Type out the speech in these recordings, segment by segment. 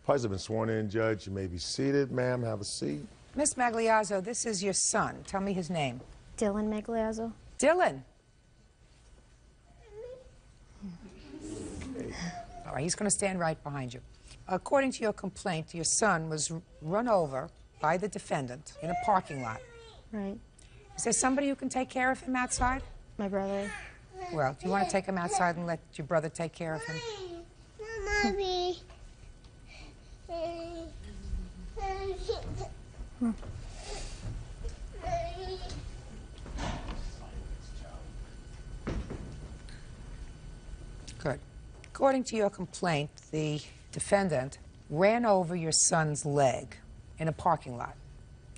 Parties have been sworn in, Judge. You may be seated. Ma'am, have a seat. Miss Magliazzo, this is your son. Tell me his name. Dylan Magliazzo. Dylan. All right, he's going to stand right behind you. According to your complaint, your son was run over by the defendant in a parking lot. Right. Is there somebody who can take care of him outside? My brother. Well, do you want to take him outside and let your brother take care of him? Mommy. Good. According to your complaint, the defendant ran over your son's leg in a parking lot.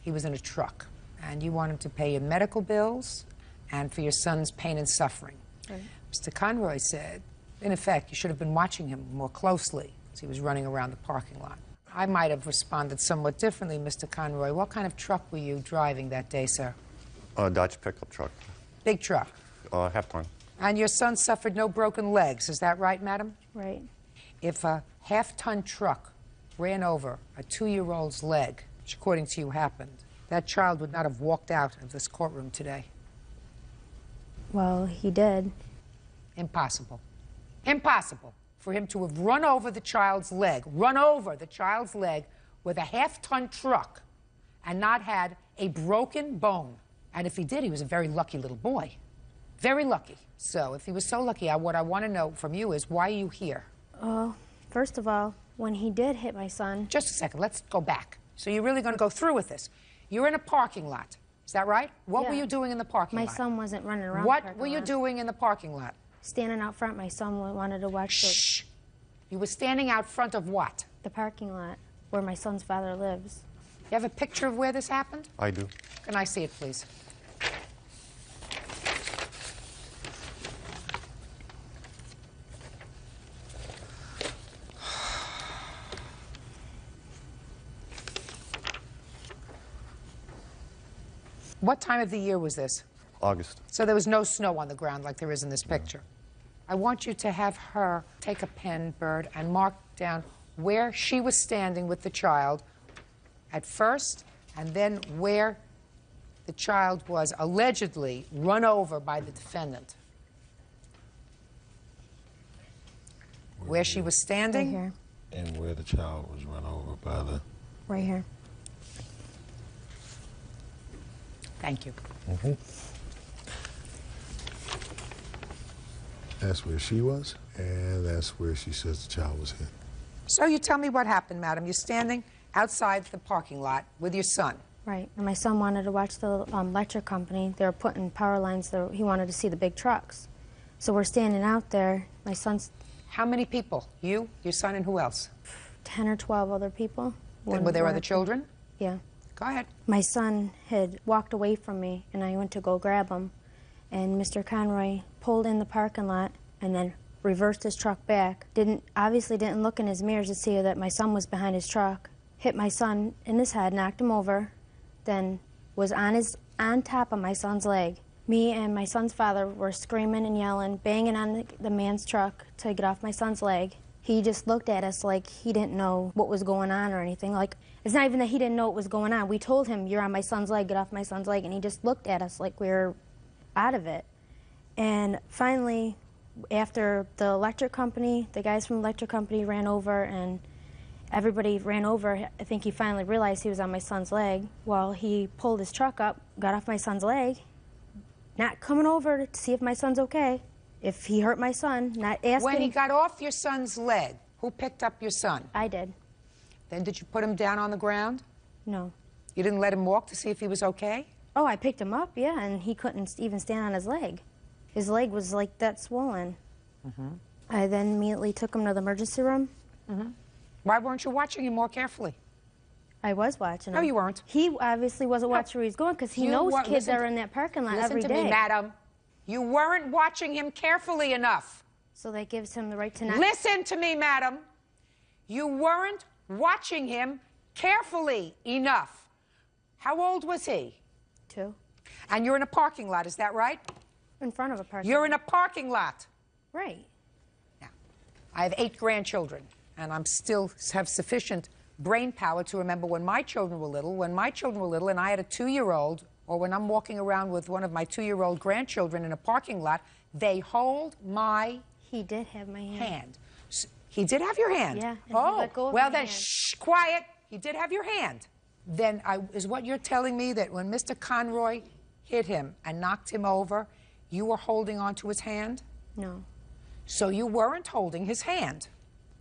He was in a truck, and you want him to pay your medical bills and for your son's pain and suffering. Right. Mr. Conroy said, in effect, you should have been watching him more closely as he was running around the parking lot. I might have responded somewhat differently, Mr. Conroy. What kind of truck were you driving that day, sir? Dodge pickup truck. Big truck. Half-ton. And your son suffered no broken legs, is that right, madam? Right. If a half-ton truck ran over a 2-year-old's leg, which according to you happened, that child would not have walked out of this courtroom today. Well, he did. Impossible. Impossible for him to have run over the child's leg with a half-ton truck and not had a broken bone. And if he did, he was a very lucky little boy. Very lucky. So if he was so lucky, what I want to know from you is, why are you here? First of all, when he did hit my son... Just a second. Let's go back. So you're really going to go through with this. You're in a parking lot. Is that right? What were you doing in the parking lot? My son wasn't running around What were you doing in the parking lot? Standing out front. My son wanted to watch Shh. You were standing out front of what? the parking lot where my son's father lives. You have a picture of where this happened? I do. Can I see it, please? What time of the year was this? August. So there was no snow on the ground like there is in this picture. I want you to have her take a pen, Bird, and mark down where she was standing with the child at first, and then where the child was allegedly run over by the defendant. Where she was standing? Right here. And where the child was run over by the... Right here. Thank you. Mm-hmm. That's where she was, and that's where she says the child was hit. So you tell me what happened, madam. You're standing outside the parking lot with your son. Right. And my son wanted to watch the electric company. They were putting power lines there. He wanted to see the big trucks. So we're standing out there. My son's... How many people? You, your son, and who else? 10 or 12 other people. And were there other children? Yeah. Go ahead. My son had walked away from me, and I went to go grab him. And Mr. Conroy pulled in the parking lot and then reversed his truck back. Obviously didn't look in his mirrors to see that my son was behind his truck. Hit my son in his head, knocked him over, then was on top of my son's leg. Me and my son's father were screaming and yelling, banging on the man's truck to get off my son's leg. He just looked at us like he didn't know what was going on or anything. Like, it's not even that he didn't know what was going on. We told him, you're on my son's leg, get off my son's leg, and he just looked at us like we were out of it. And finally, after the electric company, the guys from the electric company ran over and everybody ran over, I think he finally realized he was on my son's leg. Well, he pulled his truck up, got off my son's leg, not coming over to see if my son's okay, if he hurt my son, not asking. When he got off your son's leg, who picked up your son? I did. Then did you put him down on the ground? No. You didn't let him walk to see if he was okay? Oh, I picked him up, yeah, and he couldn't even stand on his leg. His leg was like that swollen. Mm-hmm. I then immediately took him to the emergency room. Mm-hmm. Why weren't you watching him more carefully? I was watching him. No, you weren't. He obviously wasn't watching where he's going because he knows kids are in that parking lot every day. Listen to me, madam. You weren't watching him carefully enough. So that gives him the right to not... Listen to me, madam. You weren't watching him carefully enough. How old was he? 2. And you're in a parking lot, is that right? In front of a parking lot. You're in a parking lot. Right. Now, I have 8 grandchildren, and I'm still have sufficient brain power to remember when my children were little, and I had a 2-year-old, or when I'm walking around with one of my 2-year-old grandchildren in a parking lot, they hold my He did have my hand. He did have your hand? Yeah. Oh, let go of well my then, hand. shh, quiet. He did have your hand. Then is what you're telling me that when Mr. Conroy hit him and knocked him over, you were holding on to his hand? No. So you weren't holding his hand?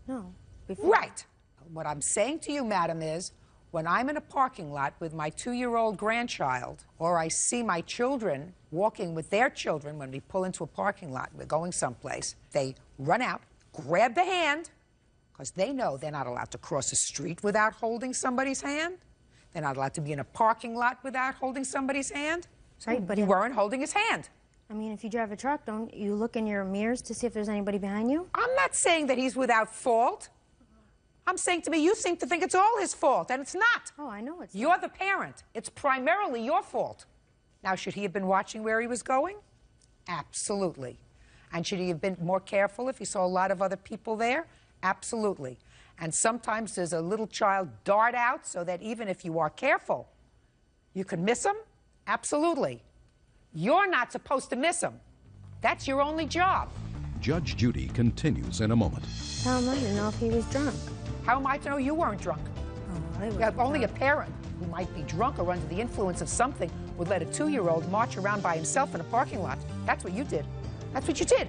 No. Before. Right. What I'm saying to you, madam, is when I'm in a parking lot with my 2-year-old grandchild, or I see my children walking with their children when we pull into a parking lot, we're going someplace, they run out, grab the hand, because they know they're not allowed to cross a street without holding somebody's hand. They're not allowed to be in a parking lot without holding somebody's hand. So Right, but you if- weren't holding his hand. I mean, if you drive a truck, don't you look in your mirrors to see if there's anybody behind you? I'm not saying that he's without fault. I'm saying to me, you seem to think it's all his fault, and it's not. Oh, I know it's You're the parent. It's primarily your fault. Now, should he have been watching where he was going? Absolutely. And should he have been more careful if he saw a lot of other people there? Absolutely. And sometimes there's a little child dart out so that even if you are careful, you can miss him? Absolutely. You're not supposed to miss him. That's your only job. Judge Judy continues in a moment. How am I to know if he was drunk? How am I to know you weren't drunk? Oh, I was Yeah, only a drunk. parent who might be drunk or under the influence of something would let a 2-year-old march around by himself in a parking lot. That's what you did. That's what you did.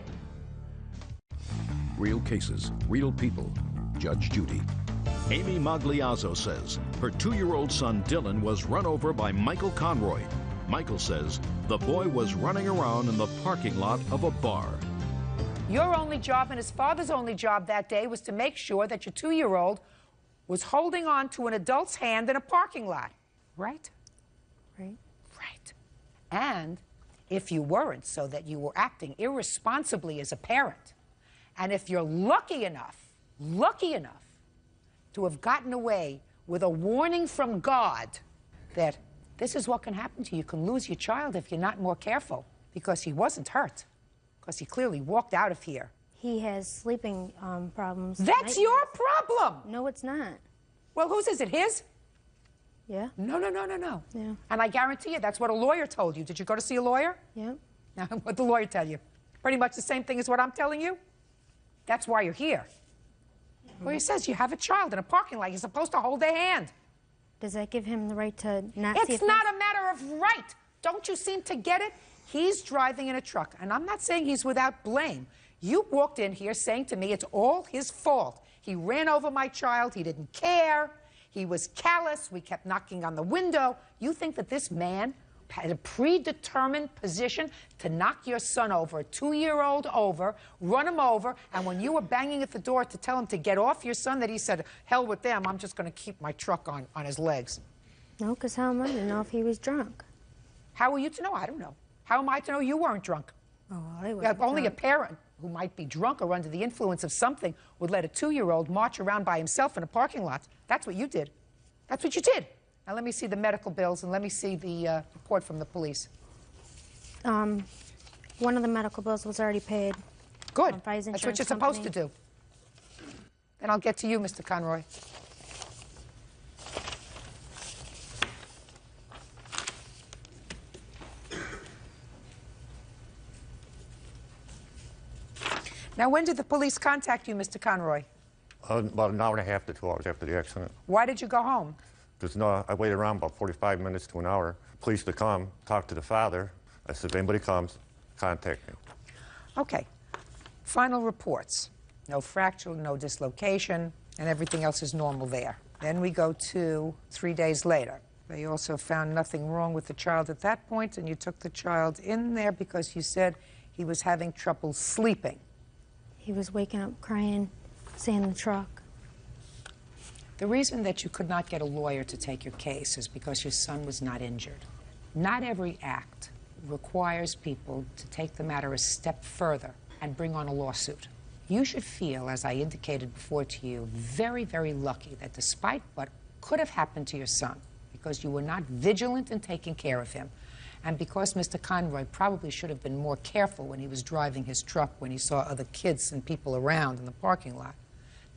Real cases, real people. Judge Judy. Amy Magliazzo says her 2-year-old son Dylan was run over by Michael Conroy. Michael says the boy was running around in the parking lot of a bar. Your only job and his father's only job that day was to make sure that your 2-year-old was holding on to an adult's hand in a parking lot. Right? Right. Right. And if you weren't, so that you were acting irresponsibly as a parent, and if you're lucky enough to have gotten away with a warning from God that this is what can happen to you. You can lose your child if you're not more careful, because he wasn't hurt, because he clearly walked out of here. He has sleeping problems. That's your problem. No, it's not. Well, whose is it? His? Yeah. No. Yeah. And I guarantee you that's what a lawyer told you. Did you go to see a lawyer? Yeah. Now, what'd the lawyer tell you? Pretty much the same thing as what I'm telling you? That's why you're here. Well, he says you have a child in a parking lot. You're supposed to hold their hand. Does that give him the right to not see It's if not a matter of right. Don't you seem to get it? He's driving in a truck, and I'm not saying he's without blame. You walked in here saying to me it's all his fault. He ran over my child. He didn't care. He was callous. We kept knocking on the window. You think that this man had a predetermined position to knock your son over, a 2-year-old over, run him over, and when you were banging at the door to tell him to get off your son, that he said, hell with them, I'm just going to keep my truck on his legs? No, because how am I to know if he was drunk? How are you to know? I don't know. How am I to know you weren't drunk? Oh, I was Yeah, only a drunk. parent who might be drunk or under the influence of something would let a 2-year-old march around by himself in a parking lot. That's what you did. That's what you did. Now let me see the medical bills and let me see the report from the police. One of the medical bills was already paid. Good. by his That's what insurance you're supposed to company. do. Then I'll get to you, Mr. Conroy. Now, when did the police contact you, Mr. Conroy? About an hour and a half to 2 hours after the accident. Why did you go home? I waited around about 45 minutes to an hour. Police to come, talk to the father. I said, if anybody comes, contact me. Okay. Final reports. No fracture, no dislocation, and everything else is normal there. Then we go to 3 days later. They also found nothing wrong with the child at that point, and you took the child in there because you said he was having trouble sleeping. He was waking up crying, saying the truck. The reason that you could not get a lawyer to take your case is because your son was not injured. Not every act requires people to take the matter a step further and bring on a lawsuit. You should feel, as I indicated before to you, very, very lucky that despite what could have happened to your son, because you were not vigilant in taking care of him, and because Mr. Conroy probably should have been more careful when he was driving his truck when he saw other kids and people around in the parking lot,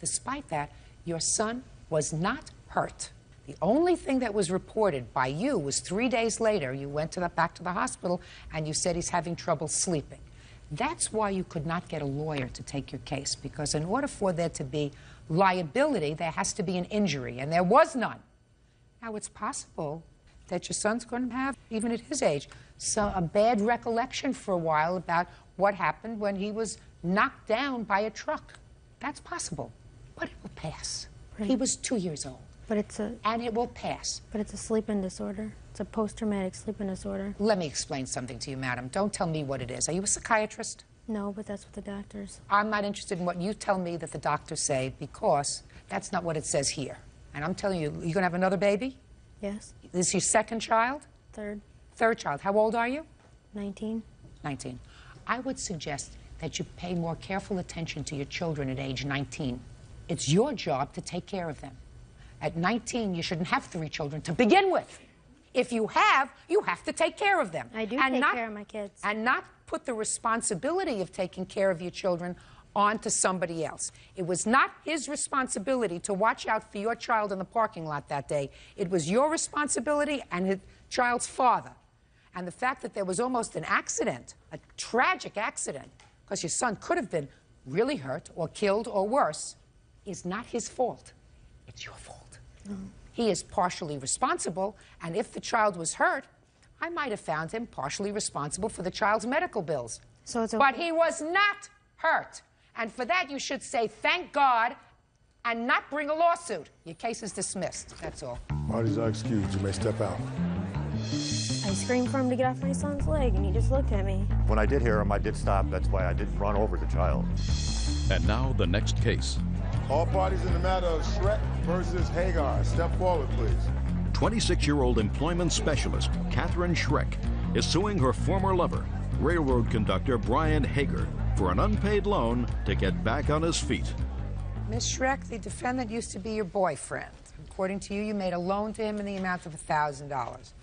Despite that, your son was not hurt. The only thing that was reported by you was 3 days later, you went back to the hospital and you said he's having trouble sleeping. That's why you could not get a lawyer to take your case, because in order for there to be liability, there has to be an injury, and there was none. Now, it's possible that your son's going to have, even at his age, a bad recollection for a while about what happened when he was knocked down by a truck. That's possible, but it will pass. Right. He was 2 years old. But it's a... And it will pass. But it's a sleeping disorder. It's a post-traumatic sleeping disorder. Let me explain something to you, madam. Don't tell me what it is. Are you a psychiatrist? No, but that's what the doctors... I'm not interested in what you tell me that the doctors say, because that's not what it says here. And I'm telling you, you're going to have another baby? Yes. This is your second child? Third. Third child. How old are you? 19. 19. I would suggest that you pay more careful attention to your children at age 19. It's your job to take care of them. At 19, you shouldn't have 3 children to begin with. If you have to take care of them. I do take care of my kids. And not put the responsibility of taking care of your children onto somebody else. It was not his responsibility to watch out for your child in the parking lot that day. It was your responsibility and his child's father. And the fact that there was almost an accident, a tragic accident, because your son could have been really hurt or killed or worse, is not his fault. It's your fault. He is partially responsible, and if the child was hurt, I might have found him partially responsible for the child's medical bills. So it's okay. But he was not hurt. And for that, you should say, thank God, and not bring a lawsuit. Your case is dismissed. That's all. Parties are excused. You may step out. I screamed for him to get off my son's leg, and he just looked at me. When I did hear him, I did stop. That's why I didn't run over the child. And now the next case. All parties in the matter of Shrek versus Hagar. Step forward, please. 26-year-old employment specialist Catherine Schreck is suing her former lover, railroad conductor Brian Hager, for an unpaid loan to get back on his feet. Ms. Schreck, the defendant used to be your boyfriend. According to you, you made a loan to him in the amount of $1,000.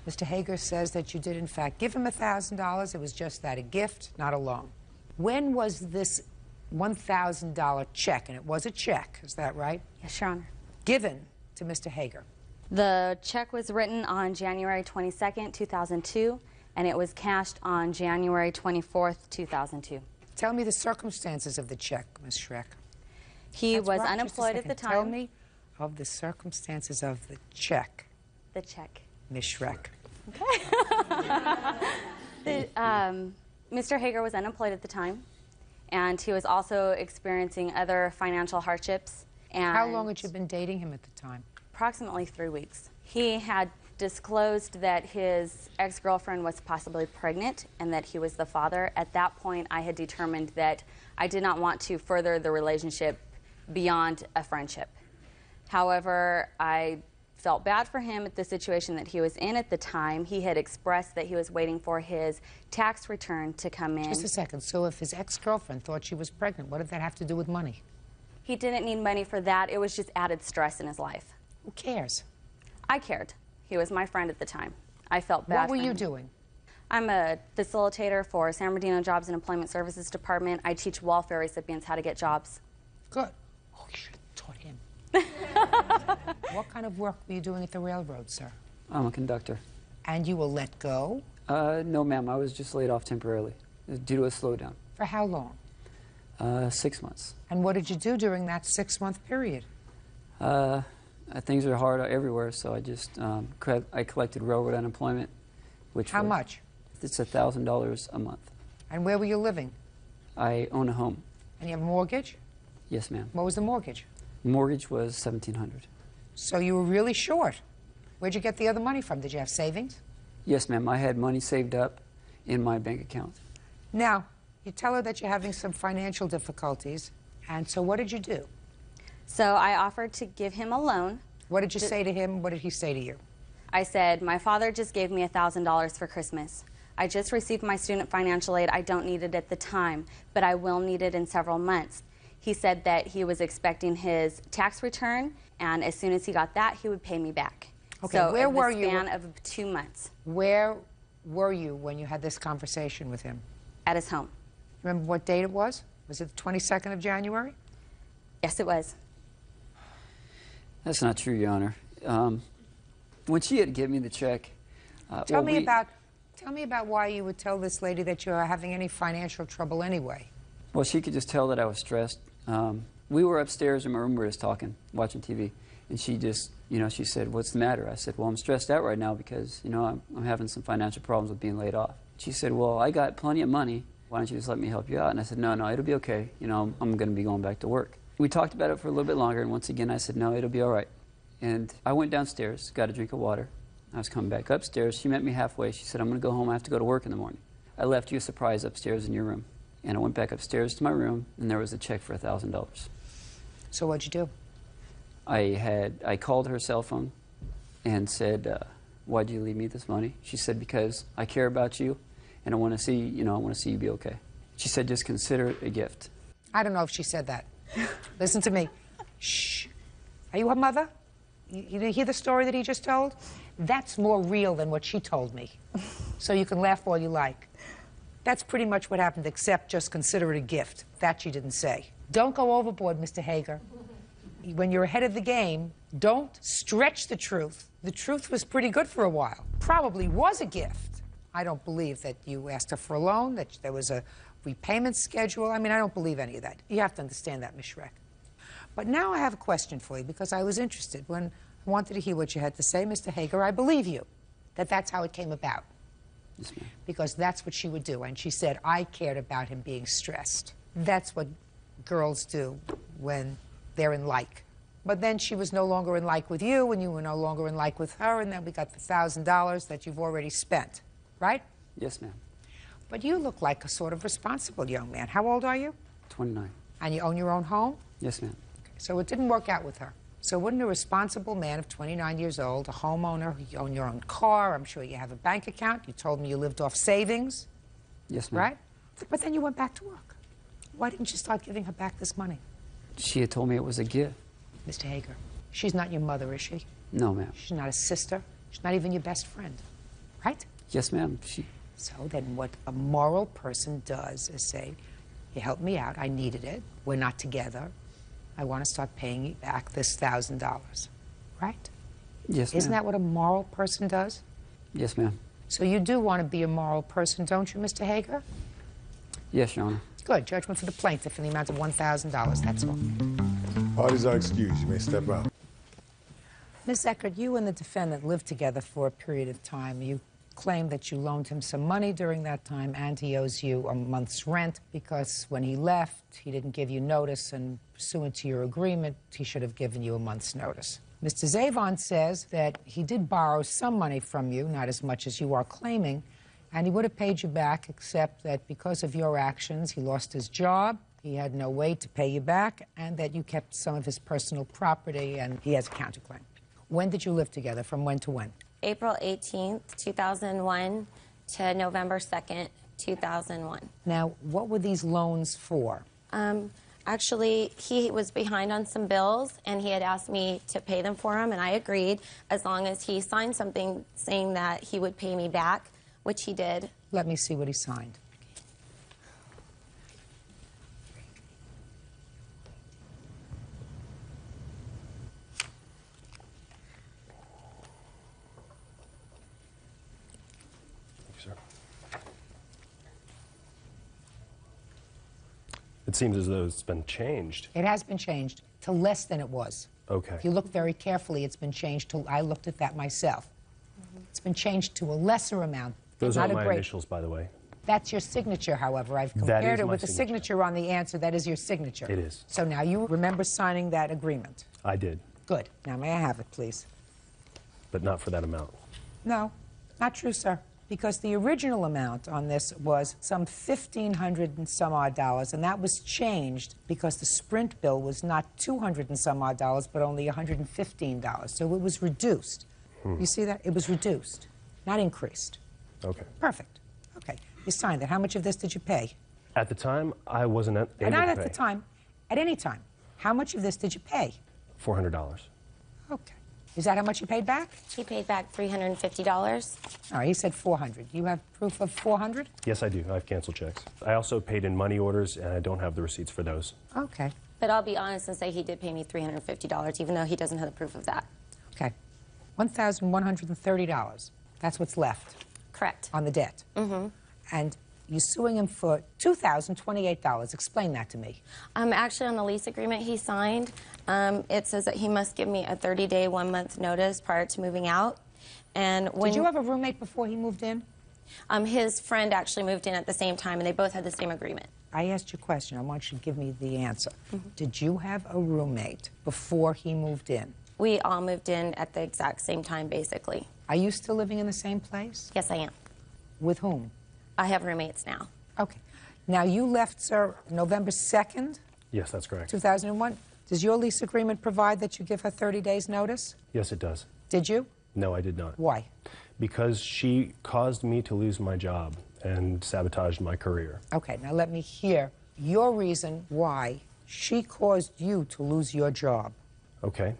Mr. Hager says that you did, in fact, give him $1,000. It was just that, a gift, not a loan. When was this $1,000 check, and it was a check, is that right? Yes, Your Honor. Given to Mr. Hager? The check was written on January 22nd, 2002, and it was cashed on January 24th, 2002. Tell me the circumstances of the check, Ms. Schreck. He was unemployed at the time. Tell me of the circumstances of the check. The check. Ms. Schreck. Okay. Mr. Hager was unemployed at the time, and he was also experiencing other financial hardships. And how long had you been dating him at the time? Approximately 3 weeks. He had disclosed that his ex-girlfriend was possibly pregnant and that he was the father. At that point, I had determined that I did not want to further the relationship beyond a friendship. However, I felt bad for him at the situation that he was in at the time. He had expressed that he was waiting for his tax return to come in. Just a second. So if his ex-girlfriend thought she was pregnant, what did that have to do with money? He didn't need money for that. It was just added stress in his life. Who cares? I cared. He was my friend at the time. I felt bad. What were for you him. doing? I'm a facilitator for San Bernardino Jobs and Employment Services Department. I teach welfare recipients how to get jobs. Good. Oh, you should have taught him. What kind of work were you doing at the railroad, sir? I'm a conductor. And you were let go? No, ma'am. I was just laid off temporarily due to a slowdown. For how long? 6 months. And what did you do during that 6-month period? Things are hard everywhere, so I just I collected railroad unemployment, which how much? It's $1,000 a month. And where were you living? I own a home. And you have a mortgage? Yes, ma'am. What was the mortgage? Mortgage was $1,700. So you were really short. Where'd you get the other money from? Did you have savings? Yes, ma'am. I had money saved up in my bank account. Now, you tell her that you're having some financial difficulties, and so what did you do? So I offered to give him a loan. What did you say to him? What did he say to you? I said, my father just gave me $1,000 for Christmas. I just received my student financial aid. I don't need it at the time, but I will need it in several months. He said that he was expecting his tax return, and as soon as he got that, he would pay me back. Okay, so where were you? you? Span of 2 months. Where were you when you had this conversation with him? At his home. Remember what date it was? Was it the 22nd of January? Yes, it was. That's not true, Your Honor. When she had given me the check, Tell me about why you would tell this lady that you're having any financial trouble anyway. Well, she could just tell that I was stressed. We were upstairs in my room, we were just talking, watching TV, and she just, she said, "What's the matter?" I said, "Well, I'm stressed out right now because, I'm having some financial problems with being laid off." She said, "Well, I got plenty of money. Why don't you just let me help you out?" And I said, No, it'll be okay. I'm going to be going back to work." We talked about it for a little bit longer, and once again, I said, "No, it'll be all right." And I went downstairs, got a drink of water. I was coming back upstairs. She met me halfway. She said, "I'm going to go home. I have to go to work in the morning." I left you a surprise upstairs in your room. And I went back upstairs to my room, and there was a check for $1,000. So what'd you do? I called her cell phone and said, "Why'd you leave me this money?" She said, "Because I care about you, and I want to see, you be okay." She said, "Just consider it a gift." I don't know if she said that. Listen to me. Shh. Are you her mother? You didn't hear the story that he just told? That's more real than what she told me. So you can laugh all you like. That's pretty much what happened, except just consider it a gift. That she didn't say. Don't go overboard, Mr. Hager. When you're ahead of the game, don't stretch the truth. The truth was pretty good for a while. Probably was a gift. I don't believe that you asked her for a loan, that there was a repayment schedule. I don't believe any of that. You have to understand that, Ms. Schreck. But now I have a question for you, because I was interested. When I wanted to hear what you had to say, Mr. Hager, I believe you, that that's how it came about. Yes, ma'am. Because that's what she would do. And she said, I cared about him being stressed. That's what girls do when they're in like. But then she was no longer in like with you, and you were no longer in like with her, and then we got the $1,000 that you've already spent, right? Yes, ma'am. But you look like a sort of responsible young man. How old are you? 29. And you own your own home? Yes, ma'am. Okay, so it didn't work out with her. So wouldn't a responsible man of 29 years old, a homeowner, you own your own car, I'm sure you have a bank account, you told me you lived off savings, Yes, ma'am. right? But then you went back to work. Why didn't you start giving her back this money? She had told me it was a gift. Mr. Hager, she's not your mother, is she? No, ma'am. She's not a sister. She's not even your best friend, right? Yes, ma'am. So then what a moral person does is say, you helped me out, I needed it, we're not together, I want to start paying you back this $1,000, right? Yes, ma'am. Isn't that what a moral person does? Yes, ma'am. So you do want to be a moral person, don't you, Mr. Hager? Yes, Your Honor. Good. Judgment for the plaintiff in the amount of $1,000, that's all. Parties are excused. You may step out. Ms. Eckert, you and the defendant lived together for a period of time. You claim that you loaned him some money during that time, and he owes you a month's rent because when he left, he didn't give you notice, and pursuant to your agreement, he should have given you a month's notice. Mr. Zavon says that he did borrow some money from you, not as much as you are claiming, and he would have paid you back, except that because of your actions, he lost his job, he had no way to pay you back, and that you kept some of his personal property, and he has a counterclaim. When did you live together? From when to when? April 18th, 2001 to November 2nd, 2001. Now, what were these loans for? Actually, he was behind on some bills, and he had asked me to pay them for him, and I agreed as long as he signed something saying that he would pay me back, which he did. Let me see what he signed. It seems as though it's been changed. It has been changed to less than it was. Okay. If you look very carefully, it's been changed to, I looked at that myself. It's been changed to a lesser amount. Those not aren't a my great. Initials, by the way. That's your signature, however. I've compared it my with the signature on the answer. That is your signature. It is. So now you remember signing that agreement. I did, Good. Now may I have it, please? but not for that amount. No, not true, sir. Because the original amount on this was some $1,500 and some odd dollars, and that was changed because the Sprint bill was not $200 and some odd dollars, but only $115. So it was reduced. You see that? It was reduced, not increased. Okay. Perfect. Okay. You signed it. How much of this did you pay? At the time, I wasn't able to pay. Not at the time. At any time. How much of this did you pay? $400. Okay. Is that how much you paid back? He paid back $350. All right, he said 400. You have proof of 400? Yes, I do. I have canceled checks. I also paid in money orders, and I don't have the receipts for those. Okay. But I'll be honest and say he did pay me $350, even though he doesn't have the proof of that. Okay. $1,130. That's what's left. Correct. On the debt. Mm-hmm. And you're suing him for $2,028. Explain that to me. Actually, on the lease agreement he signed, it says that he must give me a 30-day, 1-month notice prior to moving out. And when Did you have a roommate before he moved in? His friend actually moved in at the same time, and they both had the same agreement. I asked you a question. I want you to give me the answer. Did you have a roommate before he moved in? We all moved in at the exact same time, basically. Are you still living in the same place? Yes, I am. With whom? I have roommates now. Okay. Now, you left, sir, November 2nd? Yes, that's correct. 2001. Does your lease agreement provide that you give her 30 days' notice? Yes, it does. Did you? No, I did not. Why? Because she caused me to lose my job and sabotaged my career. Okay, now let me hear your reason why she caused you to lose your job. Okay.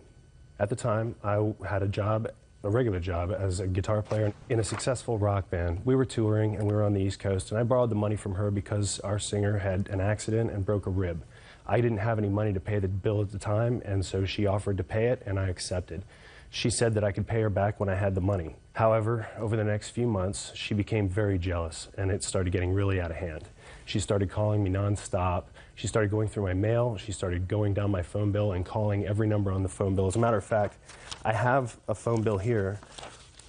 At the time, I had a job, a regular job, as a guitar player in a successful rock band. We were touring and we were on the East Coast, and I borrowed the money from her because our singer had an accident and broke a rib. I didn't have any money to pay the bill at the time, and so she offered to pay it, and I accepted. She said that I could pay her back when I had the money. However, over the next few months, she became very jealous, and it started getting really out of hand. She started calling me nonstop. She started going through my mail. She started going down my phone bill and calling every number on the phone bill. As a matter of fact, I have a phone bill here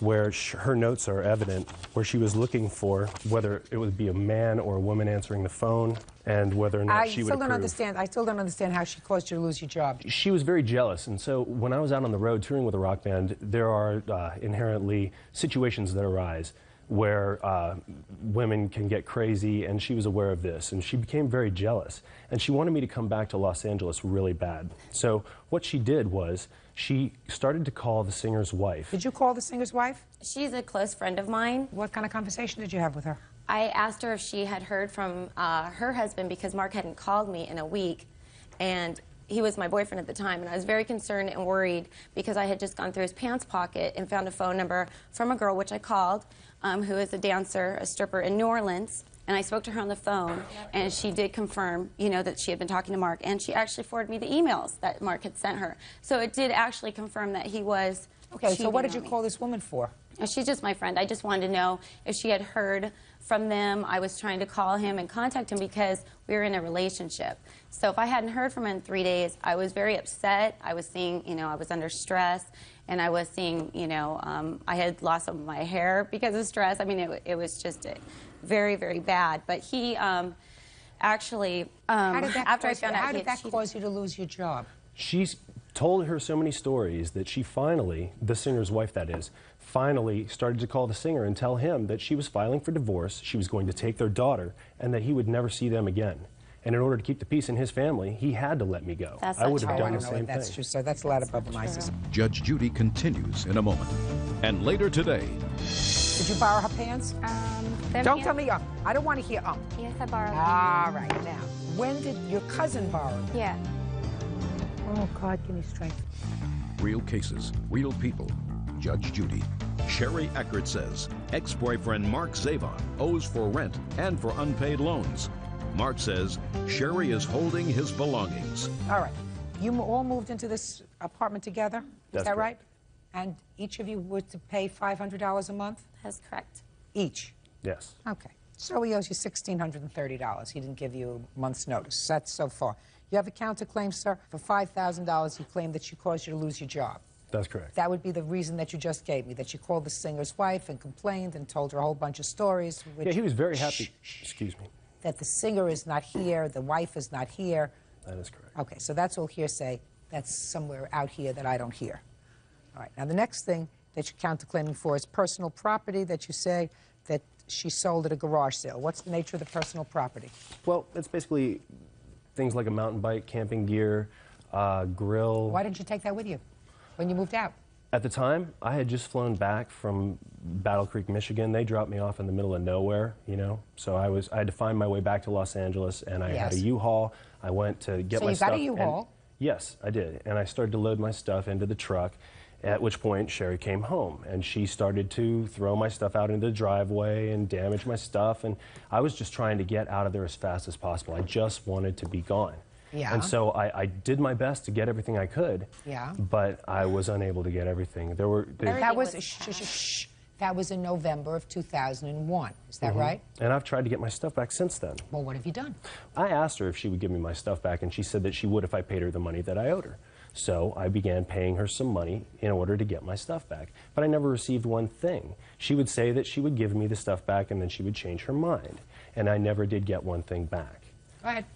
where her notes are evident, where she was looking for whether it would be a man or a woman answering the phone, and whether or not she would approve. I still don't understand how she caused you to lose your job. She was very jealous, and so when I was out on the road touring with a rock band, there are inherently situations that arise where women can get crazy, and she was aware of this, and she became very jealous, and she wanted me to come back to Los Angeles really bad. So what she did was she started to call the singer's wife. Did you call the singer's wife? She's a close friend of mine. What kind of conversation did you have with her? I asked her if she had heard from her husband, because Mark hadn't called me in a week, and he was my boyfriend at the time, and I was very concerned and worried because I had just gone through his pants pocket and found a phone number from a girl, which I called, who is a dancer, a stripper in New Orleans, and I spoke to her on the phone, and she did confirm, you know, that she had been talking to Mark, and she actually forwarded me the emails that Mark had sent her. So it did actually confirm that he was Okay, so what did you call this woman for? She's just my friend. I just wanted to know if she had heard from them. I was trying to call him and contact him because we were in a relationship. So if I hadn't heard from him in 3 days, I was very upset. I was seeing, you know, I was under stress, and I was seeing, you know, I had lost some of my hair because of stress. I mean, it was just very, very bad. But he actually, after I found out, how did that cause you to lose your job? She's told her so many stories that she finally, the singer's wife that is, finally started to call the singer and tell him that she was filing for divorce, she was going to take their daughter, and that he would never see them again. And in order to keep the peace in his family, he had to let me go. That's I would have done the I don't know same if that's thing. true, so that's a lot of compromises. Judge Judy continues in a moment. And later today, Did you borrow her pants? Don't tell me I don't want to hear Yes, I borrowed them. All right, now, when did your cousin borrow them? Yeah. Oh, God, give me strength. real cases, real people. Judge Judy. Sherry Eckert says ex-boyfriend Mark Zavon owes for rent and for unpaid loans. Mark says Sherry is holding his belongings. All right. You all moved into this apartment together? That's Is that right? correct. And each of you were to pay $500 a month? That's correct. Each? Yes. Okay. So he owes you $1,630. He didn't give you a month's notice. That's so far. You have a counterclaim, sir, for $5,000. You claim that she caused you to lose your job. That's correct. That would be the reason that you just gave me, that you called the singer's wife and complained and told her a whole bunch of stories. Which, Yeah, he was very happy. Excuse me. That the singer is not here, the wife is not here. That is correct. Okay, so that's all hearsay. That's somewhere out here that I don't hear. All right, now the next thing that you're counterclaiming for is personal property that you say that she sold at a garage sale. What's the nature of the personal property? Well, it's basically things like a mountain bike, camping gear, grill. Why didn't you take that with you when you moved out? At the time, I had just flown back from Battle Creek, Michigan. They dropped me off in the middle of nowhere, you know. So I had to find my way back to Los Angeles, and I had a U-Haul. I went to get my stuff. So you got a U-Haul? Yes, I did. And I started to load my stuff into the truck, at which point Sherry came home, and she started to throw my stuff out into the driveway and damage my stuff, and I was just trying to get out of there as fast as possible. I just wanted to be gone. Yeah. And so I did my best to get everything I could. Yeah. But I was unable to get everything. That was in November of 2001. Is that right? And I've tried to get my stuff back since then. Well, what have you done? I asked her if she would give me my stuff back, and she said that she would if I paid her the money that I owed her. So I began paying her some money in order to get my stuff back. But I never received one thing. She would say that she would give me the stuff back, and then she would change her mind. And I never did get one thing back. Go ahead.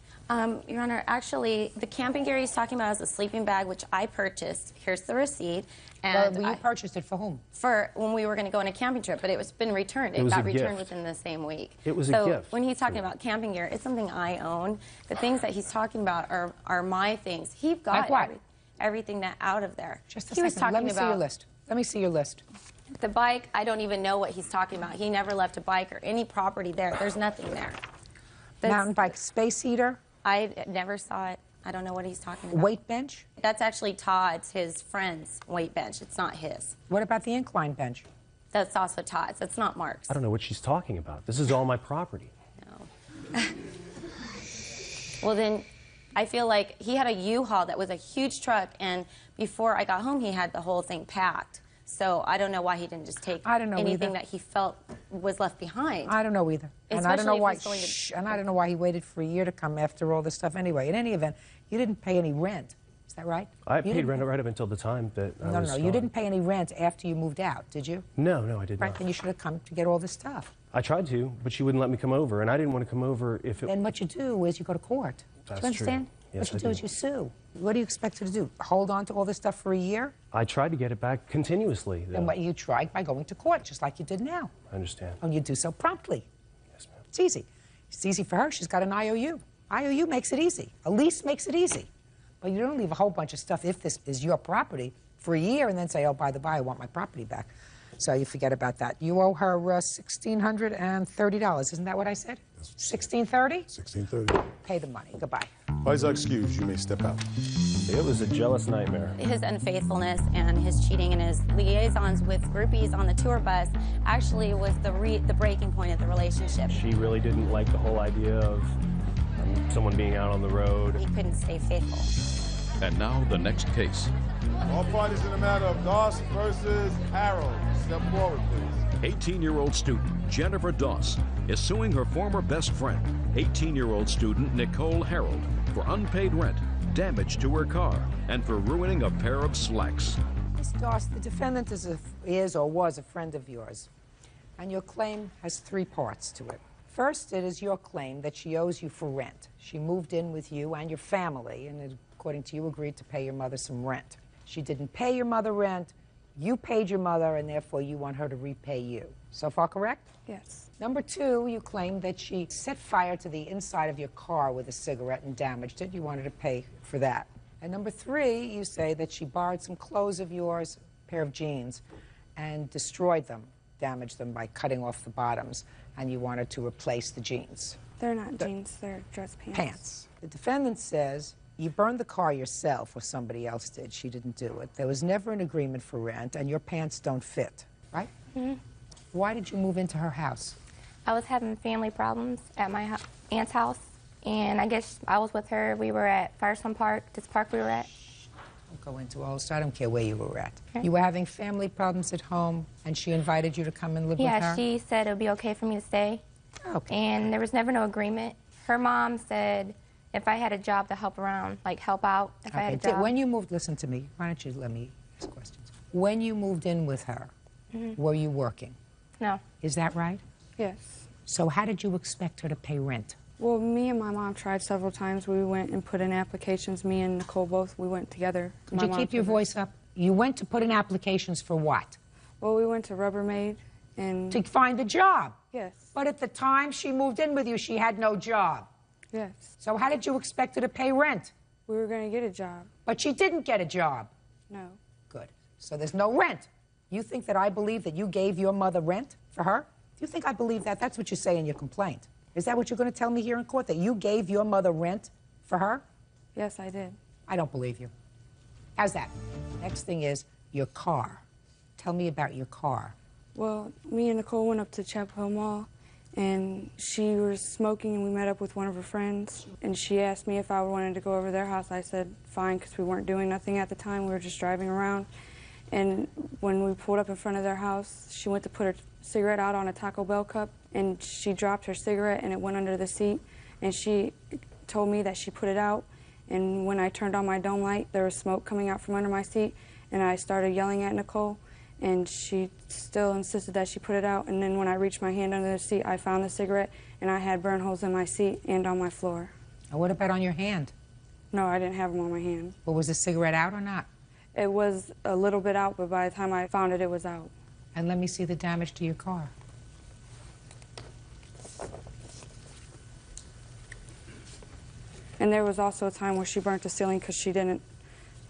Your Honor, actually, the camping gear he's talking about is a sleeping bag, which I purchased. Here's the receipt. And you purchased it for whom? For when we were going to go on a camping trip, but it was been returned. It got returned within the same week. It was a gift. So when he's talking about camping gear, it's something I own. The things that he's talking about are my things. He got everything that out of there. Just a second. Let me see your list. Let me see your list. The bike, I don't even know what he's talking about. He never left a bike or any property there. There's nothing there. Mountain bike, space heater? I never saw it. I don't know what he's talking about. Weight bench? That's actually Todd's, his friend's weight bench. It's not his. What about the incline bench? That's also Todd's. That's not Mark's. I don't know what she's talking about. This is all my property. No. Well, then, I feel like he had a U-Haul that was a huge truck, and before I got home, he had the whole thing packed. So I don't know why he didn't just take anything that he felt was left behind. I don't know either. And I don't know why. And I don't know why he waited for a year to come after all this stuff. Anyway, in any event, you didn't pay any rent. Is that right? I paid rent right up until the time that I was No, you didn't pay any rent after you moved out, did you? No, I did not. Right, then you should have come to get all this stuff. I tried to, but she wouldn't let me come over, and I didn't want to come over if it... Then what you do is you go to court. That's do you understand? true. Yes, what you do is you sue. What do you expect her to do? Hold on to all this stuff for a year? I tried to get it back continuously. Then what you tried by going to court, just like you did now. I understand. And you do so promptly. Yes, ma'am. It's easy. It's easy for her. She's got an IOU. IOU makes it easy. A lease makes it easy. But you don't leave a whole bunch of stuff, if this is your property, for a year and then say, oh, by the by, I want my property back. So you forget about that. You owe her $1,630. Isn't that what I said? $1,630? $1,630. Pay the money. Goodbye. Vice excused. You may step out. It was a jealous nightmare. His unfaithfulness and his cheating and his liaisons with groupies on the tour bus actually was the breaking point of the relationship. She really didn't like the whole idea of someone being out on the road. He couldn't stay faithful. And now the next case. All parties in the matter of Doss versus Harold. Step forward, please. 18-year-old student Jennifer Doss is suing her former best friend, 18-year-old student Nicole Harold, for unpaid rent, damage to her car, and for ruining a pair of slacks. Miss Doss, the defendant is or was a friend of yours, and your claim has three parts to it. First, it is your claim that she owes you for rent. She moved in with you and your family, and according to you, agreed to pay your mother some rent. She didn't pay your mother rent, you paid your mother, and therefore you want her to repay you. So far correct? Yes. Number two, you claim that she set fire to the inside of your car with a cigarette and damaged it. You wanted to pay for that. And number three, you say that she borrowed some clothes of yours, a pair of jeans, and destroyed them, damaged them by cutting off the bottoms, and you wanted to replace the jeans. They're not jeans, they're dress pants. Pants. The defendant says you burned the car yourself or somebody else did. She didn't do it. There was never an agreement for rent, and your pants don't fit, right? Mm-hmm. Why did you move into her house? I was having family problems at my aunt's house, and I guess I was with her. We were at Firestone Park, this park we were at. Don't go into all this. I don't care where you were at. Okay. You were having family problems at home, and she invited you to come and live with her? Yeah, she said it would be okay for me to stay. Okay. And there was never no agreement. Her mom said if I had a job to help around, like help out, if I had a job. When you moved, listen to me. Why don't you let me ask questions? When you moved in with her, were you working? No. Is that right? Yes. So how did you expect her to pay rent? Well, me and my mom tried several times. We went and put in applications. Me and Nicole both, we went together. Could you keep your voice up? You went to put in applications for what? Well, we went to Rubbermaid and... To find a job? Yes. But at the time she moved in with you, she had no job. Yes. So how did you expect her to pay rent? We were going to get a job. But she didn't get a job. No. Good. So there's no rent. You think that I believe that you gave your mother rent for her? Do you think I believe that? That's what you say in your complaint. Is that what you're going to tell me here in court, that you gave your mother rent for her? Yes, I did. I don't believe you. How's that? Next thing is your car. Tell me about your car. Well, me and Nicole went up to Chapel Hill Mall, and she was smoking, and we met up with one of her friends, and she asked me if I wanted to go over their house. I said fine, because we weren't doing nothing at the time. We were just driving around, and when we pulled up in front of their house, she went to put her cigarette out on a Taco Bell cup, and she dropped her cigarette, and it went under the seat, and she told me that she put it out, and when I turned on my dome light, there was smoke coming out from under my seat, and I started yelling at Nicole, and she still insisted that she put it out. And then when I reached my hand under the seat, I found the cigarette, and I had burn holes in my seat and on my floor. And what about on your hand? No, I didn't have them on my hand. But was the cigarette out or not? It was a little bit out, but by the time I found it, it was out. And let me see the damage to your car. And there was also a time where she burnt the ceiling because she didn't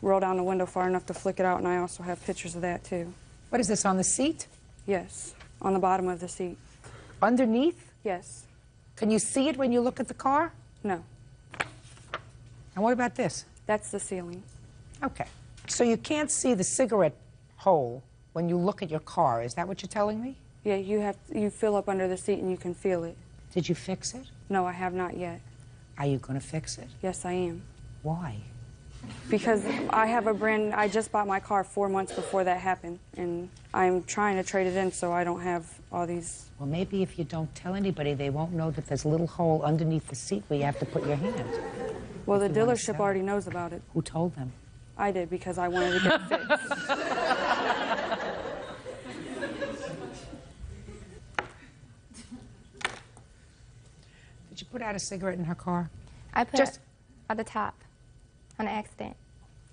roll down the window far enough to flick it out, and I also have pictures of that, too. What is this, on the seat? Yes, on the bottom of the seat. Underneath? Yes. Can you see it when you look at the car? No. And what about this? That's the ceiling. Okay. So you can't see the cigarette hole when you look at your car. Is that what you're telling me? Yeah, you fill up under the seat and you can feel it. Did you fix it? No, I have not yet. Are you going to fix it? Yes, I am. Why? Because I just bought my car 4 months before that happened, and I'm trying to trade it in so I don't have all these. Well, maybe if you don't tell anybody, they won't know that there's a little hole underneath the seat where you have to put your hand. Well, the dealership already knows about it. Who told them? I did, because I wanted to get it fixed. Did you put out a cigarette in her car? I put it at the top on an accident.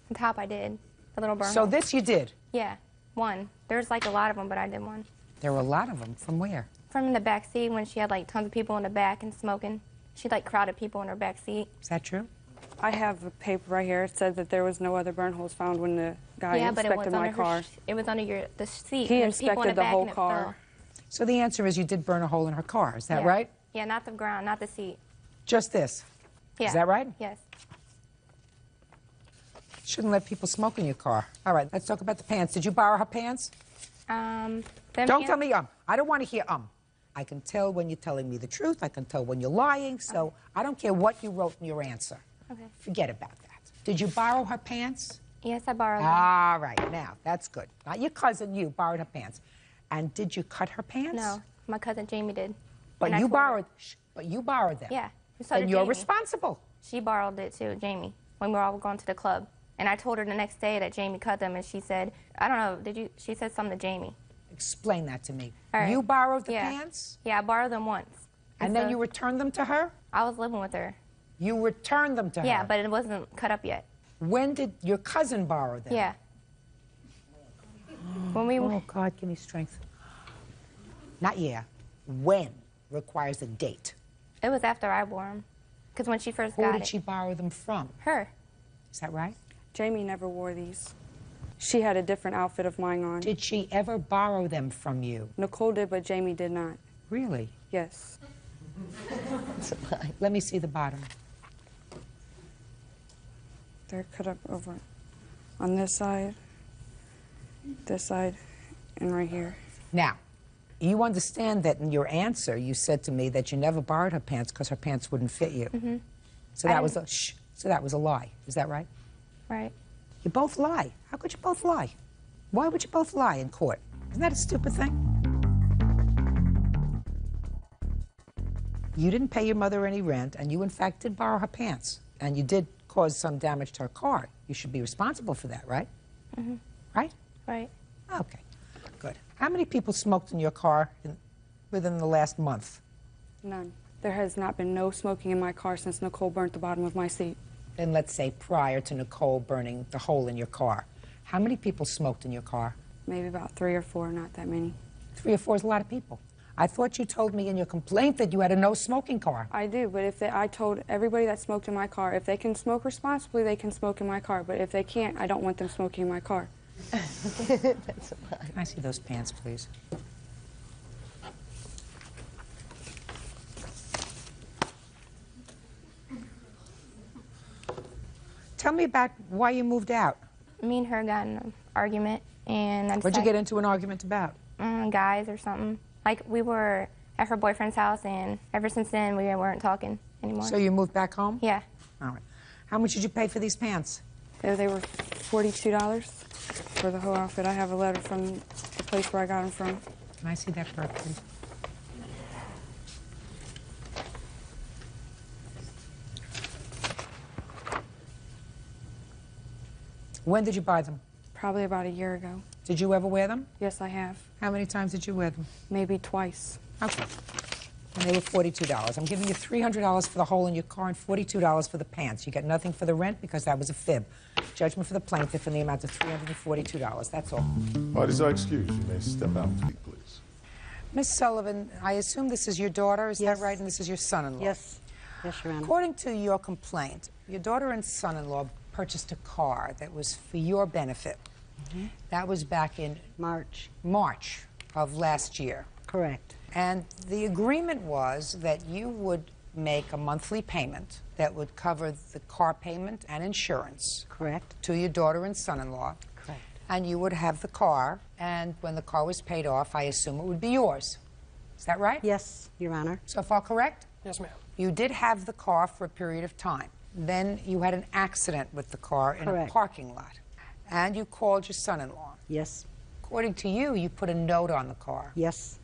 The top I did, the little burn So hole. this you did? Yeah, one. There's like a lot of them, but I did one. There were a lot of them. From where? From the back seat when she had like tons of people in the back and smoking. She like crowded people in her back seat. Is that true? I have a paper right here. It said that there was no other burn holes found when the guy inspected my car. It was under the seat. He There's people in inspected the back whole and it car. fell. So the answer is you did burn a hole in her car. Is that Yeah. right? Yeah, not the ground, not the seat. Just this? Yeah. Is that right? Yes. Shouldn't let people smoke in your car. All right, let's talk about the pants. Did you borrow her pants? Them Don't tell me I don't want to hear I can tell when you're telling me the truth. I can tell when you're lying. So I don't care what you wrote in your answer. Okay. Forget about that. Did you borrow her pants? Yes, I borrowed them. All right, now, that's good. Not your cousin, you borrowed her pants. And did you cut her pants? No, my cousin Jamie did. But And I you told her. borrowed them. Yeah. So Then did you're Jamie. responsible. She borrowed it too, Jamie, when we were all going to the club. And I told her the next day that Jamie cut them, and she said, I don't know, she said something to Jamie. Explain that to me. All right. You borrowed the Yeah. pants? Yeah, I borrowed them once. And then you returned them to her? I was living with her. You returned them to her? Yeah, but it wasn't cut up yet. When did your cousin borrow them? Yeah. When we Oh, God, give me strength. Not yeah. When requires a date. It was after I wore them. Because when she first got Who it. did she borrow them from? Her. Is that right? Jamie never wore these. She had a different outfit of mine on. Did she ever borrow them from you? Nicole did, but Jamie did not. Really? Yes. Let me see the bottom. They're cut up over on this side, and right here. Now, you understand that in your answer, you said to me that you never borrowed her pants because her pants wouldn't fit you. Mm-hmm. So that was a So that was a lie. Is that right? Right. You both lie. How could you both lie? Why would you both lie in court? Isn't that a stupid thing? You didn't pay your mother any rent, and you, in fact, did borrow her pants. And you did cause some damage to her car. You should be responsible for that, right? Mm-hmm. Right? Right. Okay, good. How many people smoked in your car within the last month? None. There has not been no smoking in my car since Nicole burnt the bottom of my seat. Then let's say prior to Nicole burning the hole in your car. How many people smoked in your car? Maybe about 3 or 4, not that many. 3 or 4 is a lot of people. I thought you told me in your complaint that you had a no-smoking car. I do, but I told everybody that smoked in my car, if they can smoke responsibly, they can smoke in my car. But if they can't, I don't want them smoking in my car. Can I see those pants, please? Tell me about why you moved out. Me and her got in an argument, and I What'd you get into an argument about? Guys or something. Like, we were at her boyfriend's house, and ever since then we weren't talking anymore. So you moved back home? Yeah. All right. How much did you pay for these pants? They were $42 for the whole outfit. I have a letter from the place where I got them from. Can I see that purse, please? When did you buy them? Probably about a year ago. Did you ever wear them? Yes, I have. How many times did you wear them? Maybe twice. Okay. And they were $42. I'm giving you $300 for the hole in your car and $42 for the pants. You get nothing for the rent because that was a fib. Judgment for the plaintiff in the amount of $342. That's all. What is your excuse? You may step out, please. Miss Sullivan, I assume this is your daughter, is that right? And this is your son-in-law? Yes. Yes, Your Honor. According to your complaint, your daughter and son-in-law purchased a car that was for your benefit. That was back in March of last year. Correct. And the agreement was that you would make a monthly payment that would cover the car payment and insurance. Correct. To your daughter and son-in-law. Correct. And you would have the car, and when the car was paid off, I assume it would be yours. Is that right? Yes, Your Honor. So far correct? Yes, ma'am. You did have the car for a period of time. Then you had an accident with the car in a parking lot. And you called your son-in-law. Yes. According to you, you put a note on the car. Yes.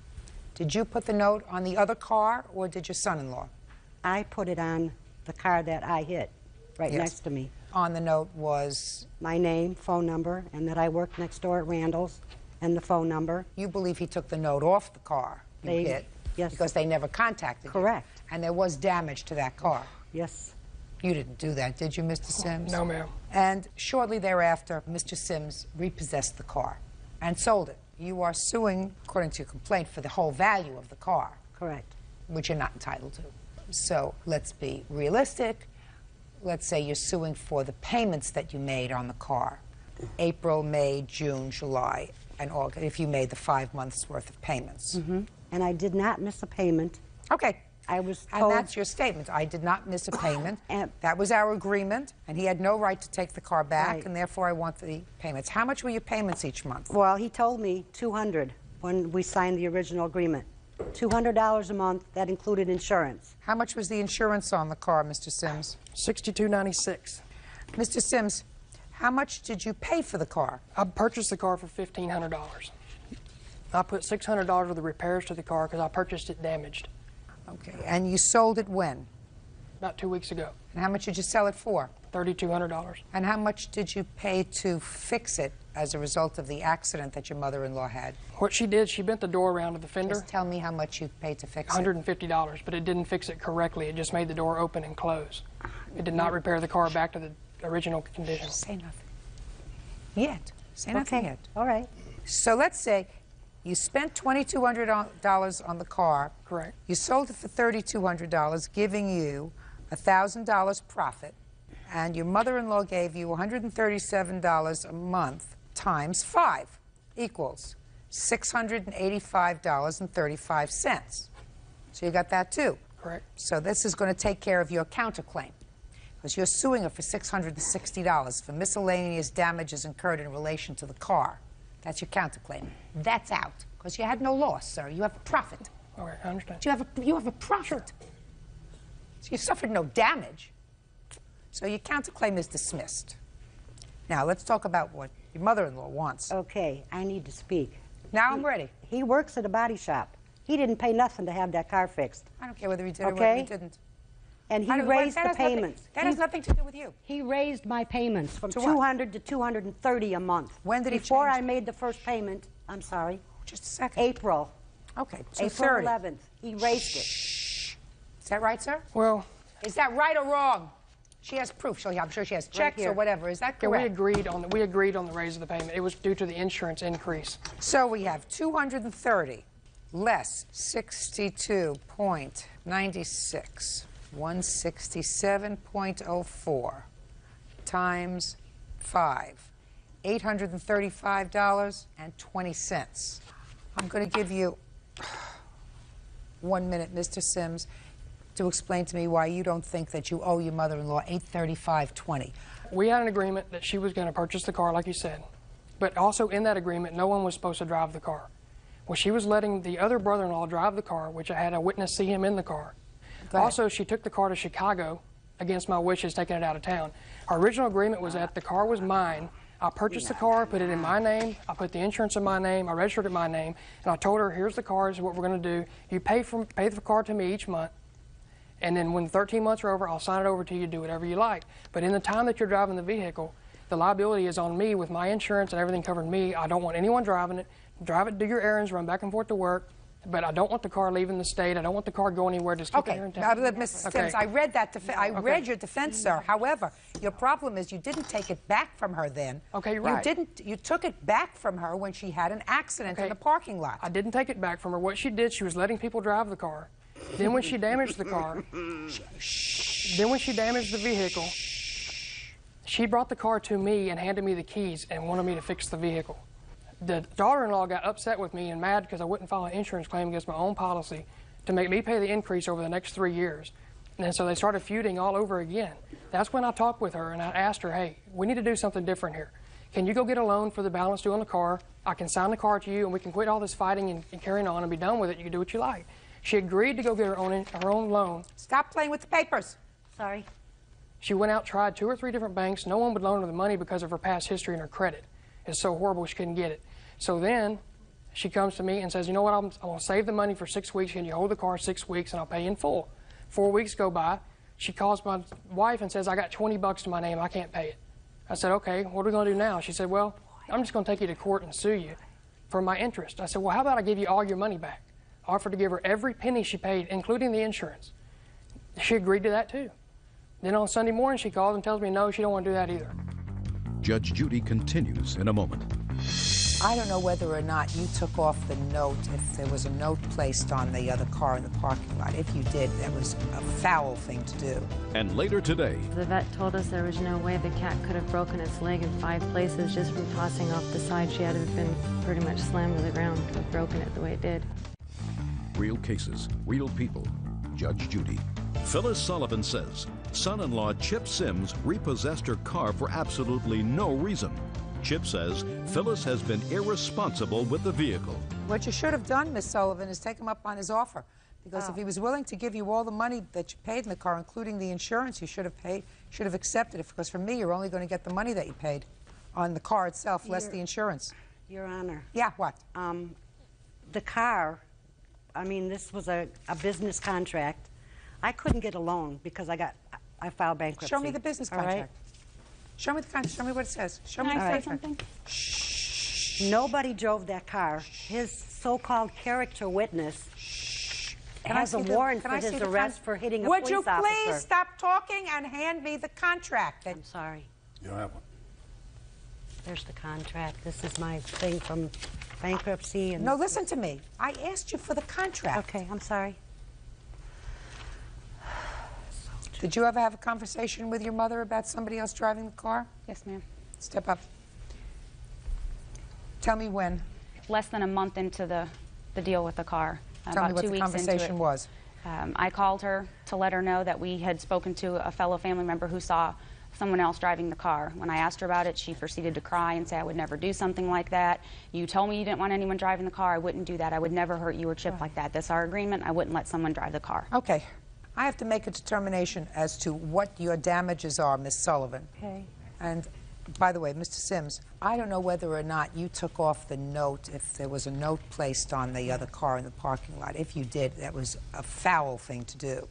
Did you put the note on the other car, or did your son-in-law? I put it on the car that I hit, right next to me. On the note was? My name, phone number, and that I worked next door at Randall's, and the phone number. You believe he took the note off the car you hit? Yes. Because they never contacted you. Correct. And there was damage to that car. Yes. You didn't do that, did you, Mr. Sims? No, ma'am. And shortly thereafter, Mr. Sims repossessed the car and sold it. You are suing, according to your complaint, for the whole value of the car. Correct. Which you're not entitled to. So let's be realistic. Let's say you're suing for the payments that you made on the car. April, May, June, July, and August, if you made the 5 months worth of payments. And I did not miss a payment. Okay. I was And told... that's your statement. I did not miss a payment. That was our agreement, and he had no right to take the car back, and therefore I want the payments. How much were your payments each month? Well, he told me $200 when we signed the original agreement. $200 a month, that included insurance. How much was the insurance on the car, Mr. Sims? $62.96. Mr. Sims, how much did you pay for the car? I purchased the car for $1,500. I put $600 of the repairs to the car because I purchased it damaged. Okay, and you sold it when? About 2 weeks ago. And how much did you sell it for? $3,200. And how much did you pay to fix it as a result of the accident that your mother-in-law had? What she did, she bent the door around to the fender. Just tell me how much you paid to fix $150, but it didn't fix it correctly. It just made the door open and close. It did not repair the car back to the original condition. Say nothing. Yet. Say nothing yet. All right. So let's say you spent $2,200 on the car. Correct. You sold it for $3,200, giving you $1,000 profit, and your mother-in-law gave you $137 a month times 5 equals $685.35. So you got that too. Correct. So this is going to take care of your counterclaim, because you're suing her for $660 for miscellaneous damages incurred in relation to the car. That's your counterclaim. That's out, because you had no loss, sir. You have a profit. All right, I understand. You have a profit. So you suffered no damage. So your counterclaim is dismissed. Now, let's talk about what your mother-in-law wants. Okay, I need to speak. Now I'm ready. He works at a body shop. He didn't pay nothing to have that car fixed. I don't care whether he did or whether he didn't. And he raised the payments. That has nothing to do with you. He raised my payments from To $200 to $230 a month. When did he Before change? I made the first payment, I'm sorry. Just a second. April. Okay, April 230. 11th. He raised it. Shh. Is that right, sir? Well... Is that right or wrong? She has proof. I'm sure she has checks or whatever. Is that Yeah, correct? we agreed on the raise of the payment. It was due to the insurance increase. So we have 230 less 62.96, 167.04 times 5, $835.20. I'm going to give you 1 minute, Mr. Sims, to explain to me why you don't think that you owe your mother-in-law $835.20. We had an agreement that she was going to purchase the car, like you said. But also in that agreement, no one was supposed to drive the car. Well, she was letting the other brother-in-law drive the car, which I had a witness see him in the car. Also, she took the car to Chicago against my wishes, taking it out of town. Our original agreement was that the car was mine. I purchased the car, put it in my name, I put the insurance in my name, I registered it in my name, and I told her, here's the car, this is what we're going to do. You pay the car to me each month, and then when 13 months are over, I'll sign it over to you, do whatever you like. But in the time that you're driving the vehicle, the liability is on me with my insurance and everything covering me. I don't want anyone driving it. Drive it, do your errands, run back and forth to work. But I don't want the car leaving the state. I don't want the car going anywhere. Just keep it here in town. Now, Mrs. Sims, I read that. I read your defense, sir. However, your problem is you didn't take it back from her then. Okay, you're right. You took it back from her when she had an accident in the parking lot. I didn't take it back from her. What she did, she was letting people drive the car. Then when she damaged the car, then when she damaged the vehicle, she brought the car to me and handed me the keys and wanted me to fix the vehicle. The daughter-in-law got upset with me and mad because I wouldn't file an insurance claim against my own policy to make me pay the increase over the next 3 years. And so they started feuding all over again. That's when I talked with her and I asked her, hey, we need to do something different here. Can you go get a loan for the balance due on the car? I can sign the car to you and we can quit all this fighting and carrying on and be done with it. You can do what you like. She agreed to go get her own loan. Stop playing with the papers. Sorry. She went out, tried 2 or 3 different banks. No one would loan her the money because of her past history and her credit. It's so horrible she couldn't get it. So then she comes to me and says, you know what, I'm going to save the money for 6 weeks. Can you hold the car 6 weeks and I'll pay you in full? 4 weeks go by. She calls my wife and says, I got $20 to my name. I can't pay it. I said, okay, what are we going to do now? She said, well, I'm just going to take you to court and sue you for my interest. I said, well, how about I give you all your money back? I offered to give her every penny she paid, including the insurance. She agreed to that too. Then on Sunday morning she calls and tells me no, she don't want to do that either. Judge Judy continues in a moment. I don't know whether or not you took off the note, if there was a note placed on the other car in the parking lot. If you did, that was a foul thing to do. And later today, the vet told us there was no way the cat could have broken its leg in 5 places just from tossing off the side. She had to have been pretty much slammed to the ground to have broken it the way it did. Real cases, real people. Judge Judy. Phyllis Sullivan says son-in-law Chip Sims repossessed her car for absolutely no reason. Chip says Phyllis has been irresponsible with the vehicle. What you should have done, Miss Sullivan, is take him up on his offer. Because if he was willing to give you all the money that you paid in the car, including the insurance, you should have accepted it. Because from me, you're only going to get the money that you paid on the car itself, less the insurance. Your Honor. Yeah, what? The car, I mean, this was a business contract. I couldn't get a loan because I filed bankruptcy. Show me the business contract. Right. Show me the contract. Show me what it says. Show me the contract. Something? Shh. Nobody drove that car. His so-called character witness has a warrant for his arrest for hitting a police officer. Would you please stop talking and hand me the contract? I'm sorry. You don't have one. There's the contract. This is my thing from bankruptcy. And no, listen to me. I asked you for the contract. Okay, I'm sorry. Did you ever have a conversation with your mother about somebody else driving the car? Yes, ma'am. Step up. Tell me when. Less than a month into the deal with the car. Tell me what the conversation was. I called her to let her know that we had spoken to a fellow family member who saw someone else driving the car. When I asked her about it, she proceeded to cry and say, I would never do something like that. You told me you didn't want anyone driving the car. I wouldn't do that. I would never hurt you or Chip like that. That's our agreement. I wouldn't let someone drive the car. Okay. I have to make a determination as to what your damages are, Miss Sullivan. Okay. And by the way, Mr. Sims, I don't know whether or not you took off the note, if there was a note placed on the other car in the parking lot. If you did, that was a foul thing to do.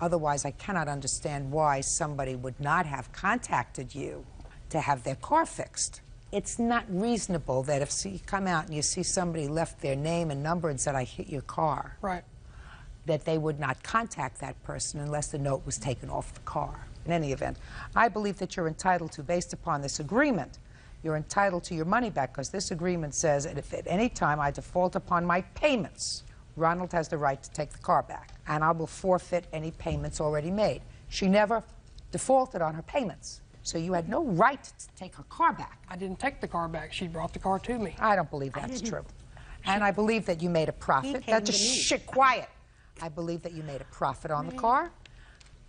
Otherwise, I cannot understand why somebody would not have contacted you to have their car fixed. It's not reasonable that if you come out and you see somebody left their name and number and said, I hit your car. Right. That they would not contact that person unless the note was taken off the car. In any event, I believe that you're entitled to, based upon this agreement, you're entitled to your money back, because this agreement says that if at any time I default upon my payments, Ronald has the right to take the car back, and I will forfeit any payments already made. She never defaulted on her payments, so you had no right to take her car back. I didn't take the car back. She brought the car to me. I don't believe that's true. And I believe that you made a profit. That's just quiet. I believe that you made a profit on the car.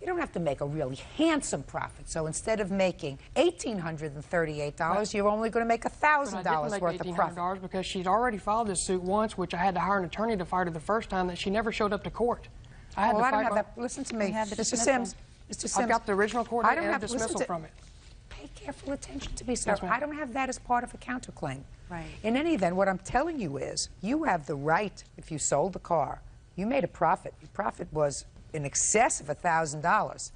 You don't have to make a really handsome profit. So instead of making $1,838, you're only going to make $1,000 worth of profit. $1,800 because she'd already filed this suit once, which I had to hire an attorney to fight her the first time, that she never showed up to court. I had to I don't fight have her. that. Listen to me, Mr. Sims. Mr. Sims. I've got the original court date and a dismissal from it. Pay careful attention to me, sir. Yes, ma'am. I don't have that as part of a counterclaim. Right. In any event, what I'm telling you is, you have the right, if you sold the car, you made a profit. Your profit was in excess of $1,000.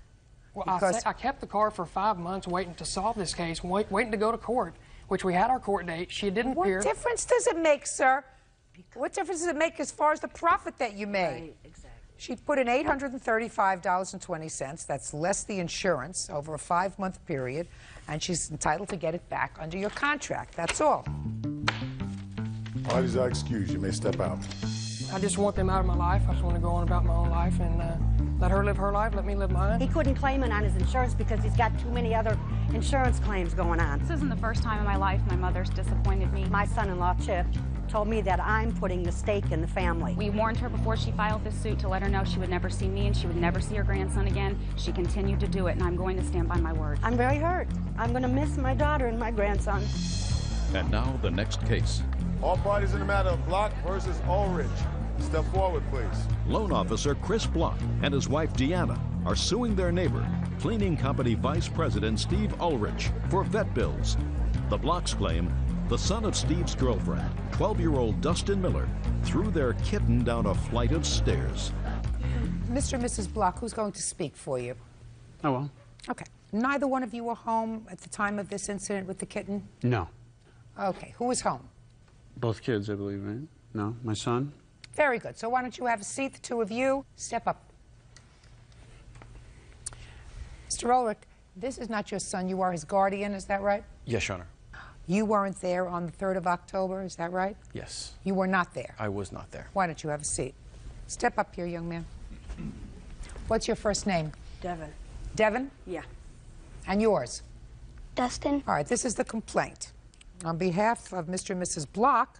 Well, I kept the car for 5 months waiting to solve this case, waiting to go to court, which we had our court date. She didn't appear. What difference does it make, sir? What difference does it make as far as the profit that you made? Right, exactly. She put in $835.20. That's less the insurance over a 5-month period, and she's entitled to get it back under your contract. That's all. Parties are excused. You may step out. I just want them out of my life. I just want to go on about my own life and let her live her life, let me live mine. He couldn't claim it on his insurance because he's got too many other insurance claims going on. This isn't the first time in my life my mother's disappointed me. My son-in-law, Chip, told me that I'm putting the stake in the family. We warned her before she filed this suit to let her know she would never see me and she would never see her grandson again. She continued to do it, and I'm going to stand by my word. I'm very hurt. I'm going to miss my daughter and my grandson. And now the next case. All parties in the matter of Block versus Ulrich. Step forward, please. Loan officer Chris Block and his wife Deanna are suing their neighbor, cleaning company vice president Steve Ulrich, for vet bills. The Blocks claim the son of Steve's girlfriend, 12-year-old Dustin Miller, threw their kitten down a flight of stairs. Mr. and Mrs. Block, who's going to speak for you? Oh, well. Okay. Neither one of you were home at the time of this incident with the kitten? No. Okay. Who was home? Both kids, I believe, right? No, my son. Very good. So why don't you have a seat, the two of you? Step up. Mr. Ulrich, this is not your son. You are his guardian, is that right? Yes, Your Honor. You weren't there on the 3rd of October, is that right? Yes. You were not there? I was not there. Why don't you have a seat? Step up here, young man. What's your first name? Devin. Devin? Yeah. And yours? Dustin. All right, this is the complaint. On behalf of Mr. and Mrs. Block,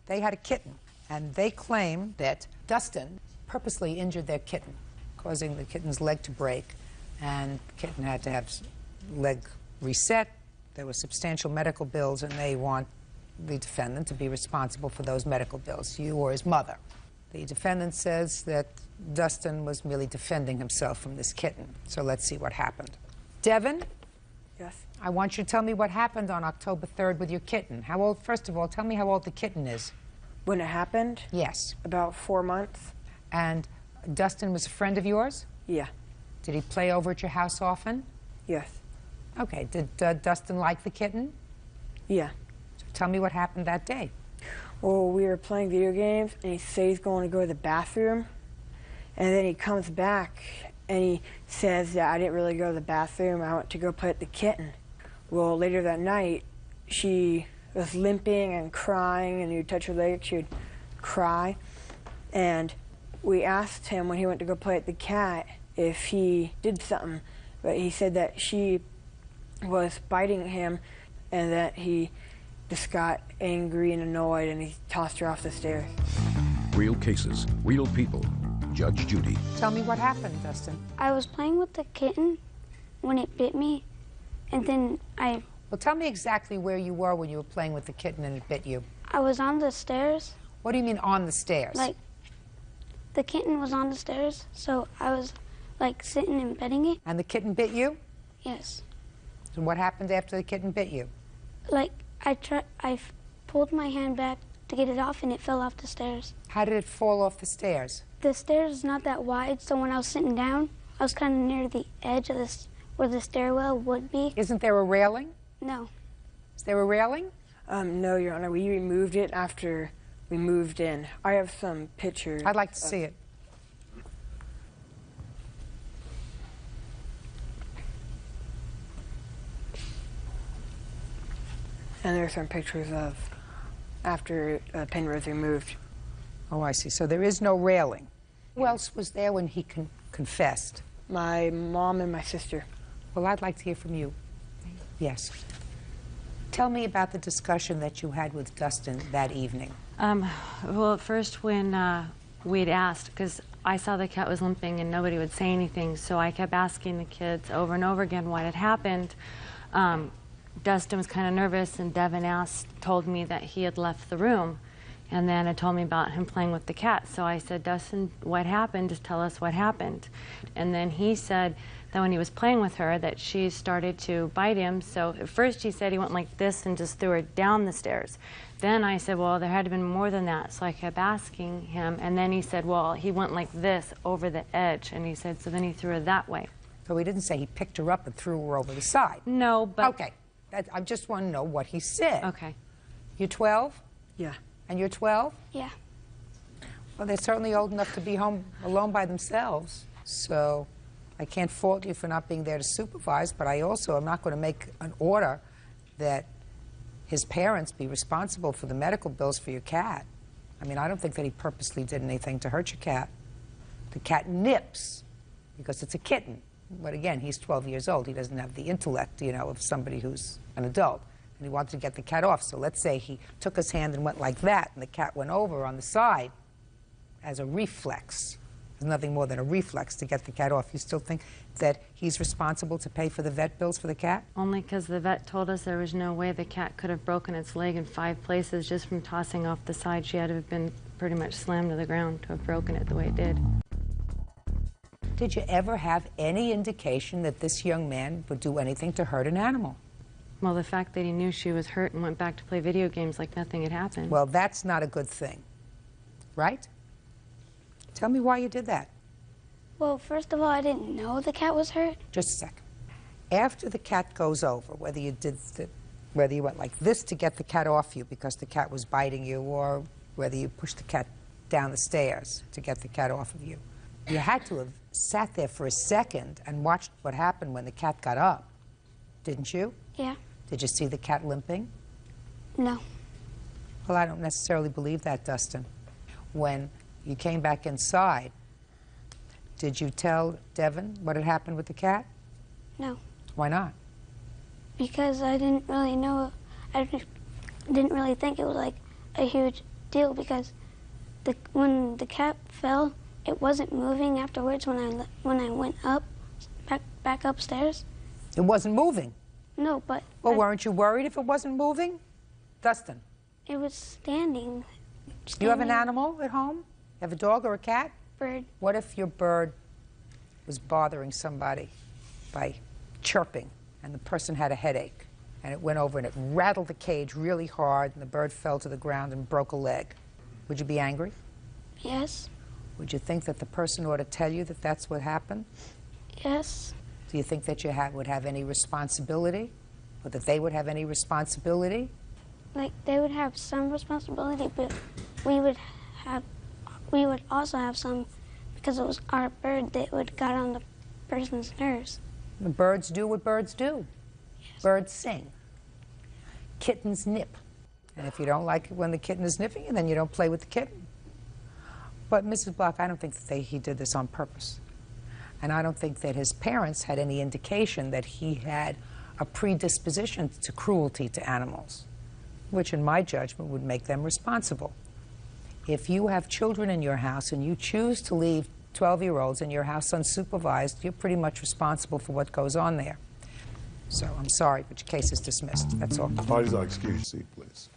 they had a kitten, and they claim that Dustin purposely injured their kitten, causing the kitten's leg to break, and the kitten had to have leg reset. There were substantial medical bills, and they want the defendant to be responsible for those medical bills, you or his mother. The defendant says that Dustin was merely defending himself from this kitten. So let's see what happened. Devin? Yes? I want you to tell me what happened on October 3rd with your kitten. How old, first of all, tell me how old the kitten is. When it happened? Yes. About 4 months. And Dustin was a friend of yours? Yeah. Did he play over at your house often? Yes. Okay. Did Dustin like the kitten? Yeah. So tell me what happened that day. Well, we were playing video games, and he said he's going to go to the bathroom. And then he comes back, and he says that I didn't really go to the bathroom. I went to go play with the kitten. Well, later that night, she was limping and crying, and you'd touch her leg, she would cry. And we asked him when he went to go play with the cat if he did something, but he said that she was biting him and that he just got angry and annoyed, and he tossed her off the stairs. Real cases, real people. Judge Judy. Tell me what happened, Dustin. I was playing with the kitten when it bit me, and then Well, tell me exactly where you were when you were playing with the kitten and it bit you. I was on the stairs. What do you mean on the stairs? Like, the kitten was on the stairs, so I was, like, sitting and petting it. And the kitten bit you? Yes. So what happened after the kitten bit you? Like, I pulled my hand back to get it off, and it fell off the stairs. How did it fall off the stairs? The stairs is not that wide, so when I was sitting down, I was kind of near the edge of this, where the stairwell would be. Isn't there a railing? No. Is there a railing? No, Your Honor. We removed it after we moved in. I have some pictures. I'd like to see it. And there's some pictures of after a pin was removed. Oh, I see. So there is no railing. Who else was there when he confessed? My mom and my sister. Well, I'd like to hear from you. Yes. Tell me about the discussion that you had with Dustin that evening. Well, at first when we'd asked, because I saw the cat was limping and nobody would say anything, so I kept asking the kids over and over again what had happened. Dustin was kind of nervous, and Devin told me that he had left the room, and then it told me about him playing with the cat. So I said, Dustin, what happened? Just tell us what happened. And then he said that when he was playing with her, that she started to bite him. So at first he said he went like this and just threw her down the stairs. Then I said, well, there had to have been more than that. So I kept asking him, and then he said, well, he went like this over the edge. And he said, so then he threw her that way. So he didn't say he picked her up and threw her over the side? No, but... Okay. I just want to know what he said. Okay. You're 12? Yeah. And you're 12? Yeah. Well, they're certainly old enough to be home alone by themselves. So I can't fault you for not being there to supervise, but I also am not going to make an order that his parents be responsible for the medical bills for your cat. I mean, I don't think that he purposely did anything to hurt your cat. The cat nips because it's a kitten. But again, he's 12 years old. He doesn't have the intellect, you know, of somebody who's an adult. And he wanted to get the cat off. So let's say he took his hand and went like that, and the cat went over on the side as a reflex. There's nothing more than a reflex to get the cat off. You still think that he's responsible to pay for the vet bills for the cat? Only because the vet told us there was no way the cat could have broken its leg in 5 places just from tossing off the side. She had to have been pretty much slammed to the ground to have broken it the way it did. Did you ever have any indication that this young man would do anything to hurt an animal? Well, the fact that he knew she was hurt and went back to play video games like nothing had happened. Well, that's not a good thing, right? Tell me why you did that. Well, first of all, I didn't know the cat was hurt. Just a second. After the cat goes over, whether you went like this to get the cat off you because the cat was biting you, or whether you pushed the cat down the stairs to get the cat off of you, you had to have sat there for a second and watched what happened when the cat got up, didn't you? Yeah. Did you see the cat limping? No. Well, I don't necessarily believe that, Dustin. When you came back inside, did you tell Devin what had happened with the cat? No. Why not? Because I didn't really know, I didn't really think it was like a huge deal, because when the cat fell, it wasn't moving afterwards when I went up, back upstairs. It wasn't moving? No, but... Well, weren't you worried if it wasn't moving? Dustin? It was standing. You have an animal at home? You have a dog or a cat? Bird. What if your bird was bothering somebody by chirping, and the person had a headache, and it went over and it rattled the cage really hard, and the bird fell to the ground and broke a leg? Would you be angry? Yes. Would you think that the person ought to tell you that that's what happened? Yes. Do you think that you would have any responsibility, or that they would have any responsibility? Like, they would have some responsibility, but we would also have some, because it was our bird that would got on the person's nerves. The birds do what birds do. Yes. Birds sing. Kittens nip. And if you don't like it when the kitten is nipping you, then you don't play with the kitten. But Mrs. Block, I don't think that he did this on purpose. And I don't think that his parents had any indication that he had a predisposition to cruelty to animals, which in my judgment would make them responsible. If you have children in your house and you choose to leave 12-year-olds in your house unsupervised, you're pretty much responsible for what goes on there. So I'm sorry, but your case is dismissed. That's all. Parties are excused. Seat, please.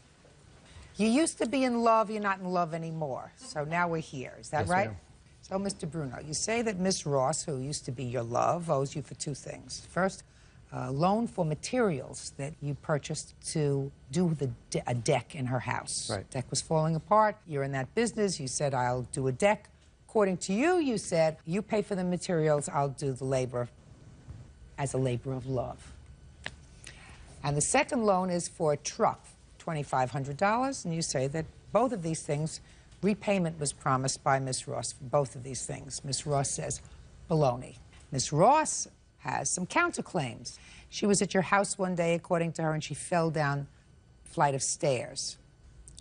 You used to be in love, you're not in love anymore. So now we're here, is that Yes, right? ma'am. So, Mr. Bruno, you say that Miss Ross, who used to be your love, owes you for 2 things. First, a loan for materials that you purchased to do a deck in her house. Right. Deck was falling apart. You're in that business. You said, I'll do a deck. According to you, you said, you pay for the materials, I'll do the labor as a labor of love. And the second loan is for a truck, $2,500, and you say that both of these things, repayment was promised by Miss Ross for both of these things. Miss Ross says, baloney. Miss Ross has some counterclaims. She was at your house one day, according to her, and she fell down a flight of stairs.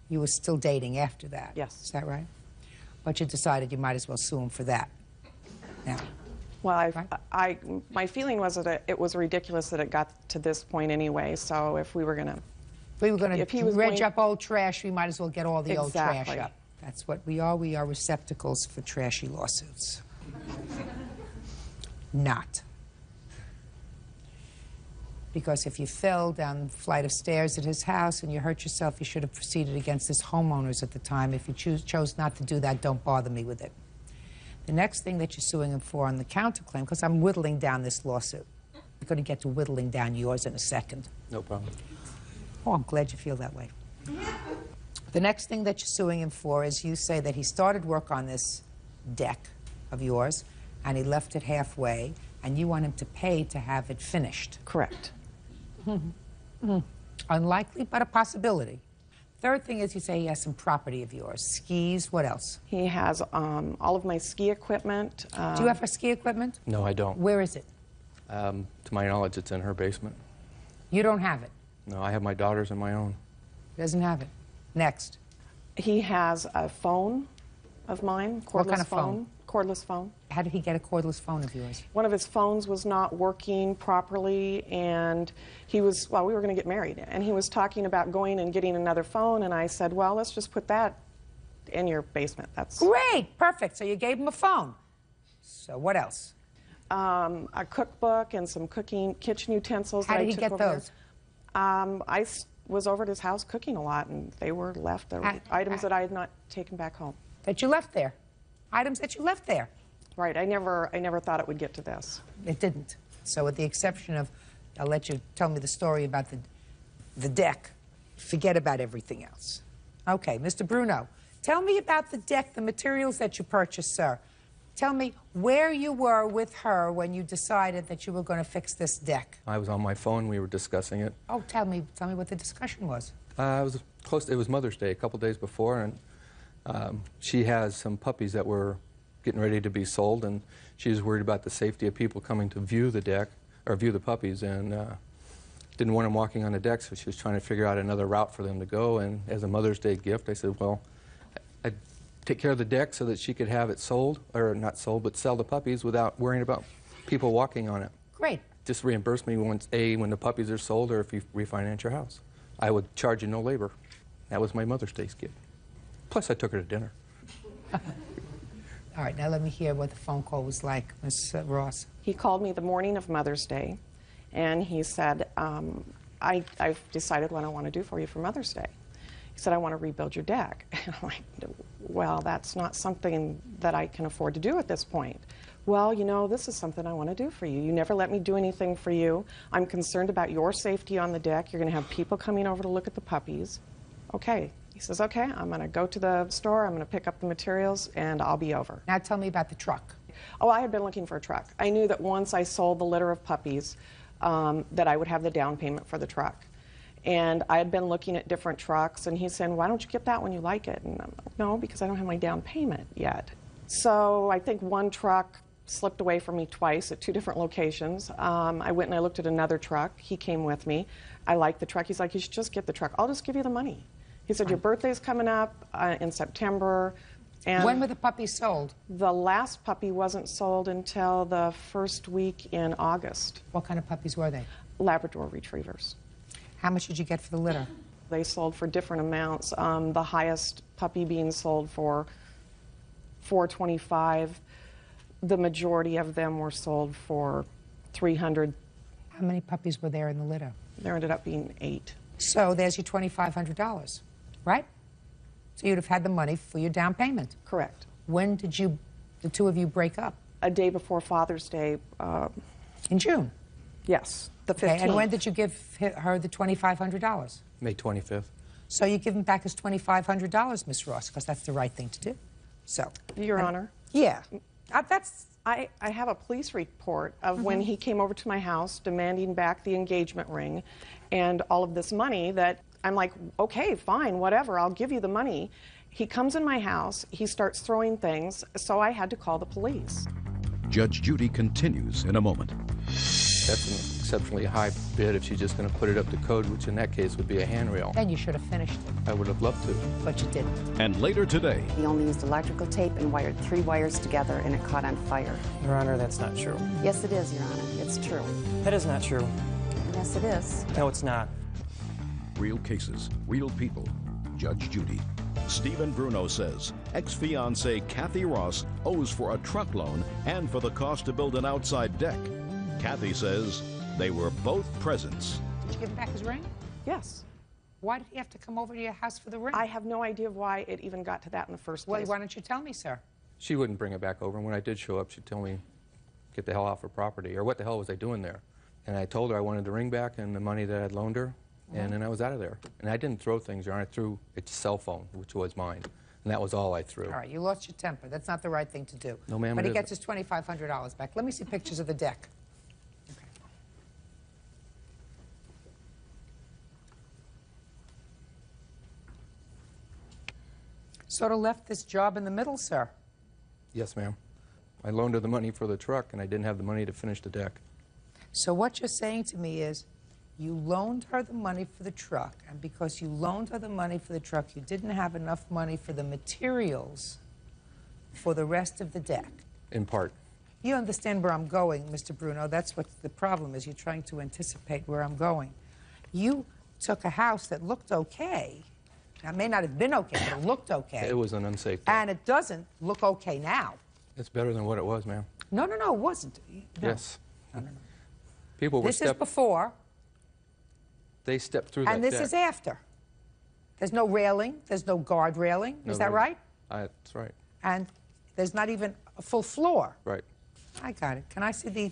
You were still dating after that. Yes. Is that right? But you decided you might as well sue him for that. Now. Well, my feeling was that it was ridiculous that it got to this point anyway, so if we were going to... If we were going to dredge up old trash, we might as well get all the old trash up. That's what we are. We are receptacles for trashy lawsuits. Not. Because if you fell down the flight of stairs at his house and you hurt yourself, you should have proceeded against his homeowners at the time. If you chose not to do that, don't bother me with it. The next thing that you're suing him for on the counterclaim, because I'm whittling down this lawsuit. We're going to get to whittling down yours in a second. No problem. Oh, I'm glad you feel that way. The next thing that you're suing him for is you say that he started work on this deck of yours and he left it halfway, and you want him to pay to have it finished. Correct. Unlikely, but a possibility. Third thing is you say he has some property of yours. Skis, what else? He has all of my ski equipment. Do you have her ski equipment? No, I don't. Where is it? To my knowledge, it's in her basement. You don't have it? No, I have my daughters and my own. He doesn't have it. Next. He has a phone of mine, cordless What kind of phone? Cordless phone. How did he get a cordless phone of yours? One of his phones was not working properly, and he was, well, we were going to get married, and he was talking about going and getting another phone, and I said, well, let's just put that in your basement. That's great, perfect. So you gave him a phone. So what else? A cookbook and some kitchen utensils. How that did I he took get over there. those? I was over at his house cooking a lot, and they were left. There were items that I had not taken back home. That you left there? Items that you left there? Right. I never thought it would get to this. It didn't. So with the exception of, I'll let you tell me the story about the deck. Forget about everything else. Okay, Mr. Bruno, tell me about the deck, the materials that you purchased, sir. Tell me where you were with her when you decided that you were going to fix this deck. I was on my phone. We were discussing it. Oh, tell me what the discussion was. It was Mother's Day a couple days before, and she has some puppies that were getting ready to be sold, and she was worried about the safety of people coming to view the deck, or view the puppies, and didn't want them walking on the deck, so she was trying to figure out another route for them to go, and as a Mother's Day gift, I said, well, I'd take care of the deck so that she could have it sold, or not sold, but sell the puppies without worrying about people walking on it. Great. Just reimburse me when the puppies are sold, or if you refinance your house. I would charge you no labor. That was my Mother's Day gift. Plus, I took her to dinner. All right, now let me hear what the phone call was like, Ms. Ross. He called me the morning of Mother's Day, and he said, I've decided what I want to do for you for Mother's Day. He said, I want to rebuild your deck. And I'm like, well, that's not something that I can afford to do at this point. Well, you know, this is something I want to do for you. You never let me do anything for you. I'm concerned about your safety on the deck. You're going to have people coming over to look at the puppies. Okay. He says, okay, I'm going to go to the store, I'm going to pick up the materials, and I'll be over. Now tell me about the truck. Oh, I had been looking for a truck. I knew that once I sold the litter of puppies, that I would have the down payment for the truck. And I had been looking at different trucks, and he's saying, why don't you get that when you like it? And I'm like, no, because I don't have my down payment yet. So I think one truck slipped away from me twice at 2 different locations. I went and I looked at another truck. He came with me. I liked the truck. He's like, you should just get the truck. I'll just give you the money. He said, your birthday's coming up in September. And when were the puppies sold? The last puppy wasn't sold until the first week in August. What kind of puppies were they? Labrador retrievers. How much did you get for the litter? They sold for different amounts. The highest puppy being sold for $425. The majority of them were sold for $300. How many puppies were there in the litter? There ended up being 8. So there's your $2,500, right? So you'd have had the money for your down payment. Correct. When did the two of you break up? A day before Father's Day. In June? Yes, the 15th. Okay, and when did you give her the $2,500? May 25th. So you give him back his $2,500, Miss Ross, because that's the right thing to do. So. Your Honor. Yeah. I have a police report of when he came over to my house demanding back the engagement ring and all of this money that I'm like, okay, fine, whatever, I'll give you the money. He comes in my house, he starts throwing things, so I had to call the police. Judge Judy continues in a moment. That's an exceptionally high bid if she's just going to put it up to code, which in that case would be a handrail. Then you should have finished it. I would have loved to. But you didn't. And later today. He only used electrical tape and wired 3 wires together, and it caught on fire. Your Honor, that's not true. Yes, it is, Your Honor. It's true. That is not true. Yes, it is. No, it's not. Real cases, real people. Judge Judy. Stephen Bruno says ex-fiancée Kathy Ross owes for a truck loan and for the cost to build an outside deck. Kathy says they were both presents. Did you give him back his ring? Yes. Why did he have to come over to your house for the ring? I have no idea why it even got to that in the first place. Well, why don't you tell me, sir? She wouldn't bring it back over, and when I did show up, she'd tell me, get the hell off her property, or what the hell was I doing there? And I told her I wanted the ring back and the money that I'd loaned her, and then I was out of there. And I didn't throw things, Your Honor. I threw a cell phone, which was mine, and that was all I threw. All right, you lost your temper. That's not the right thing to do. No, ma'am, but it he gets isn't. his $2,500 back. Let me see pictures of the deck. Sort of left this job in the middle, sir. Yes, ma'am. I loaned her the money for the truck, and I didn't have the money to finish the deck. So what you're saying to me is you loaned her the money for the truck, and because you loaned her the money for the truck, you didn't have enough money for the materials for the rest of the deck. In part. You understand where I'm going, Mr. Bruno. That's what the problem is. You're trying to anticipate where I'm going. You took a house that looked okay. Now, it may not have been okay, but it looked okay. It was an unsafe deck. And it doesn't look okay now. It's better than what it was, ma'am. No, no, no, it wasn't. No. Yes. No, no, no. People were This is before, They stepped through that and this deck. is after. There's no railing. There's no guard railing. No Is that railing. right? That's right. And there's not even a full floor. Right. I got it. Can I see the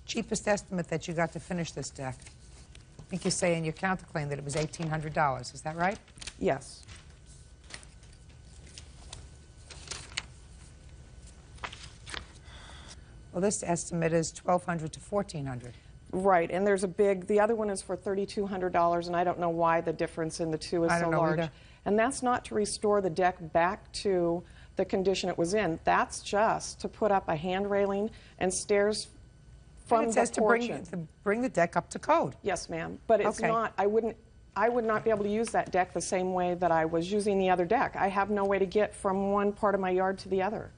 cheapest estimate that you got to finish this deck? I think you say in your counterclaim that it was $1,800. Is that right? Yes. Well, this estimate is $1,200 to $1,400. Right, and there's a big, the other one is for $3,200, and I don't know why the difference in the two is I so don't know large. either. And that's not to restore the deck back to the condition it was in. That's just to put up a hand railing and stairs from And it the says to porch. bring the deck up to code. Yes, ma'am, but it's Okay. not, I would not be able to use that deck the same way that I was using the other deck. I have no way to get from one part of my yard to the other.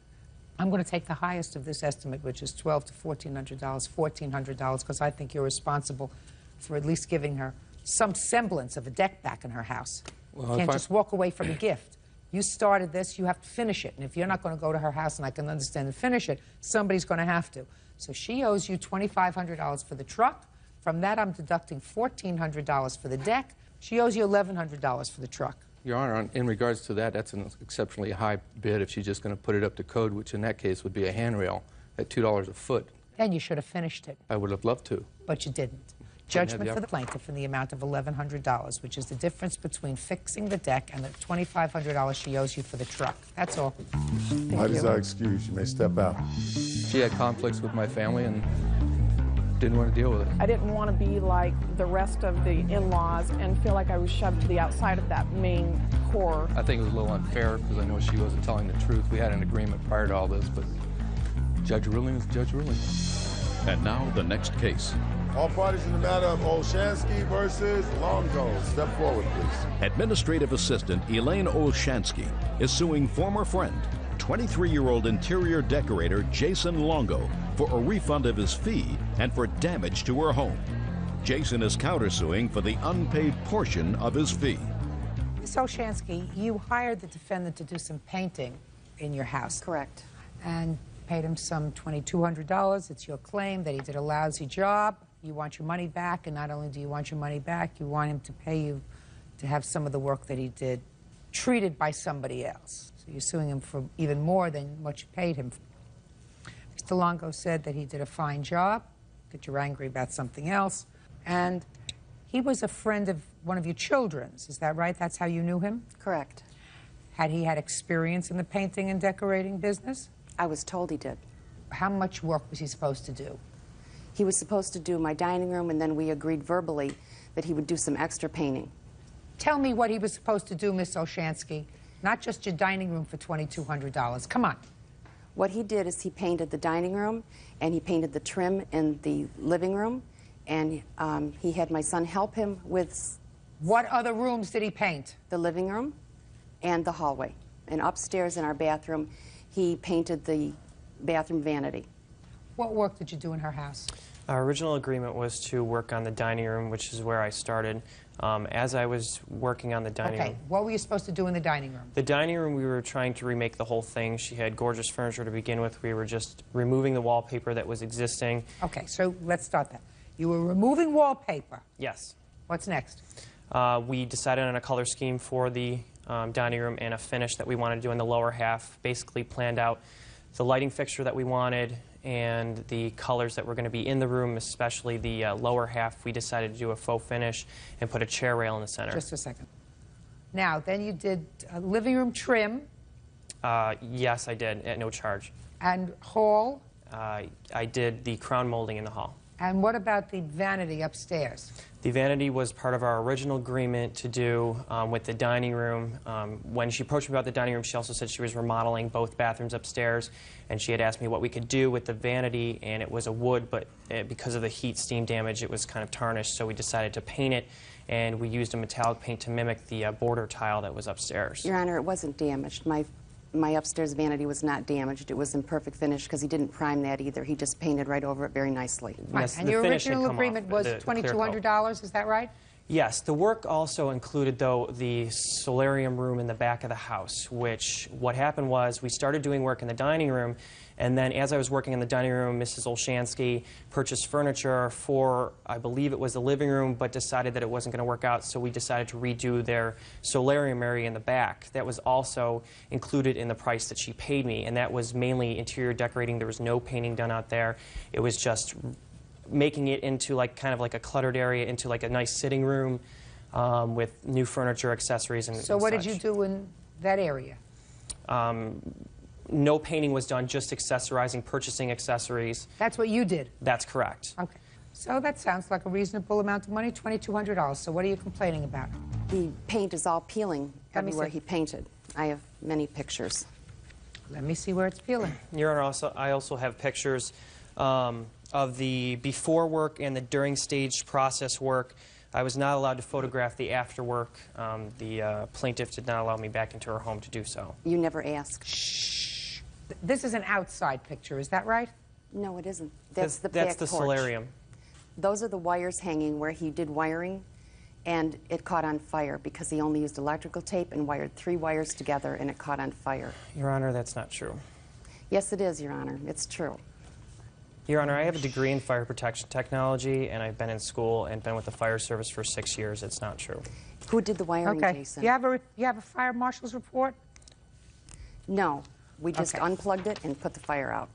I'm going to take the highest of this estimate, which is $1,200 to $1,400, $1,400, because I think you're responsible for at least giving her some semblance of a deck back in her house. Well, You if can't I- just walk away from a gift. You started this, you have to finish it. And if you're not going to go to her house, and I can understand and finish it, somebody's going to have to. So she owes you $2,500 for the truck. From that, I'm deducting $1,400 for the deck. She owes you $1,100 for the truck. Your Honor, in regards to that, that's an exceptionally high bid if she's just going to put it up to code, which in that case would be a handrail at $2 a foot. Then you should have finished it, I would have loved to. but you didn't. have Judgment the for the plaintiff in the amount of $1,100, which is the difference between fixing the deck and the $2,500 she owes you for the truck. That's all. Might as well excuse. You may step out. She had conflicts with my family and didn't want to deal with it. I didn't want to be like the rest of the in-laws and feel like I was shoved to the outside of that main core. I think it was a little unfair because I know she wasn't telling the truth. We had an agreement prior to all this, but judge ruling is judge ruling. And now the next case. All parties in the matter of Olshansky versus Longo. Step forward, please. Administrative Assistant Elaine Olshansky is suing former friend, 23-year-old interior decorator Jason Longo, for a refund of his fee and for damage to her home. Jason is countersuing for the unpaid portion of his fee. Ms. Olshansky, you hired the defendant to do some painting in your house. Correct. And paid him some $2,200. It's your claim that he did a lousy job. You want your money back, and not only do you want your money back, you want him to pay you to have some of the work that he did treated by somebody else. So you're suing him for even more than what you paid him. Mr. Longo said that he did a fine job, that you're angry about something else, and he was a friend of one of your children's. Is that right? That's how you knew him? Correct. Had he had experience in the painting and decorating business? I was told he did. How much work was he supposed to do? He was supposed to do my dining room, and then we agreed verbally that he would do some extra painting. Tell me what he was supposed to do, Miss Olshansky. Not just your dining room for $2,200. Come on. What he did is he painted the dining room, and he painted the trim in the living room, and he had my son help him with... What other rooms did he paint? The living room and the hallway. And upstairs in our bathroom, he painted the bathroom vanity. What work did you do in her house? Our original agreement was to work on the dining room, which is where I started. As I was working on the dining room... Okay, what were you supposed to do in the dining room? The dining room, we were trying to remake the whole thing. She had gorgeous furniture to begin with. We were just removing the wallpaper that was existing. Okay, so let's start that. You were removing wallpaper. Yes. What's next? We decided on a color scheme for the dining room and a finish that we wanted to do in the lower half. Basically planned out the lighting fixture that we wanted and the colors that were going to be in the room, especially the lower half. We decided to do a faux finish and put a chair rail in the center. Just a second. Now, then you did a living room trim. Yes, I did, at no charge. And hall. I did the crown molding in the hall. And what about the vanity upstairs? The vanity was part of our original agreement to do with the dining room. When she approached me about the dining room, she also said she was remodeling both bathrooms upstairs, and she had asked me what we could do with the vanity, and it was a wood, but because of the heat steam damage, it was kind of tarnished, so we decided to paint it, and we used a metallic paint to mimic the border tile that was upstairs. Your Honor, it wasn't damaged. My upstairs vanity was not damaged. It was in perfect finish because he didn't prime that either. He just painted right over it very nicely. Yes, and your original agreement was $2,200, is that right? Yes. The work also included, though, the solarium room in the back of the house, which what happened was we started doing work in the dining room, and then as I was working in the dining room, Mrs. Olshansky purchased furniture for, I believe it was the living room, but decided that it wasn't going to work out, so we decided to redo their solarium area in the back. That was also included in the price that she paid me, and that was mainly interior decorating. There was no painting done out there. It was just making it into kind of like a cluttered area, into like a nice sitting room with new furniture, accessories, and So what did you do in that area? No painting was done, just accessorizing, purchasing accessories. That's what you did? That's correct. Okay. So that sounds like a reasonable amount of money, $2,200. So what are you complaining about? The paint is all peeling everywhere he painted. I have many pictures. Let me see where it's peeling. Your Honor, I also have pictures of the before work and the during stage process work. I was not allowed to photograph the after work. The plaintiff did not allow me back into her home to do so. You never asked. Shh. This is an outside picture, is that right? No, it isn't. That's the That's back the porch. solarium. Those are the wires hanging where he did wiring, and it caught on fire because he only used electrical tape and wired 3 wires together, and it caught on fire. Your Honor, that's not true. Yes, it is, Your Honor. It's true. Your Honor, I have a degree in fire protection technology, and I've been in school and been with the fire service for 6 years. It's not true. Who did the wiring, okay. Jason? You have a fire marshal's report? No. We just unplugged it and put the fire out.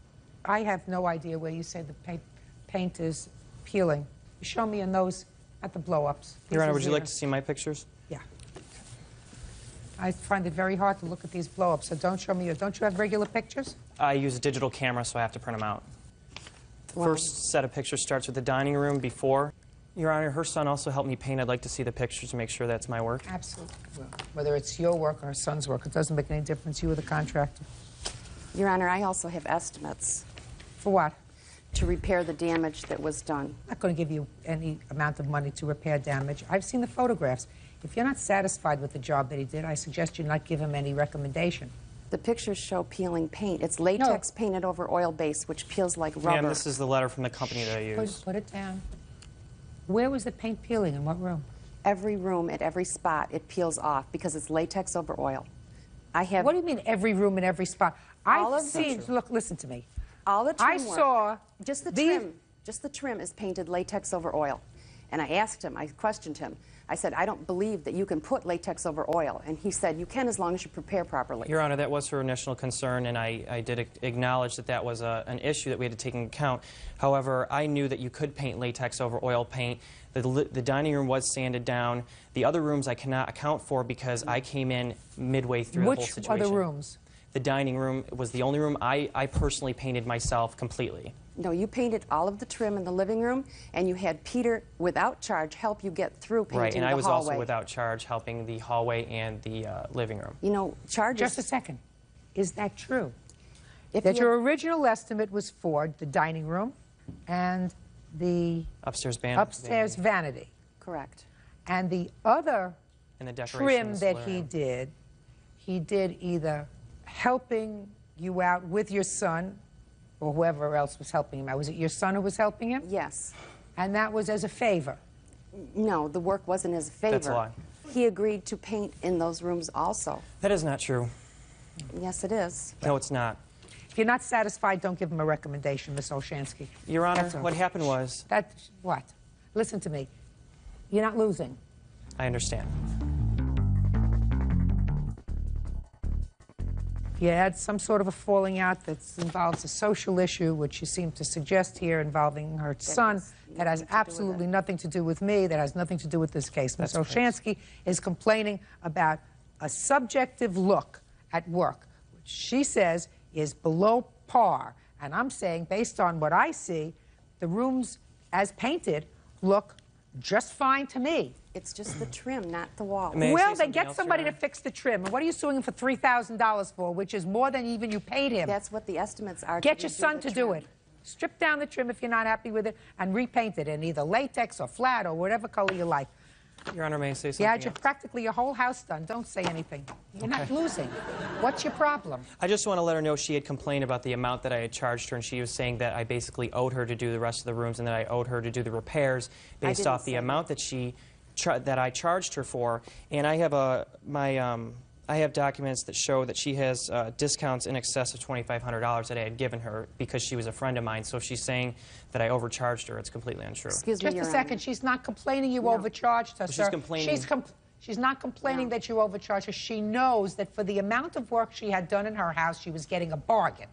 I have no idea where you say the paint is peeling. Show me in those at the blow-ups. Your Honor, would you like to see my pictures? Yeah. I find it very hard to look at these blow-ups, so don't show me yours. Don't you have regular pictures? I use a digital camera, so I have to print them out. First set of pictures starts with the dining room before. Your Honor, her son also helped me paint. I'd like to see the pictures to make sure that's my work. Absolutely. Well, whether it's your work or her son's work, it doesn't make any difference. You are the contractor. Your Honor, I also have estimates. For what? To repair the damage that was done. I'm not going to give you any amount of money to repair damage. I've seen the photographs. If you're not satisfied with the job that he did, I suggest you not give him any recommendation. The pictures show peeling paint. It's latex painted over oil base, which peels like rubber. Ma'am, this is the letter from the company that I use. Put it down. Where was the paint peeling? In what room? Every room, at every spot, it peels off because it's latex over oil. I have. What do you mean every room and every spot? I've seen. Look, listen to me. All the trim work. saw just the trim. Just the trim is painted latex over oil. And I asked him. I questioned him. I said, I don't believe that you can put latex over oil. And he said, you can as long as you prepare properly. Your Honor, that was her initial concern, and I did acknowledge that that was an issue that we had to take into account. However, I knew that you could paint latex over oil paint. The dining room was sanded down. The other rooms I cannot account for because I came in midway through the whole situation. Which other rooms? The dining room was the only room I personally painted myself completely. No, you painted all of the trim in the living room, and you had Peter, without charge, help you get through painting the hallway. Right, and I was also without charge helping the hallway and the living room. You know, charges... Just a second. Is that true? That your original estimate was for the dining room and the... Upstairs vanity. Correct. And the other and the trim that he did either helping you out with your son or whoever else was helping him out? Was it your son who was helping him? Yes. And that was as a favor? No, the work wasn't as a favor. That's a lie. He agreed to paint in those rooms also. That is not true. Yes, it is. No, it's not. If you're not satisfied, don't give him a recommendation, Miss Olshansky. Your Honor, That's all. what happened was... That's what? Listen to me. You're not losing. I understand. You had some sort of a falling out that involves a social issue, which you seem to suggest here, involving her son, that has absolutely nothing to do with me, that has nothing to do with this case. Ms. Olshansky is complaining about a subjective look at work, which she says is below par. And I'm saying, based on what I see, the rooms, as painted, look just fine to me. It's just the trim, not the wall. Well, then get somebody to fix the trim. And what are you suing him for $3,000 for, which is more than even you paid him? That's what the estimates are. Get your son to do it. Strip down the trim if you're not happy with it and repaint it in either latex or flat or whatever color you like. Your Honor, may I say something? You had practically your whole house done. Don't say anything. You're not losing. What's your problem? I just want to let her know she had complained about the amount that I had charged her, and she was saying that I basically owed her to do the rest of the rooms and that I owed her to do the repairs based off the amount that that I charged her for. And I have I have documents that show that she has discounts in excess of $2,500 that I had given her because she was a friend of mine. So if she's saying that I overcharged her, it's completely untrue. Excuse me, just a second. She's not complaining you overcharged her, sir. She's complaining. She's not complaining that you overcharged her. She knows that for the amount of work she had done in her house, she was getting a bargain.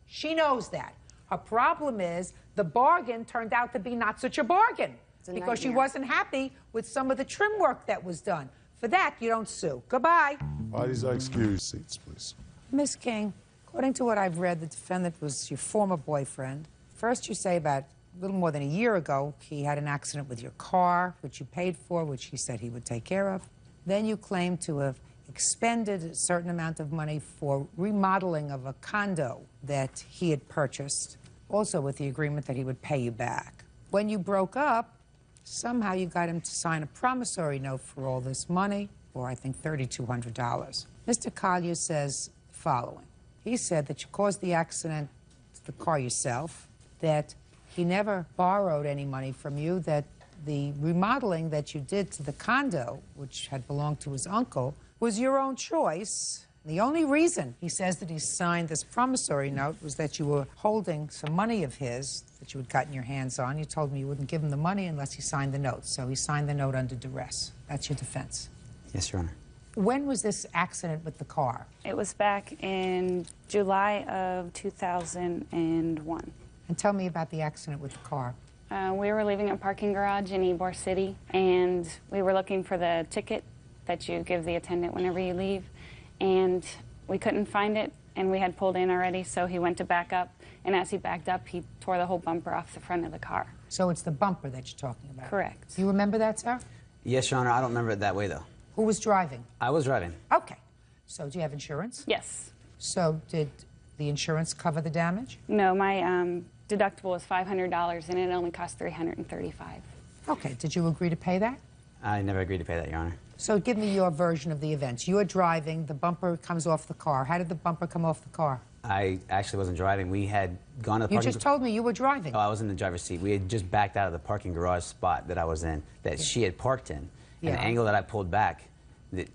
She knows that. Her problem is the bargain turned out to be not such a bargain because she wasn't happy with some of the trim work that was done. For that, you don't sue. Goodbye. Parties are excused. Seats, please. Miss King, according to what I've read, the defendant was your former boyfriend. First, you say about a little more than a year ago, he had an accident with your car, which you paid for, which he said he would take care of. Then you claim to have expended a certain amount of money for remodeling of a condo that he had purchased, also with the agreement that he would pay you back. When you broke up, somehow you got him to sign a promissory note for all this money, for I think $3,200. Mr. Collier says the following. He said that you caused the accident to the car yourself, that he never borrowed any money from you, that the remodeling that you did to the condo, which had belonged to his uncle, was your own choice. The only reason he says that he signed this promissory note was that you were holding some money of his that you had gotten your hands on. You told me you wouldn't give him the money unless he signed the note. So he signed the note under duress. That's your defense. Yes, Your Honor. When was this accident with the car? It was back in July of 2001. And tell me about the accident with the car. We were leaving a parking garage in Ybor City, and we were looking for the ticket that you give the attendant whenever you leave. And we couldn't find it, and we had pulled in already, so he went to back up, and as he backed up, he tore the whole bumper off the front of the car. So it's the bumper that you're talking about? Correct. You remember that, sir? Yes, Your Honor. I don't remember it that way, though. Who was driving? I was driving. Okay. So do you have insurance? Yes. So did the insurance cover the damage? No, my deductible was $500, and it only cost $335. Okay. Did you agree to pay that? I never agreed to pay that, Your Honor. So give me your version of the events. You are driving, the bumper comes off the car. How did the bumper come off the car? I actually wasn't driving. We had gone to the parking... You just told me you were driving. Oh, I was in the driver's seat. We had just backed out of the parking garage spot that I was in, that she had parked in. And the angle that I pulled back, that,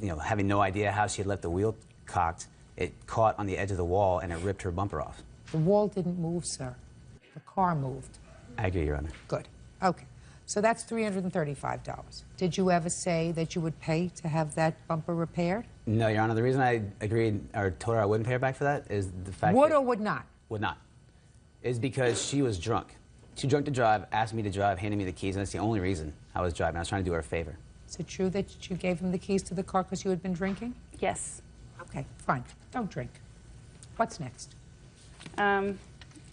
you know, having no idea how she had left the wheel cocked, it caught on the edge of the wall and it ripped her bumper off. The wall didn't move, sir. The car moved. I agree, Your Honor. Good. Okay. So that's $335. Did you ever say that you would pay to have that bumper repaired? No, Your Honor. The reason I agreed or told her I wouldn't pay her back for that is the fact Would that... or would not? Would not. Is because she was drunk. Too drunk to drive, asked me to drive, handed me the keys, and that's the only reason I was driving. I was trying to do her a favor. Is it true that you gave him the keys to the car because you had been drinking? Yes. Okay, fine. Don't drink. What's next? I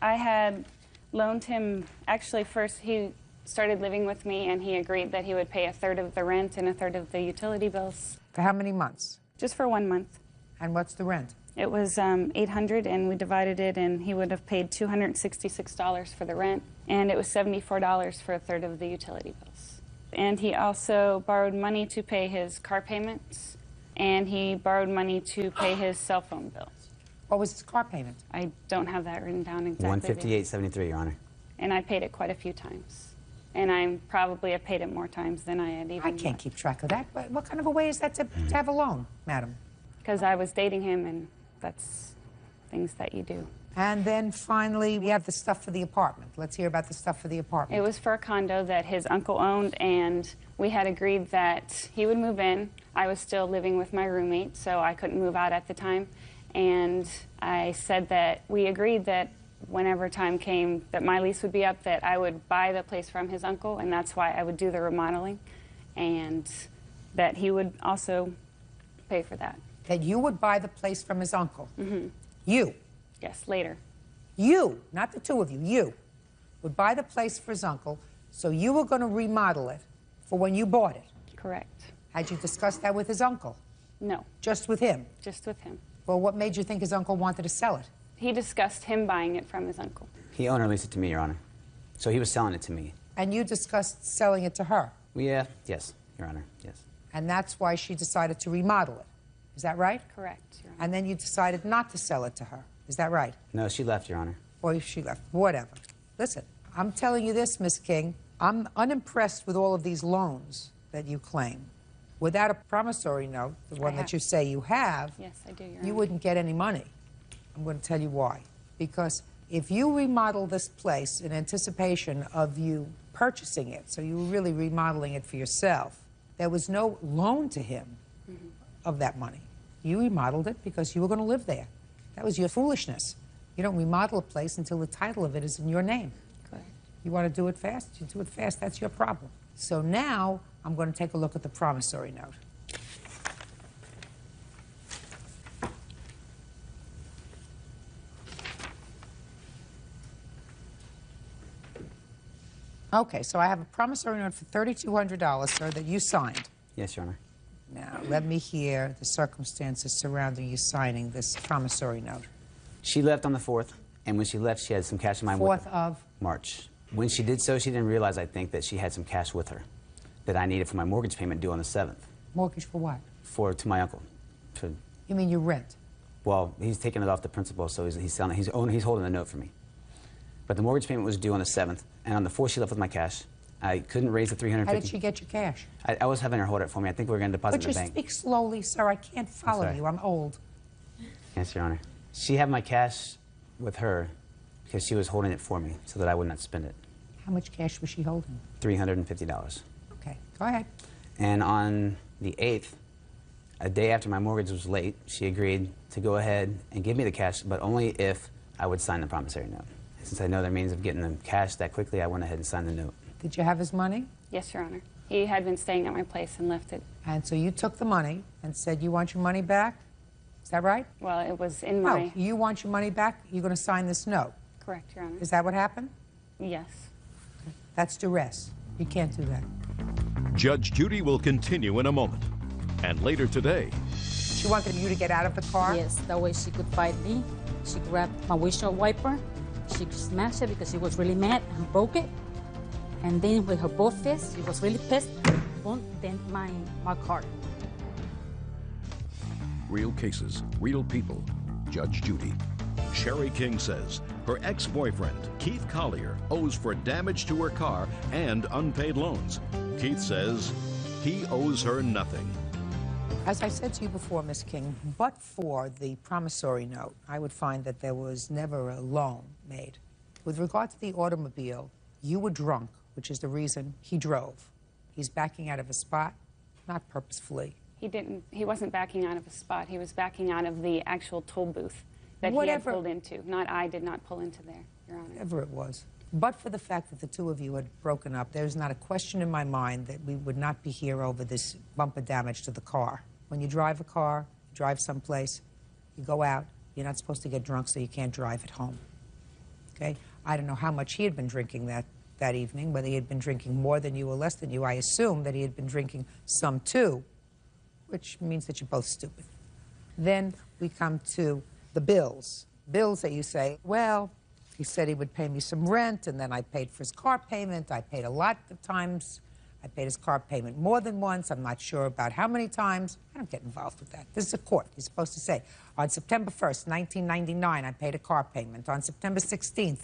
had loaned him, actually first he started living with me and he agreed that he would pay 1/3 of the rent and 1/3 of the utility bills. For how many months? Just for 1 month. And what's the rent? It was $800 and we divided it and he would have paid $266 for the rent and it was $74 for 1/3 of the utility bills. And he also borrowed money to pay his car payments and he borrowed money to pay his cell phone bills. What was his car payment? I don't have that written down exactly. $158.73, Your Honor. And I paid it quite a few times. And I probably have paid it more times than I had even... I can't keep track of that. But what kind of a way is that to have a loan, madam? Because I was dating him, and that's things that you do. And then finally, we have the stuff for the apartment. Let's hear about the stuff for the apartment. It was for a condo that his uncle owned, and we had agreed that he would move in. I was still living with my roommate, so I couldn't move out at the time. And I said that we agreed that whenever time came that my lease would be up, that I would buy the place from his uncle, and that's why I would do the remodeling, and that he would also pay for that. That you would buy the place from his uncle? Mm-hmm. You? Yes, later. You, not the two of you, you would buy the place for his uncle, so you were going to remodel it for when you bought it? Correct. Had you discussed that with his uncle? No. Just with him? Just with him. Well, what made you think his uncle wanted to sell it? He discussed him buying it from his uncle. He owned or leased it to me, Your Honor. So he was selling it to me. And you discussed selling it to her? Yeah, yes, Your Honor, yes. And that's why she decided to remodel it. Is that right? Correct, Your Honor. And then you decided not to sell it to her. Is that right? No, she left, Your Honor. Or she left. Whatever. Listen, I'm telling you this, Miss King. I'm unimpressed with all of these loans that you claim. Without a promissory note, the one that you say you have, yes, I do, Your you Honor. wouldn't get any money. I'm going to tell you why. Because if you remodel this place in anticipation of you purchasing it, so you were really remodeling it for yourself, there was no loan to him of that money. You remodeled it because you were going to live there. That was your foolishness. You don't remodel a place until the title of it is in your name. Correct. You want to do it fast? You do it fast. That's your problem. So now I'm going to take a look at the promissory note. Okay, so I have a promissory note for $3,200, sir, that you signed. Yes, Your Honor. Now, let me hear the circumstances surrounding you signing this promissory note. She left on the 4th, and when she left, she had some cash in my 4th of? March. When she did so, she didn't realize, I think, that she had some cash with her that I needed for my mortgage payment due on the 7th. Mortgage for what? To my uncle. You mean your rent? Well, he's taking it off the principal, so he's holding the note for me. But the mortgage payment was due on the 7th, and on the 4th she left with my cash. I couldn't raise the $350. How did she get your cash? I was having her hold it for me. I think we were going to deposit in the bank. Would you speak slowly, sir? I can't follow you. I'm old. Yes, Your Honor. She had my cash with her because she was holding it for me so that I would not spend it. How much cash was she holding? $350. Okay, go ahead. And on the 8th, a day after my mortgage was late, she agreed to go ahead and give me the cash, but only if I would sign the promissory note. Since I know their means of getting the cash that quickly, I went ahead and signed the note. Did you have his money? Yes, Your Honor. He had been staying at my place and left it. And so you took the money and said you want your money back? Is that right? Well, it was in my... No, you want your money back? You're going to sign this note? Correct, Your Honor. Is that what happened? Yes. That's duress. You can't do that. Judge Judy will continue in a moment. And later today... She wanted you to get out of the car? Yes, that way she could fight me. She grabbed my windshield wiper. She smashed it because she was really mad and broke it. And then with her both fists, she was really pissed, boom, then my car. Real cases, real people. Judge Judy. Sherry King says her ex-boyfriend, Keith Collier, owes for damage to her car and unpaid loans. Keith says he owes her nothing. As I said to you before, Miss King, but for the promissory note, I would find that there was never a loan made. With regard to the automobile, you were drunk, which is the reason he drove. He's backing out of a spot, not purposefully. He wasn't backing out of a spot. He was backing out of the actual toll booth that he had pulled into. I did not pull into there, Your Honor. Whatever it was. But for the fact that the two of you had broken up, there's not a question in my mind that we would not be here over this bumper damage to the car. When you drive a car, you drive someplace, you go out, you're not supposed to get drunk so you can't drive at home. Okay? I don't know how much he had been drinking that evening, whether he had been drinking more than you or less than you. I assume that he had been drinking some too, which means that you're both stupid. Then we come to the bills. Bills that you say, well, he said he would pay me some rent, and then I paid for his car payment. I paid a lot of times I paid his car payment more than once. I'm not sure about how many times. I don't get involved with that. This is a court. You're supposed to say, on September 1st, 1999, I paid a car payment. On September 16th,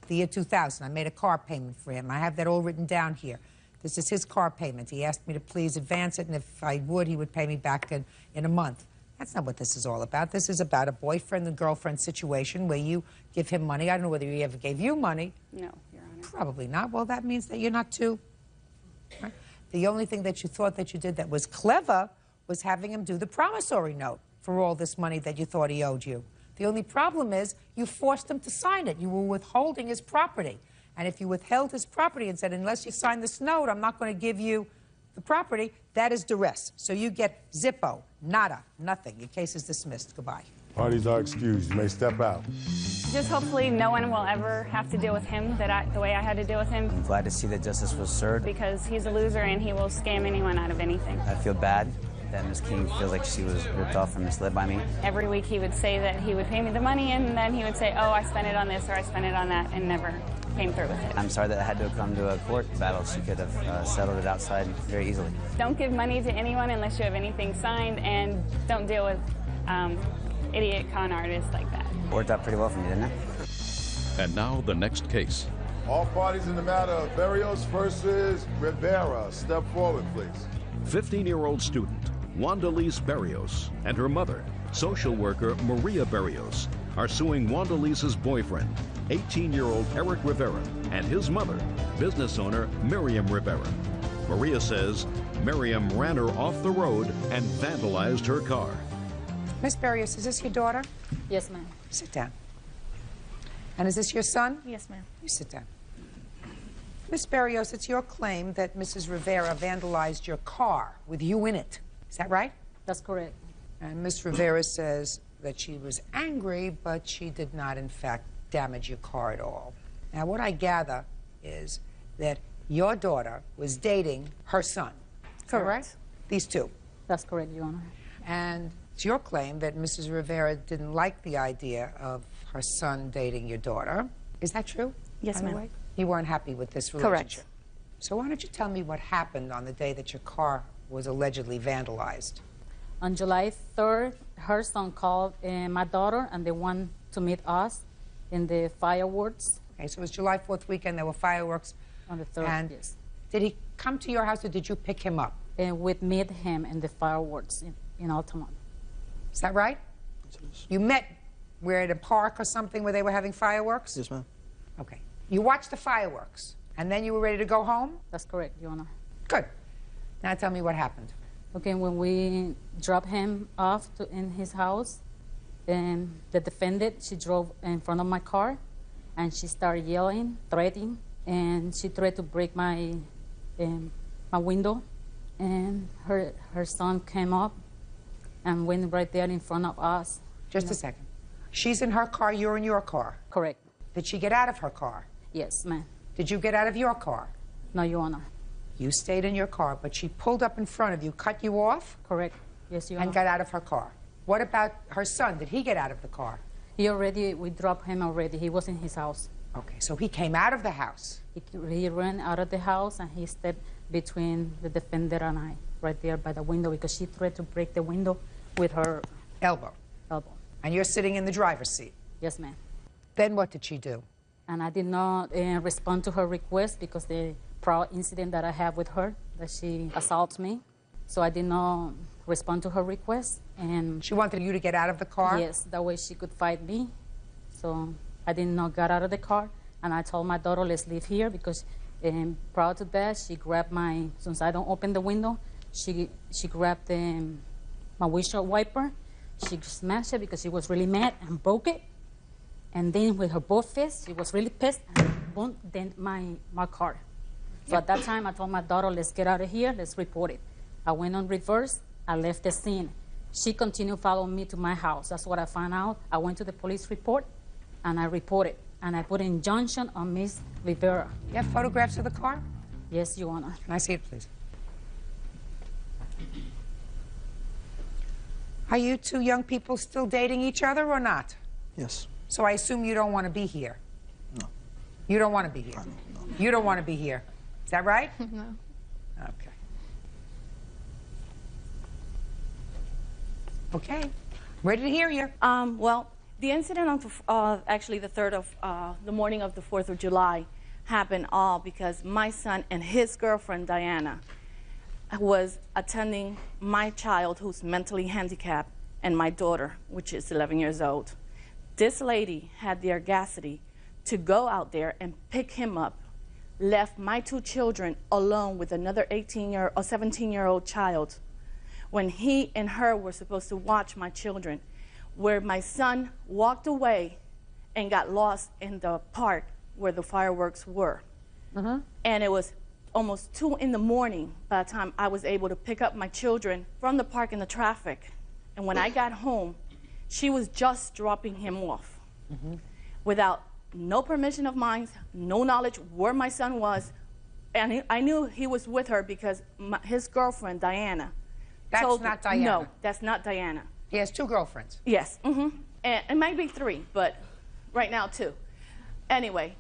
the year 2000, I made a car payment for him. I have that all written down here. This is his car payment. He asked me to please advance it, and if I would, he would pay me back in a month. That's not what this is all about. This is about a boyfriend and girlfriend situation where you give him money. I don't know whether he ever gave you money. No, Your Honor. Probably not. Well, that means that you're not too... Right? The only thing that you thought that you did that was clever was having him do the promissory note for all this money that you thought he owed you. The only problem is you forced him to sign it. You were withholding his property. And if you withheld his property and said, unless you sign this note, I'm not going to give you the property, that is duress. So you get zippo, nada, nothing. Your case is dismissed. Goodbye. Parties are excused. You may step out. Just hopefully no one will ever have to deal with him the way I had to deal with him. I'm glad to see that justice was served. Because he's a loser and he will scam anyone out of anything. I feel bad that Ms. King feels like she was ripped off and misled by me. Every week he would say that he would pay me the money, and then he would say, oh, I spent it on this or I spent it on that, and never came through with it. I'm sorry that I had to come to a court battle. She could have settled it outside very easily. Don't give money to anyone unless you have anything signed, and don't deal with idiot con artists like that. Worked out pretty well for me, didn't it? And now the next case. All parties in the matter of Berrios versus Rivera, step forward, please. 15-year-old student Wandalise Berrios and her mother, social worker Maria Berrios, are suing Wandalise's boyfriend, 18-year-old Eric Rivera, and his mother, business owner Miriam Rivera. Maria says Miriam ran her off the road and vandalized her car. Miss Berrios, is this your daughter? Yes, ma'am. Sit down. And is this your son? Yes, ma'am. You sit down. Miss Berrios, it's your claim that Mrs. Rivera vandalized your car with you in it. Is that right? That's correct. And Miss Rivera says that she was angry, but she did not, in fact, damage your car at all. Now, what I gather is that your daughter was dating her son. Correct. These two. That's correct, Your Honor. And it's your claim that Mrs. Rivera didn't like the idea of her son dating your daughter. Is that true? Yes, by the ma'am. way? You weren't happy with this relationship? Correct. So why don't you tell me what happened on the day that your car was allegedly vandalized? On July 3rd, her son called my daughter, and they wanted to meet us in the fireworks. Okay, so it was July 4th weekend, there were fireworks. On the 3rd, and yes. Did he come to your house, or did you pick him up? And we met him in the fireworks in Altamont. Is that right? You met where at a park or something where they were having fireworks? Yes, ma'am. Okay. You watched the fireworks, and then you were ready to go home? That's correct, Your Honor. Good. Now tell me what happened. Okay, when we dropped him off in his house, and the defendant, she drove in front of my car, and she started yelling, threatening, and she tried to break my window, and her son came up and went right there in front of us. Just a second. She's in her car, you're in your car? Correct. Did she get out of her car? Yes, ma'am. Did you get out of your car? No, Your Honor. You stayed in your car, but she pulled up in front of you, cut you off? Correct. Yes, Your Honor. And got out of her car. What about her son? Did he get out of the car? We dropped him already. He was in his house. Okay, so he came out of the house. He ran out of the house, and he stepped between the defendant and I, right there by the window, because she tried to break the window with her elbow. And you're sitting in the driver's seat? Yes, ma'am. Then what did she do? And I did not respond to her request because the prior incident that I have with her, that she assaults me. So I did not respond to her request. And she wanted you to get out of the car? Yes, that way she could fight me. So I did not get out of the car. And I told my daughter, let's leave here, because prior to that, she grabbed since I don't open the window, she grabbed my windshield wiper. She smashed it because she was really mad and broke it. And then with her both fists, she was really pissed and dent my car. So at that time, I told my daughter, let's get out of here, let's report it. I went on reverse, I left the scene. She continued following me to my house. That's what I found out. I went to the police report, and I reported. And I put an injunction on Miss Rivera. You have photographs of the car? Yes, Your Honor. Can I see it, please? Are you two young people still dating each other or not? Yes. So I assume you don't want to be here? No. You don't want to be here? No. You don't want to be here. Is that right? No. Okay. Okay. Ready to hear you. Well, the incident on actually the 3rd of the morning of the 4th of July happened all because my son and his girlfriend, Diana, was attending my child who's mentally handicapped and my daughter, which is 11 years old. This lady had the audacity to go out there and pick him up, left my 2 children alone with another 18-year or 17-year-old child when he and her were supposed to watch my children, where my son walked away and got lost in the park where the fireworks were. And it was almost 2 in the morning by the time I was able to pick up my children from the park in the traffic. And when I got home, she was just dropping him off without no permission of mine, no knowledge where my son was. And I knew he was with her because his girlfriend, Diana, That's not Diana. No, that's not Diana. He has 2 girlfriends. Yes. And it might be 3, but right now 2. Anyway,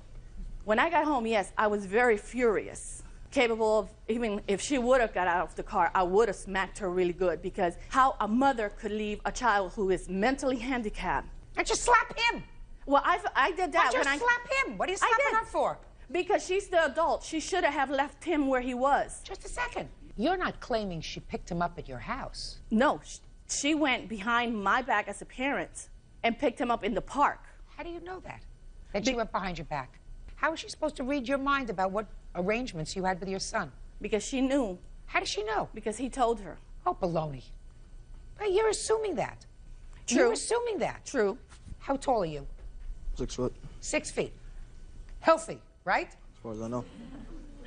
when I got home, yes, I was very furious, capable of, even if she would have got out of the car, I would have smacked her really good, because how a mother could leave a child who is mentally handicapped. And just slap him. Well, I did that. Why just slap him? What are you slapping her for? Because she's the adult. She should have left him where he was. Just a second. You're not claiming she picked him up at your house. No, she went behind my back as a parent and picked him up in the park. How do you know that? That she went behind your back? How is she supposed to read your mind about what arrangements you had with your son? Because she knew. How does she know? Because he told her. Oh, baloney. But you're assuming that. True. You're assuming that. True. How tall are you? 6 foot. 6 feet. Healthy, right? As far as I know.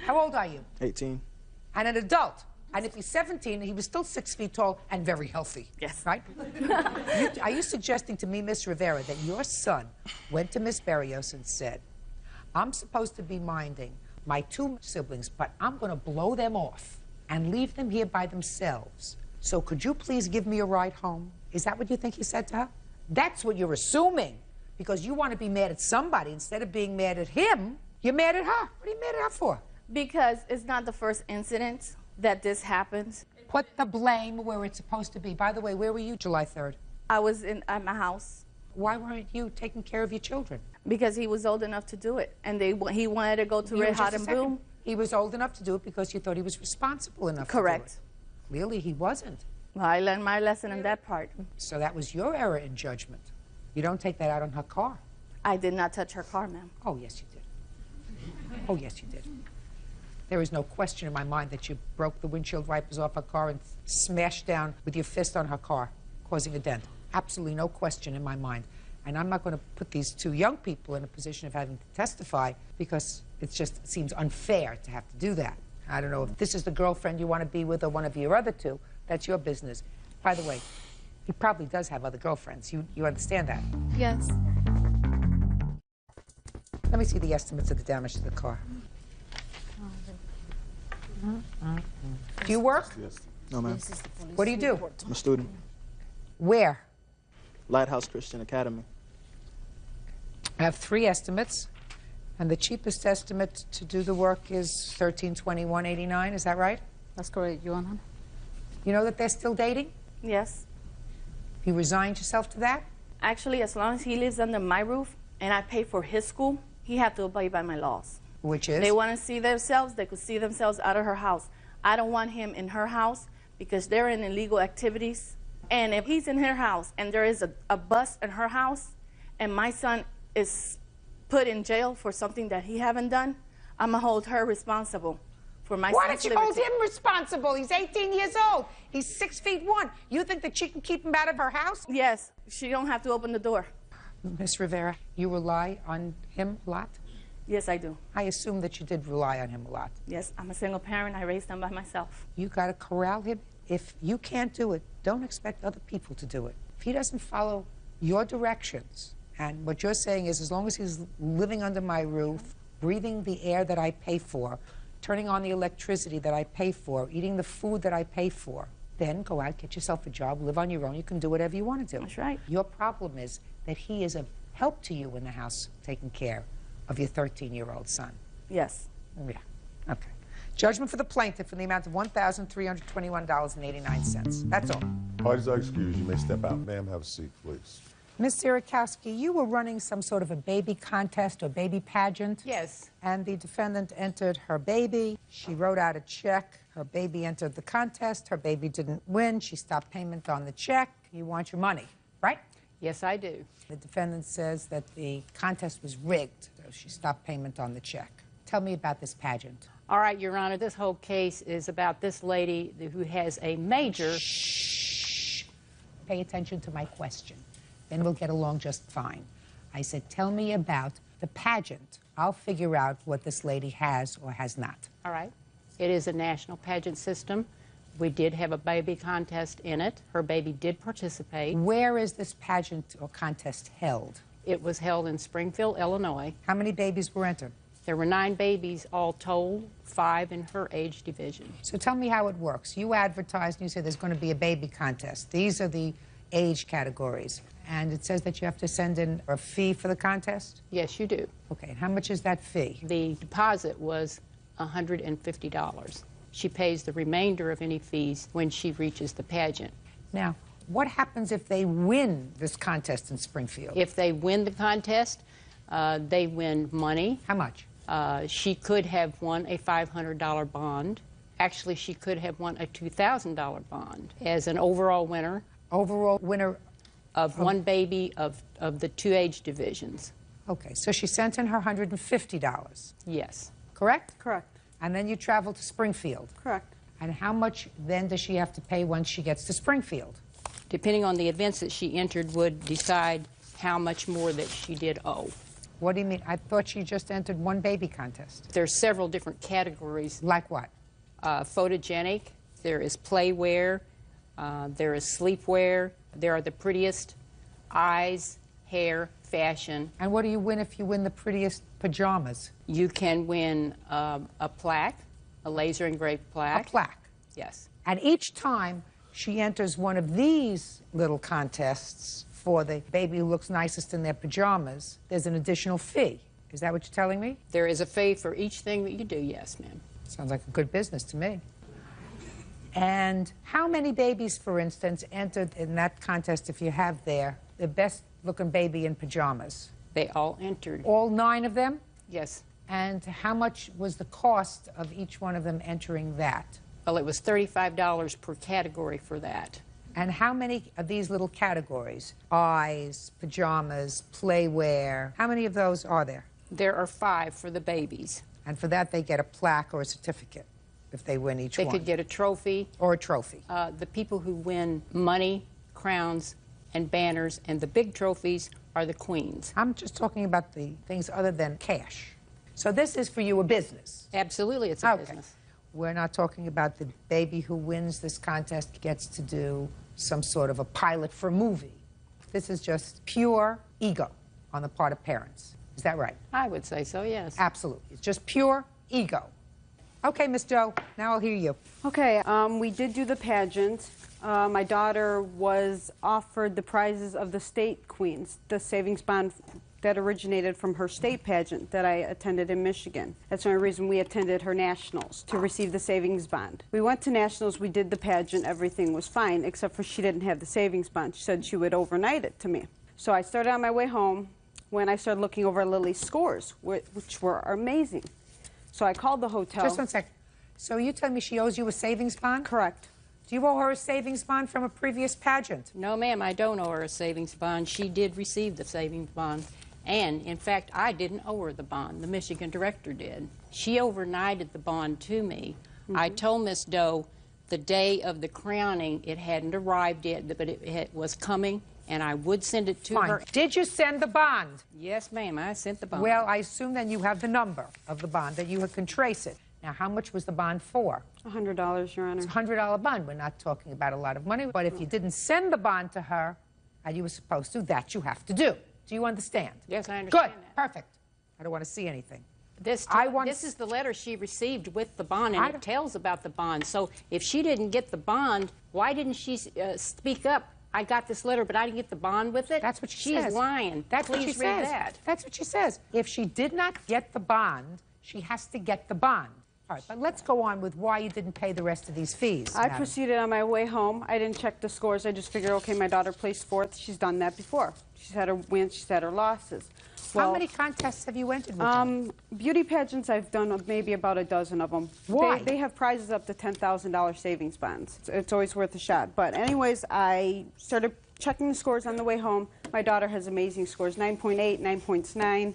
How old are you? 18. And an adult. And if he's 17, he was still 6 feet tall and very healthy. Yes. Right? Are you suggesting to me, Miss Rivera, that your son went to Miss Berrios and said, I'm supposed to be minding my 2 siblings, but I'm going to blow them off and leave them here by themselves. So could you please give me a ride home? Is that what you think he said to her? That's what you're assuming, because you want to be mad at somebody instead of being mad at him. You're mad at her. What are you mad at her for? Because it's not the first incident that this happens. Put the blame where it's supposed to be. By the way, where were you July 3rd? I was at my house. Why weren't you taking care of your children? Because he was old enough to do it, and he wanted to go to Red Hot and Boom. He was old enough to do it because you thought he was responsible enough Correct. to do it. Clearly, he wasn't. Well, I learned my lesson in that part. So that was your error in judgment. You don't take that out on her car. I did not touch her car, ma'am. Oh, yes, you did. Oh, yes, you did. There is no question in my mind that you broke the windshield wipers off her car and smashed down with your fist on her car, causing a dent. Absolutely no question in my mind. And I'm not going to put these 2 young people in a position of having to testify, because it seems unfair to have to do that. I don't know if this is the girlfriend you want to be with or one of your other 2. That's your business. By the way, he probably does have other girlfriends. You understand that? Yes. Let me see the estimates of the damage to the car. Do you work? Yes. No, ma'am. What do you do? I'm a student. Where? Lighthouse Christian Academy. I have 3 estimates, and the cheapest estimate to do the work is $1321.89. Is that right? That's correct, Your Honor. You know that they're still dating? Yes. You resigned yourself to that? Actually, as long as he lives under my roof and I pay for his school, he has to obey by my laws. Which is? They want to see themselves, they could see themselves out of her house. I don't want him in her house because they're in illegal activities. And if he's in her house and there is a bus in her house and my son is put in jail for something that he haven't done, I'm going to hold her responsible for my son's Why don't you hold liberty. him responsible? He's 18 years old. He's 6 feet 1. You think that she can keep him out of her house? Yes. She don't have to open the door. Miss Rivera, you rely on him a lot? Yes, I do. I assume that you did rely on him a lot. Yes, I'm a single parent. I raised him by myself. You got to corral him. If you can't do it, don't expect other people to do it. If he doesn't follow your directions, and what you're saying is as long as he's living under my roof, breathing the air that I pay for, turning on the electricity that I pay for, eating the food that I pay for, then go out, get yourself a job, live on your own. You can do whatever you want to do. That's right. Your problem is that he is of help to you in the house taking care of your 13-year-old son. Yes. Yeah. Okay. Judgment for the plaintiff in the amount of $1,321.89. That's all. Parties are excused. You may step out. Ma'am, have a seat, please. Ms. Sierakowski, you were running some sort of a baby contest or baby pageant. Yes. And the defendant entered her baby. She wrote out a check. Her baby entered the contest. Her baby didn't win. She stopped payment on the check. You want your money, right? Yes, I do. The defendant says that the contest was rigged, so she stopped payment on the check. Tell me about this pageant. All right, Your Honor, this whole case is about this lady who has a major... Shh. Pay attention to my question. Then we'll get along just fine. I said, tell me about the pageant. I'll figure out what this lady has or has not. All right. It is a national pageant system. We did have a baby contest in it. Her baby did participate. Where is this pageant or contest held? It was held in Springfield, Illinois. How many babies were entered? There were 9 babies all told, 5 in her age division. So tell me how it works. You advertised and you said there's going to be a baby contest. These are the age categories. And it says that you have to send in a fee for the contest? Yes, you do. Okay, and how much is that fee? The deposit was $150. She pays the remainder of any fees when she reaches the pageant. Now, what happens if they win this contest in Springfield? If they win the contest, they win money. How much? She could have won a $500 bond. Actually, she could have won a $2,000 bond as an overall winner. Overall winner of one baby of the 2 age divisions. Okay, so she sent in her $150. Yes. Correct? Correct. And then you travel to Springfield. Correct. And how much then does she have to pay once she gets to Springfield? Depending on the events that she entered would decide how much more that she did owe. What do you mean? I thought she just entered one baby contest. There's several different categories. Like what? Photogenic, there is playwear, there is sleepwear, there are the prettiest eyes, hair, fashion. And what do you win if you win the prettiest pajamas? You can win a plaque, a laser engraved plaque. A plaque? Yes. And each time she enters one of these little contests for the baby who looks nicest in their pajamas, there's an additional fee. Is that what you're telling me? There is a fee for each thing that you do, yes, ma'am. Sounds like a good business to me. And how many babies, for instance, entered in that contest, if you have there, the best-looking baby in pajamas? They all entered. All 9 of them? Yes. And how much was the cost of each one of them entering that? Well, it was $35 per category for that. And how many of these little categories, eyes, pajamas, playwear, how many of those are there? There are 5 for the babies. And for that, they get a plaque or a certificate if they win each one. They could get a trophy. Or a trophy. The people who win money, crowns, and banners, and the big trophies are the queens. I'm just talking about the things other than cash. So this is for you a business? Absolutely, it's a business. We're not talking about the baby who wins this contest gets to do some sort of a pilot for a movie. This is just pure ego on the part of parents. Is that right? I would say so, yes. Absolutely. It's just pure ego. Okay, Miss Doe, now I'll hear you. Okay, we did do the pageant. My daughter was offered the prizes of the state queens, the savings bond that originated from her state pageant that I attended in Michigan. That's the only reason we attended her nationals, to receive the savings bond. We went to nationals, we did the pageant, everything was fine, except for she didn't have the savings bond. She said she would overnight it to me. So I started on my way home when I started looking over Lily's scores, which were amazing. So I called the hotel. Just one second. So you tell me she owes you a savings bond? Correct. Do you owe her a savings bond from a previous pageant? No, ma'am, I don't owe her a savings bond. She did receive the savings bond. And, in fact, I didn't owe her the bond. The Michigan director did. She overnighted the bond to me. I told Miss Doe the day of the crowning it hadn't arrived yet, but it was coming, and I would send it to her. Did you send the bond? Yes, ma'am, I sent the bond. Well, I assume then you have the number of the bond, that you can trace it. Now, how much was the bond for? $100, Your Honor. It's a $100 bond. We're not talking about a lot of money. But if you didn't send the bond to her, and you were supposed to, that you have to do. Do you understand? Yes, I understand. Good. Perfect. I don't want to see anything. This is the letter she received with the bond, and it tells about the bond. So if she didn't get the bond, why didn't she speak up? I got this letter, but I didn't get the bond with it? That's what she says. She's lying. That's what she says. That. That's what she says. If she did not get the bond, she has to get the bond. All right, but let's go on with why you didn't pay the rest of these fees. I Madam. proceeded on my way home. I didn't check the scores. I just figured, okay, my daughter placed fourth. She's done that before. She's had her wins. She's had her losses. Well, how many contests have you entered with them? Beauty pageants, I've done maybe about a dozen of them. Why? They have prizes up to $10,000 savings bonds. It's always worth a shot. But anyways, I started checking the scores on the way home. My daughter has amazing scores, 9.8, 9.9.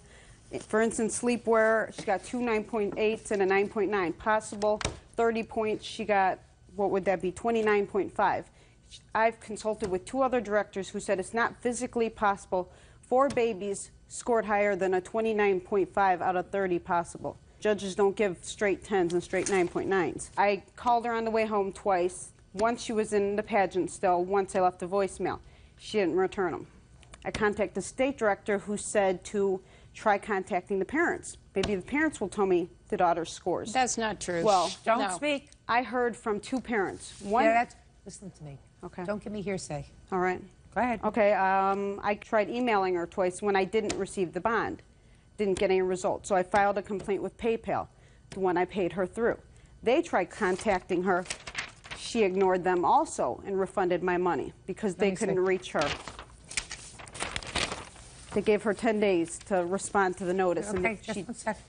For instance, sleepwear, she got two 9.8s and a 9.9. Possible 30 points, she got, what would that be, 29.5. I've consulted with 2 other directors who said it's not physically possible 4 babies scored higher than a 29.5 out of 30 possible. Judges don't give straight 10s and straight 9.9s. I called her on the way home twice. Once she was in the pageant still, once I left a voicemail. She didn't return them. I contacted the state director who said to try contacting the parents. Maybe the parents will tell me the daughter's scores. That's not true. Well, don't speak. I heard from 2 parents. One. Yeah, listen to me. Okay. Don't give me hearsay. All right. Go ahead. Okay. I tried emailing her twice when I didn't receive the bond. Didn't get any results. So I filed a complaint with PayPal, the one I paid her through. They tried contacting her. She ignored them also and refunded my money because they couldn't reach her. They gave her 10 days to respond to the notice. Okay, and just one second.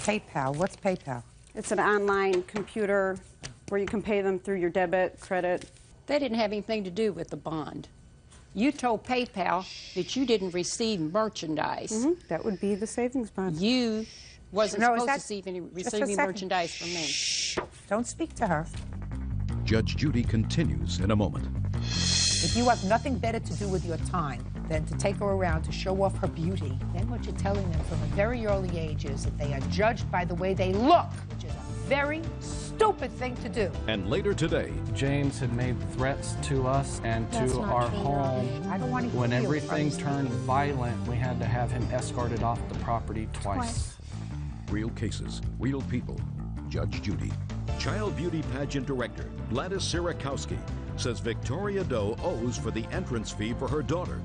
PayPal. What's PayPal? It's an online computer where you can pay them through your debit, credit. They didn't have anything to do with the bond. You told PayPal that you didn't receive merchandise. That would be the savings bond. You wasn't supposed to receive any second. merchandise from me. Shh. Don't speak to her. Judge Judy continues in a moment. If you have nothing better to do with your time than to take her around to show off her beauty, then what you're telling them from a very early age is that they are judged by the way they look, which is a very stupid thing to do. And later today, James had made threats to us and to our home. I don't want to When hear everything from turned violent, we had to have him escorted off the property twice. Real cases, real people. Judge Judy. Child Beauty Pageant Director Gladys Sirakowski says Victoria Doe owes for the entrance fee for her daughter.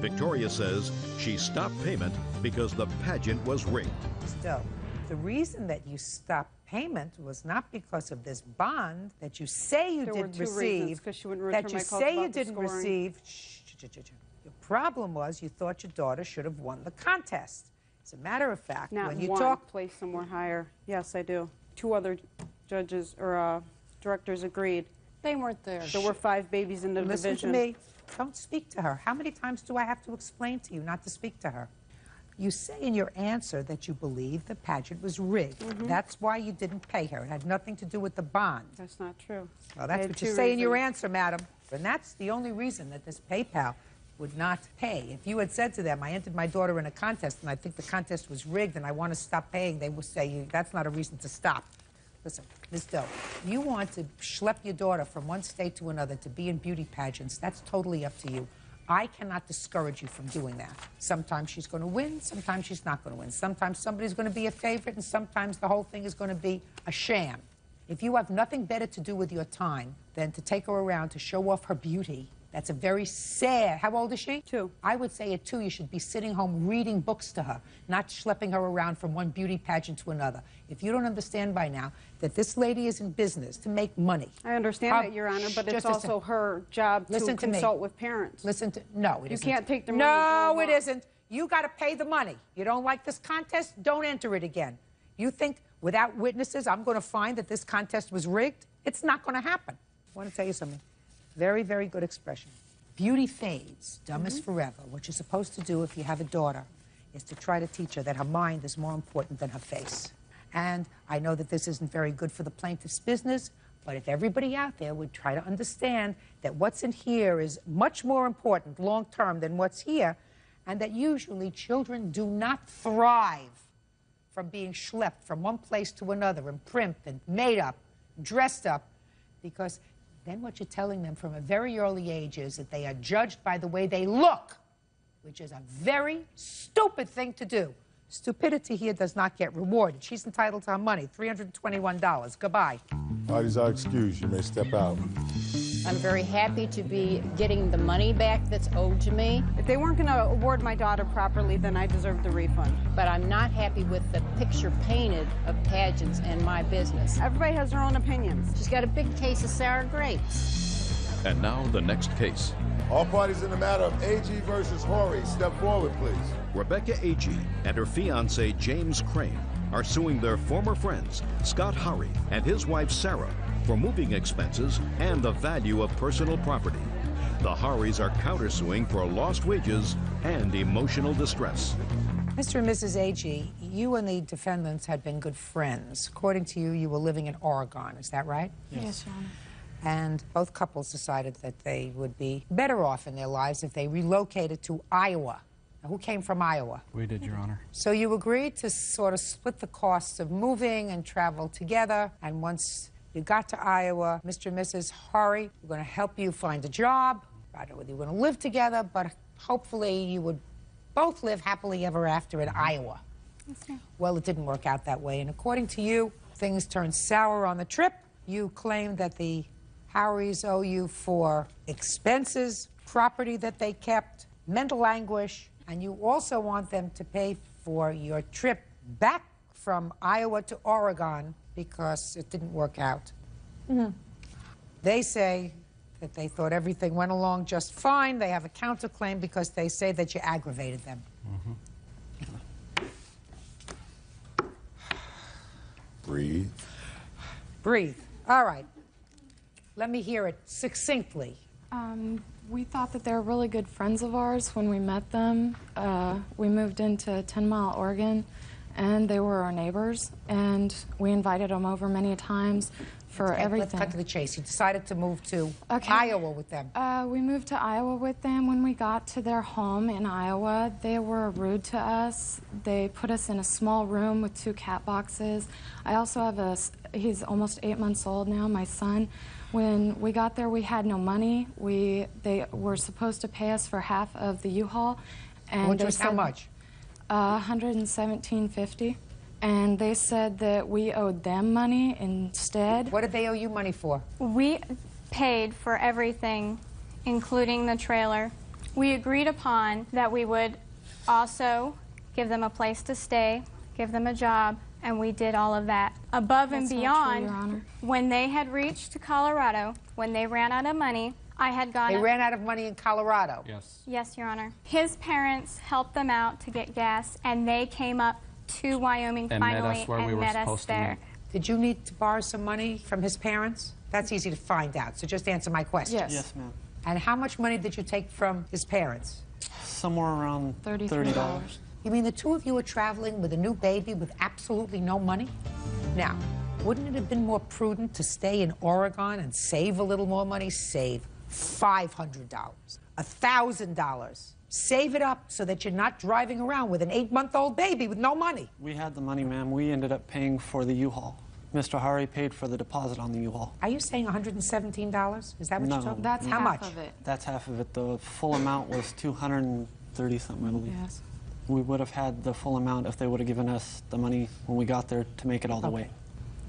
Victoria says she stopped payment because the pageant was rigged. Still, the reason that you stopped payment was not because of this bond that you say you didn't receive, because she wouldn't return that you my calls say you about the didn't scoring. receive. The problem was you thought your daughter should have won the contest. As a matter of fact, Not when you one talk, place somewhere higher. Yes, I do. 2 other judges or directors agreed. They weren't there. There were 5 babies in the listen division. to me. Don't speak to her. How many times do I have to explain to you not to speak to her? You say in your answer that you believe the pageant was rigged. That's why you didn't pay her. It had nothing to do with the bond. That's not true. Well, that's what you say in your answer, madam. And that's the only reason that this PayPal would not pay. If you had said to them, I entered my daughter in a contest and I think the contest was rigged and I want to stop paying, they would say, that's not a reason to stop. Listen, Ms. Doe, you want to schlep your daughter from one state to another to be in beauty pageants, that's totally up to you. I cannot discourage you from doing that. Sometimes she's going to win, sometimes she's not going to win. Sometimes somebody's going to be a favorite, and sometimes the whole thing is going to be a sham. If you have nothing better to do with your time than to take her around to show off her beauty, that's a very sad. How old is she? 2. I would say at 2 you should be sitting home reading books to her, not schlepping her around from one beauty pageant to another. If you don't understand by now that this lady is in business to make money. I understand that, Your Honor, but it's also her job to consult with parents. No, it isn't. You can't take the money. No, it isn't. You got to pay the money. You don't like this contest? Don't enter it again. You think without witnesses I'm going to find that this contest was rigged? It's not going to happen. I want to tell you something. Very, very good expression. Beauty fades, dumb is forever. What you're supposed to do if you have a daughter is to try to teach her that her mind is more important than her face. And I know that this isn't very good for the plaintiff's business, but if everybody out there would try to understand that what's in here is much more important long-term than what's here, and that usually children do not thrive from being schlepped from one place to another and primped and made up, dressed up, because then what you're telling them from a very early age is that they are judged by the way they look, which is a very stupid thing to do. Stupidity here does not get rewarded. She's entitled to her money, $321. Goodbye. Parties are excused. You may step out. I'm very happy to be getting the money back that's owed to me. If they weren't going to award my daughter properly, then I deserved the refund. But I'm not happy with the picture painted of pageants and my business. Everybody has their own opinions. She's got a big case of sour grapes. And now the next case. All parties in the matter of AG versus Horry, step forward, please. Rebecca Agee and her fiancé, James Crane, are suing their former friends, Scott Horry and his wife, Sarah, for moving expenses and the value of personal property. The Horrys are countersuing for lost wages and emotional distress. Mr. and Mrs. Agee, you and the defendants had been good friends. According to you, you were living in Oregon, is that right? Yes, Your Honor. And both couples decided that they would be better off in their lives if they relocated to Iowa. Now, who came from Iowa? We did, Your Honor. So you agreed to sort of split the costs of moving and travel together, and once you got to Iowa, Mr. and Mrs. Horry were going to help you find a job. I don't know whether you were going to live together, but hopefully you would both live happily ever after in Iowa. Okay. Well, it didn't work out that way, and according to you, things turned sour on the trip. You claimed that the Horrys owe you for expenses, property that they kept, mental anguish, and you also want them to pay for your trip back from Iowa to Oregon because it didn't work out. Mm-hmm. They say that they thought everything went along just fine. They have a counterclaim because they say that you aggravated them. Breathe. Breathe. All right. Let me hear it succinctly. We thought that they were really good friends of ours when we met them. We moved into 10 Mile, Oregon, and they were our neighbors, and we invited them over many times for everything. Let's cut to the chase. You decided to move to Iowa with them. We moved to Iowa with them. When we got to their home in Iowa, they were rude to us. They put us in a small room with 2 cat boxes. I also have he's almost 8 months old now, my son. When we got there, we had no money. They were supposed to pay us for half of the U-Haul. Which was how much? $117.50. And they said that we owed them money instead. What did they owe you money for? We paid for everything, including the trailer. We agreed upon that we would also give them a place to stay, give them a job, and we did all of that. Above and beyond, Your Honor. when they had reached Colorado, when they ran out of money, I had gone... They ran out of money in Colorado? Yes. Yes, Your Honor. His parents helped them out to get gas, and they came up to Wyoming And finally met us where we were met us supposed to there. meet. Did you need to borrow some money from his parents? That's easy to find out, so just answer my question. Yes. Yes, ma'am. And how much money did you take from his parents? Somewhere around $30. You mean the two of you were traveling with a new baby with absolutely no money? Now, wouldn't it have been more prudent to stay in Oregon and save a little more money? Save $500, $1,000. Save it up so that you're not driving around with an 8-month-old baby with no money. We had the money, ma'am. We ended up paying for the U-Haul. Mr. Horry paid for the deposit on the U-Haul. Are you saying $117? Is that what you're talking? That's how half much? of it. That's half of it. The full amount was $230-something, I believe. Yes. We would have had the full amount if they would have given us the money when we got there to make it all the way.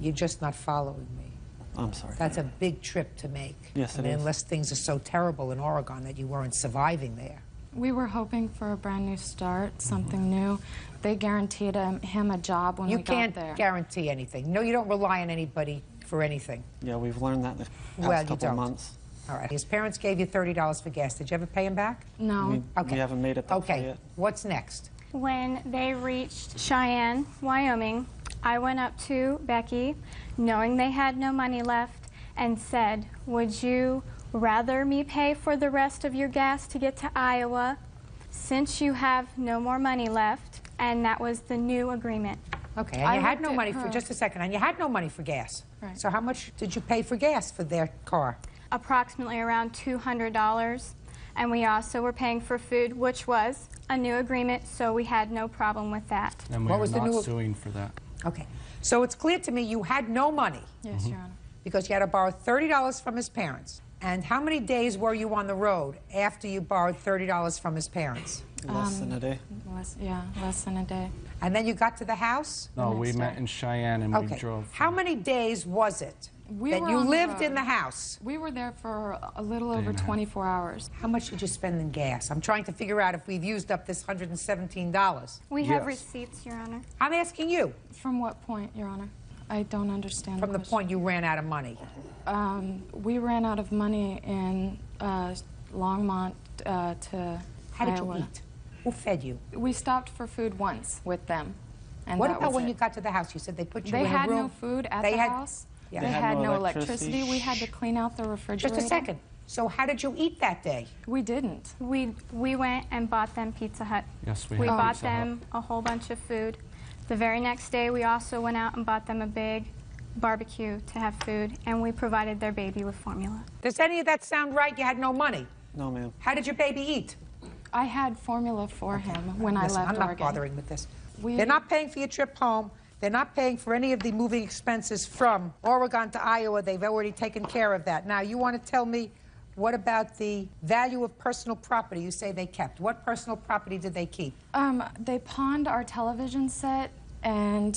You're just not following me. I'm sorry. That's a big trip to make. Yes, it I mean, is. unless things are so terrible in Oregon that you weren't surviving there. We were hoping for a brand new start, something new. They guaranteed him a job when we got there. You can't guarantee anything. No, you don't rely on anybody for anything. Yeah, we've learned that in the past Well, you couple don't. months. All right. His parents gave you $30 for gas. Did you ever pay him back? No. Okay. We haven't made it that far Okay. yet. What's next? When they reached Cheyenne, Wyoming, I went up to Becky, knowing they had no money left, and said, would you rather me pay for the rest of your gas to get to Iowa since you have no more money left? And that was the new agreement. Okay, and you had no money for, just a second, and you had no money for gas. Right. So how much did you pay for gas for their car? Approximately around $200. And we also were paying for food, which was a new agreement, so we had no problem with that. And we What were was the not new- suing for that. Okay. So it's clear to me you had no money. Yes, Your Honor. Because you had to borrow $30 from his parents. And how many days were you on the road after you borrowed $30 from his parents? Less than a day. Less than a day. And then you got to the house? No, we met in Cheyenne and we Okay. drove. How many days was it That you lived in the house. We were there for a little over 24 hours. How much did you spend in gas? I'm trying to figure out if we've used up this $117. We have receipts, Your Honor. I'm asking you. From what point, Your Honor? I don't understand. From the point you ran out of money. We ran out of money in Longmont to How did Iowa. you eat? Who fed you? We stopped for food once with them. And What that about was when it. you got to the house? You said they put you They in a room. had no food at the house. Yeah. They had no electricity. We had to clean out the refrigerator. Just a second. So how did you eat that day? We didn't. We went and bought them Pizza Hut. Yes, we We had bought Pizza Hut. them a whole bunch of food. The very next day, we also went out and bought them a big barbecue to have food, and we provided their baby with formula. Does any of that sound right? You had no money. No, ma'am. How did your baby eat? I had formula for him when I Listen, left I'm not Oregon. bothering with this. They're not paying for your trip home. They're not paying for any of the moving expenses from Oregon to Iowa. They've already taken care of that. Now, you want to tell me, what about the value of personal property you say they kept? What personal property did they keep? They pawned our television set and...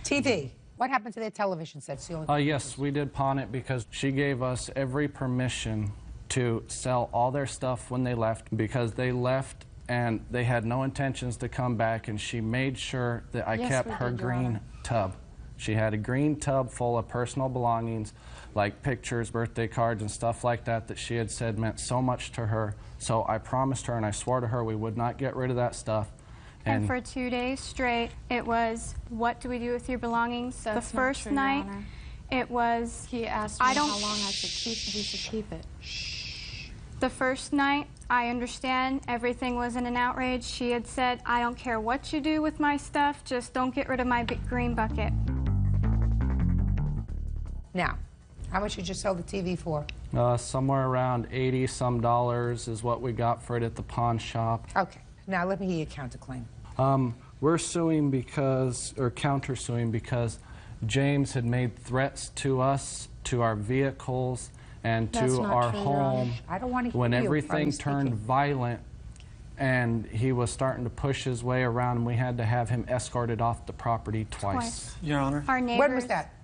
TV. What happened to their television sets? Yes, we did pawn it because she gave us every permission to sell all their stuff when they left, because they left and they had no intentions to come back, and she made sure that I kept her green tub. She had a green tub full of personal belongings, like pictures, birthday cards, and stuff like that, that she had said meant so much to her. So I promised her and I swore to her we would not get rid of that stuff. And for 2 days straight, it was, what do we do with your belongings? That's the first not true, Your night, Honor. it was... He asked me how long I should keep, he should keep it. The first night, I understand everything was in an outrage. She had said, I don't care what you do with my stuff, just don't get rid of my big green bucket. Now, how much did you sell the TV for? Somewhere around $80-some is what we got for it at the pawn shop. Okay. Now, let me hear your counterclaim. We're suing because, or countersuing because James had made threats to us, to our vehicles, and That's to not our true, Your home Honor. I don't want to hear when you. everything I'm turned speaking. violent and he was starting to push his way around, and we had to have him escorted off the property twice. Your Honor. Our neighbors... When was that?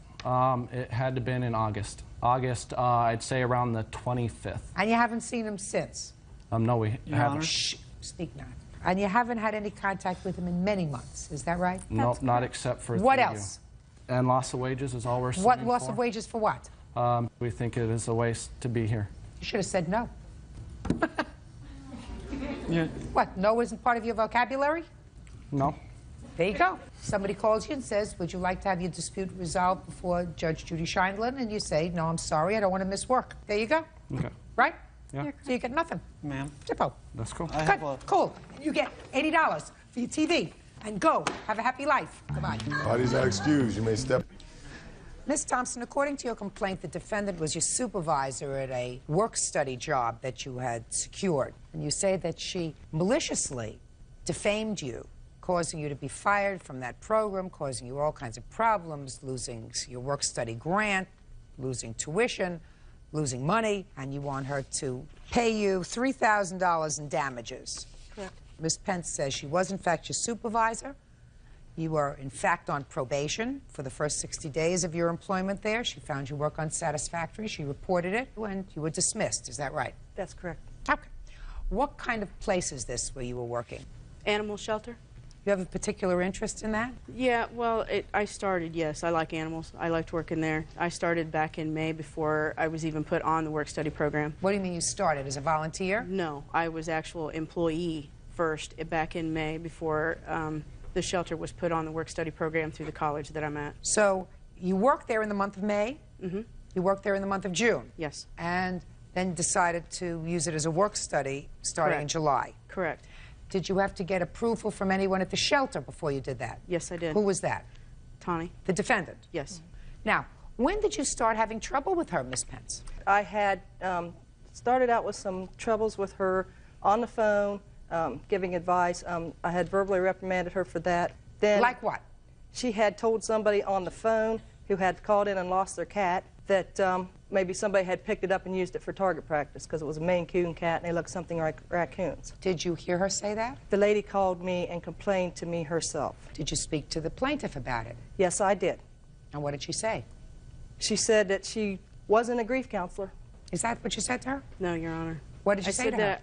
It had to have been in August. I'd say around the 25th. And you haven't seen him since? No, we haven't. Shh, speak now. And you haven't had any contact with him in many months, is that right? Nope, not except for What through you. else? And loss of wages is all we're suing What loss for. of wages for what? We think it is a waste to be here. You should have said no. What, no isn't part of your vocabulary? No. There you go. Somebody calls you and says, would you like to have your dispute resolved before Judge Judy Scheindlin? And you say, no, I'm sorry, I don't want to miss work. There you go. Okay. Right? Yeah. So you get nothing. Ma'am. Zippo. That's cool. Good. Cool. You get $80 for your TV. And go. Have a happy life. Goodbye. Parties are excused. You may step. Ms. Thompson, according to your complaint, the defendant was your supervisor at a work-study job that you had secured. And you say that she maliciously defamed you, causing you to be fired from that program, causing you all kinds of problems, losing your work-study grant, losing tuition, losing money, and you want her to pay you $3,000 in damages. Correct. Ms. Pence says she was, in fact, your supervisor. You were, in fact, on probation for the first 60 days of your employment there. She found your work unsatisfactory. She reported it, and you were dismissed. Is that right? That's correct. Okay. What kind of place is this where you were working? Animal shelter. You have a particular interest in that? Yeah, well, I started, yes. I like animals. I liked working there. I started back in May before I was even put on the work-study program. What do you mean you started? As a volunteer? No, I was actual employee first back in May before the shelter was put on the work-study program through the college that I'm at. So you worked there in the month of May? Mm-hmm. You worked there in the month of June? Yes. And then decided to use it as a work-study starting in July? Correct. Did you have to get approval from anyone at the shelter before you did that? Yes, I did. Who was that? Tawny. The defendant? Yes. Now, when did you start having trouble with her, Miss Pence? I had started out with some troubles with her on the phone, giving advice. I had verbally reprimanded her for that. Then, like what? She had told somebody on the phone who had called in and lost their cat that maybe somebody had picked it up and used it for target practice because it was a Maine Coon cat and they looked something like raccoons. Did you hear her say that? The lady called me and complained to me herself. Did you speak to the plaintiff about it? Yes, I did. And what did she say? She said that she wasn't a grief counselor. Is that what you said to her? No, Your Honor. What did you say to her?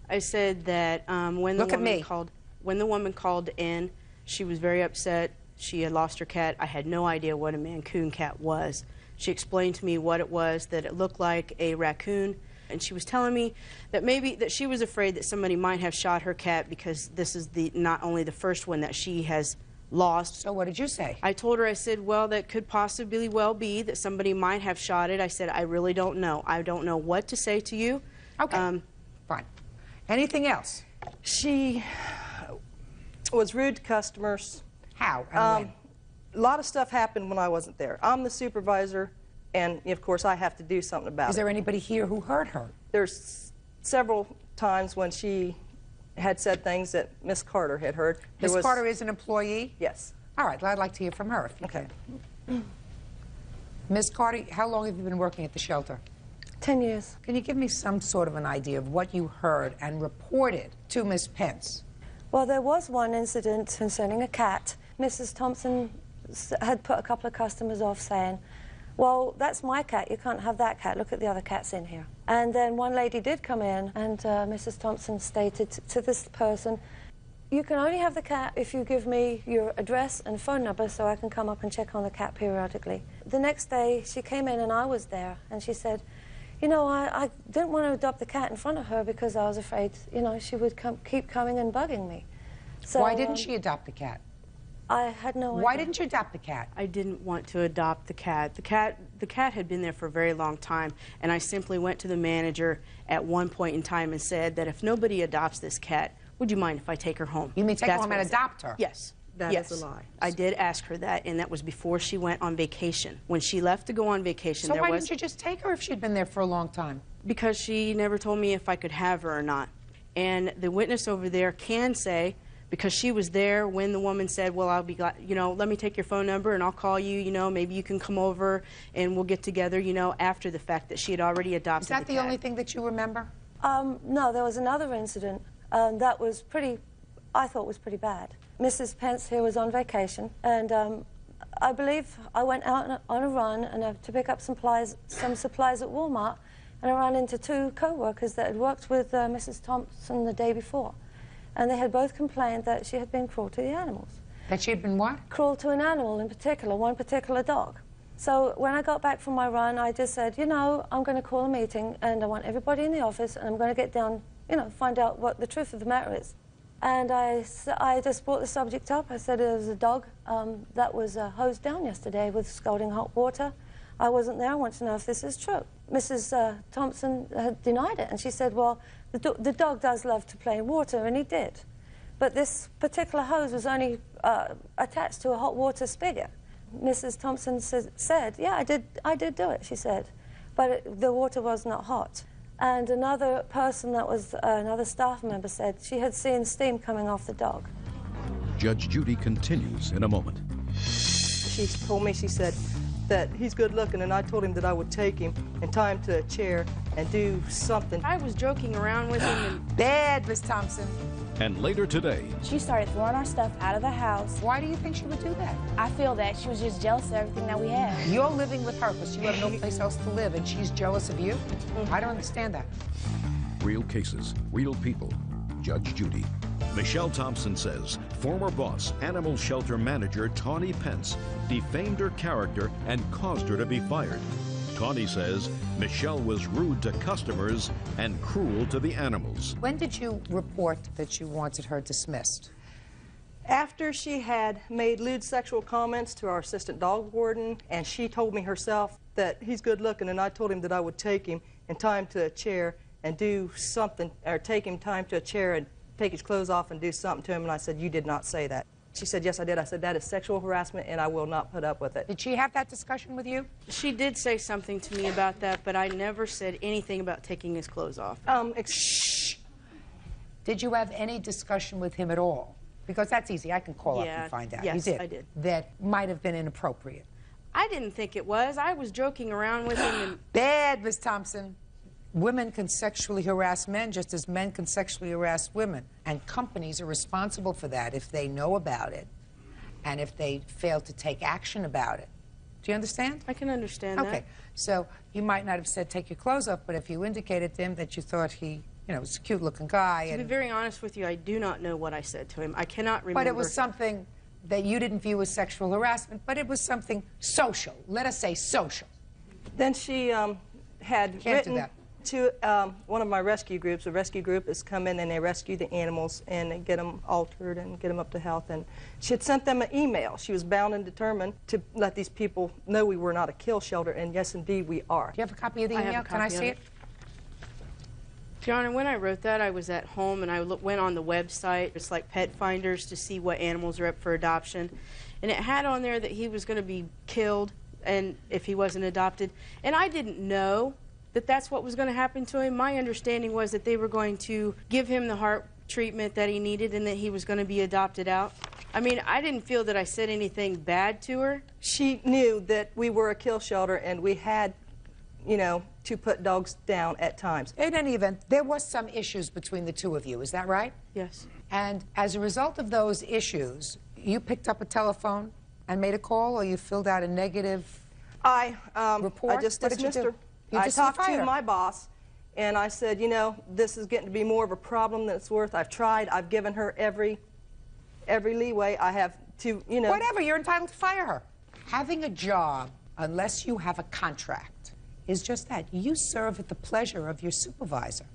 I said that when the woman called in, she was very upset. She had lost her cat. I had no idea what a Mancoon cat was. She explained to me what it was, that it looked like a raccoon, and she was telling me that that she was afraid that somebody might have shot her cat because this is not only the first one that she has lost. So what did you say? I told her, I said, well, that could possibly well be that somebody might have shot it. I said, I really don't know. I don't know what to say to you. Okay, fine. Anything else? She was rude to customers. How and when? A lot of stuff happened when I wasn't there. I'm the supervisor, and of course I have to do something about it. Is there anybody here who heard her? There's several times when she had said things that Miss Carter had heard. Miss Carter is an employee? Yes. All right, well, I'd like to hear from her, if you can. Miss Carter, how long have you been working at the shelter? 10 years. Can you give me some sort of an idea of what you heard and reported to Miss Pence? Well, there was one incident concerning a cat. Mrs. Thompson had put a couple of customers off saying, well, that's my cat, you can't have that cat, look at the other cats in here. And then one lady did come in, and Mrs. Thompson stated to this person, you can only have the cat if you give me your address and phone number so I can come up and check on the cat periodically. The next day, she came in and I was there, and she said, you know, I didn't want to adopt the cat in front of her because I was afraid, you know, she would keep coming and bugging me. So, why didn't she adopt the cat? I had no idea. Why didn't you adopt the cat? I didn't want to adopt the cat. The cat had been there for a very long time, and I simply went to the manager at one point in time and said that if nobody adopts this cat, would you mind if I take her home? You mean take her home and adopt her? Yes. That yes. is a lie. I did ask her that, and that was before she went on vacation. When she left to go on vacation, So why didn't you just take her if she'd been there for a long time? Because she never told me if I could have her or not. And the witness over there can say, because she was there when the woman said, well, I'll be glad, you know, let me take your phone number and I'll call you, you know, maybe you can come over and we'll get together, you know, after the fact that she had already adopted Is that the cat. only thing that you remember? No, there was another incident that was I thought was pretty bad. Mrs. Pence here was on vacation, and I believe I went out on a run and to pick up some supplies at Walmart, and I ran into two co-workers that had worked with Mrs. Thompson the day before. And they had both complained that she had been cruel to the animals. That she had been what? Cruel to an animal in particular, one particular dog. So when I got back from my run, I just said, you know, I'm going to call a meeting and I want everybody in the office and I'm going to get down, you know, find out what the truth of the matter is. And I just brought the subject up. I said there was a dog that was hosed down yesterday with scalding hot water. I wasn't there. I want to know if this is true. Mrs. Thompson had denied it, and she said, well, the dog does love to play in water, and he did. But this particular hose was only attached to a hot water spigot. Mrs. Thompson said, yeah, I did do it, she said. But the water was not hot. And another person that was another staff member said she had seen steam coming off the dog. Judge Judy continues in a moment. She told me, she said, that he's good looking, and I told him that I would take him and tie him to a chair and do something. I was joking around with him. And bad, Miss Thompson. And later today, she started throwing our stuff out of the house. Why do you think she would do that? I feel that she was just jealous of everything that we had. You're living with her because you have no place else to live, and she's jealous of you? I don't understand that. Real cases, real people. Judge Judy. Michelle Thompson says former boss, animal shelter manager Tawny Pence, defamed her character and caused her to be fired. Tawny says Michelle was rude to customers and cruel to the animals. When did you report that you wanted her dismissed? After she had made lewd sexual comments to our assistant dog warden, and she told me herself that he's good looking, and I told him that I would take him and tie him to a chair and do something, or take him, tie him to a chair and take his clothes off and do something to him, and I said, you did not say that. She said, yes, I did. I said, that is sexual harassment, and I will not put up with it. Did she have that discussion with you? She did say something to me about that, but I never said anything about taking his clothes off. Shh. Did you have any discussion with him at all? Because that's easy. I can call up and find out. Yes, you did. I did. That might have been inappropriate. I didn't think it was. I was joking around with him. And bad, Miss Thompson. Women can sexually harass men just as men can sexually harass women. And companies are responsible for that if they know about it and if they fail to take action about it. Do you understand? I can understand that. Okay, so you might not have said take your clothes off, but if you indicated to him that you thought he, you know, was a cute-looking guy. To be very honest with you, I do not know what I said to him. I cannot remember. But it was something that you didn't view as sexual harassment, but it was something social. Let us say social. Then she had written to one of my rescue groups. A rescue group has come in and they rescue the animals and they get them altered and get them up to health. And she had sent them an email. She was bound and determined to let these people know we were not a kill shelter, and yes, indeed, we are. Do you have a copy of the email? Can I see it? Your Honor, when I wrote that, I was at home and I went on the website. It's like Pet Finders to see what animals are up for adoption. And it had on there that he was going to be killed and if he wasn't adopted. And I didn't know that that's what was going to happen to him. My understanding was that they were going to give him the heart treatment that he needed and that he was going to be adopted out. I mean, I didn't feel that I said anything bad to her. She knew that we were a kill shelter and we had, you know, to put dogs down at times. In any event, there was some issues between the two of you, is that right? Yes. And as a result of those issues, you picked up a telephone and made a call, or you filled out a negative report? I just dismissed her. I talked to my boss, and I said, you know, this is getting to be more of a problem than it's worth. I've tried. I've given her every leeway I have to, you know. Whatever, you're entitled to fire her. Having a job, unless you have a contract, is just that. You serve at the pleasure of your supervisor.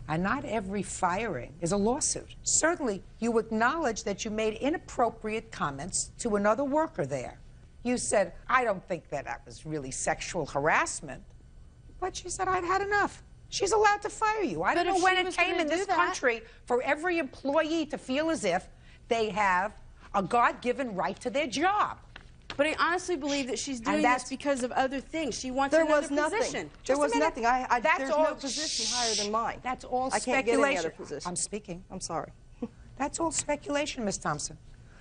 And not every firing is a lawsuit. Certainly, you acknowledge that you made inappropriate comments to another worker there. You said, I don't think that was really sexual harassment. But she said, I'd had enough. She's allowed to fire you. I don't know when it came in this country for every employee to feel as if they have a God-given right to their job. But I honestly believe that she's doing this because of other things. She wants another position. There was nothing. There's no position higher than mine. That's all I can't speculation. get any other position. I'm speaking. I'm sorry. That's all speculation, Miss Thompson.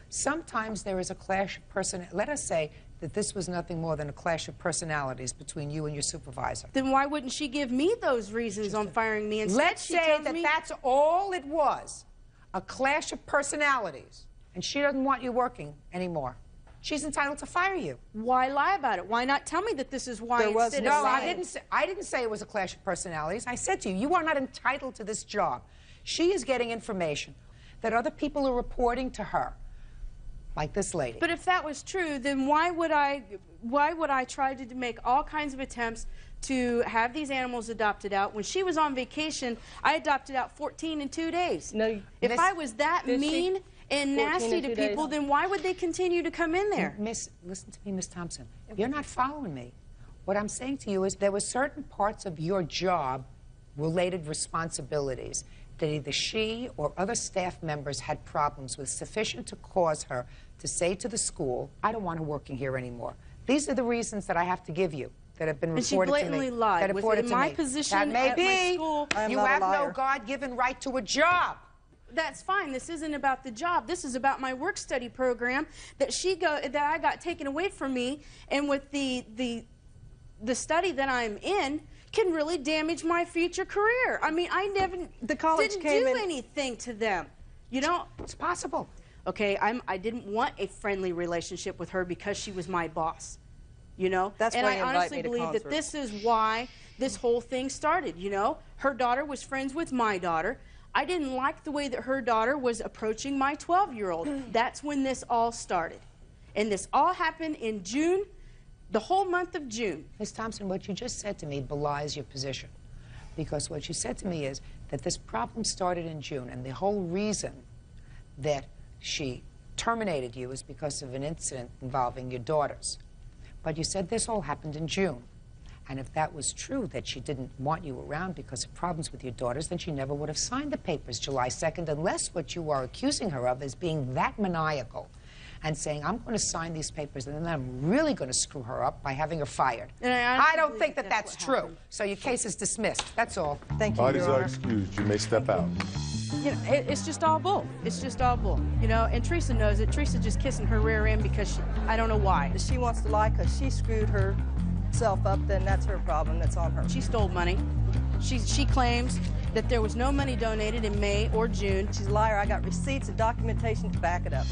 Sometimes there is a clash of personalities. Let us say that this was nothing more than a clash of personalities between you and your supervisor. Then why wouldn't she give me those reasons on firing me? Instead, let's say that that's all it was, a clash of personalities, and she doesn't want you working anymore. She's entitled to fire you. Why lie about it? Why not tell me that this is why instead of lying? I didn't say it was a clash of personalities. I said to you, you are not entitled to this job. She is getting information that other people are reporting to her, like this lady. But if that was true, then why would I try to make all kinds of attempts to have these animals adopted out? When she was on vacation, I adopted out 14 in 2 days. No, if I was that mean and nasty to people, then why would they continue to come in there? Miss, listen to me, Miss Thompson. You're not following me. What I'm saying to you is there were certain parts of your job-related responsibilities that either she or other staff members had problems with sufficient to cause her to say to the school, I don't want her working here anymore. These are the reasons that I have to give you that have been reported to me. And she blatantly lied. Within my position that may at be. my school, you have no God-given right to a job. That's fine. This isn't about the job. This is about my work-study program that I got taken away from me, and with the study that I'm in can really damage my future career. I mean, I never didn't do anything to them. You know, it's possible. Okay, I didn't want a friendly relationship with her because she was my boss. You know, that's and why I honestly believe that this is why this whole thing started. You know, her daughter was friends with my daughter. I didn't like the way that her daughter was approaching my 12-year-old. That's when this all started. And this all happened in June, the whole month of June. Ms. Thompson, what you just said to me belies your position. Because what you said to me is that this problem started in June, and the whole reason that she terminated you is because of an incident involving your daughters. But you said this all happened in June. And if that was true, that she didn't want you around because of problems with your daughters, then she never would have signed the papers July 2nd, unless what you are accusing her of is being that maniacal and saying, I'm going to sign these papers, and then I'm really going to screw her up by having her fired. I don't think that that's true. So your case is dismissed. That's all. Thank you, Parties Your are Honor. excused. You may step out. You know, it's just all bull. It's just all bull. You know, and Teresa knows it. Teresa just kissing her rear end because I don't know why. If she wants to lie because she screwed herself up, then that's her problem. That's on her. She stole money. She claims that there was no money donated in May or June. She's a liar. I got receipts and documentation to back it up.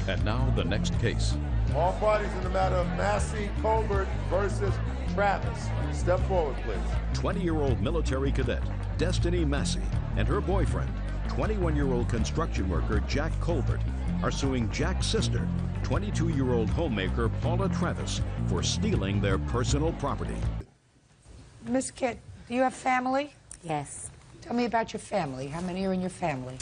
And now the next case. All parties in the matter of Massey Colbert versus Travis. Step forward, please. 20-year-old military cadet Destiny Massey and her boyfriend, 21-year-old construction worker Jack Colbert, are suing Jack's sister, 22-year-old homemaker Paula Travis, for stealing their personal property. Miss Kit, do you have family? Yes. Tell me about your family. How many are in your family?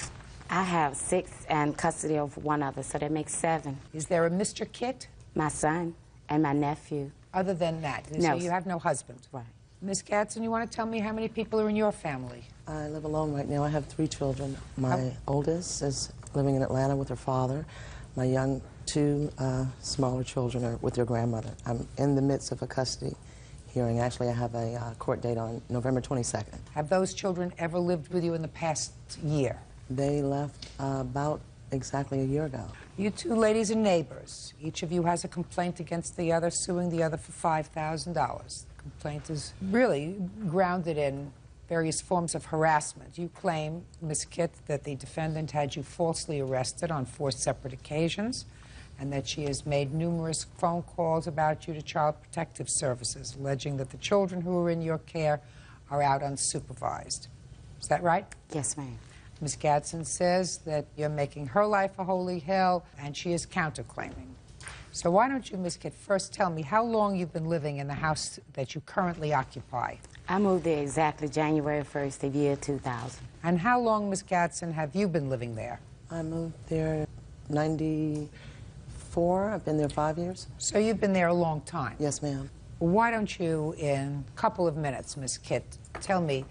I have 6 and custody of one other, so that makes 7. Is there a Mr. Kit? My son and my nephew. Other than that? No. So you have no husband? Right. Miss Gadsden, you want to tell me how many people are in your family? I live alone right now. I have 3 children. My oldest is living in Atlanta with her father. My young 2 smaller children are with their grandmother. I'm in the midst of a custody hearing. Actually, I have a court date on November 22nd. Have those children ever lived with you in the past year? They left about exactly a year ago. You 2 ladies are neighbors. Each of you has a complaint against the other, suing the other for $5,000. The complaint is really grounded in various forms of harassment. You claim, Ms. Kitt, that the defendant had you falsely arrested on 4 separate occasions, and that she has made numerous phone calls about you to Child Protective Services, alleging that the children who are in your care are out unsupervised. Is that right? Yes, ma'am. Ms. Gadsden says that you're making her life a holy hell, and she is counterclaiming. So why don't you, Ms. Kitt, first tell me how long you've been living in the house that you currently occupy? I moved there exactly January 1st of year 2000. And how long, Ms. Gadsden, have you been living there? I moved there 94. I've been there 5 years. So you've been there a long time? Yes, ma'am. Why don't you, in a couple of minutes, Ms. Kitt, tell me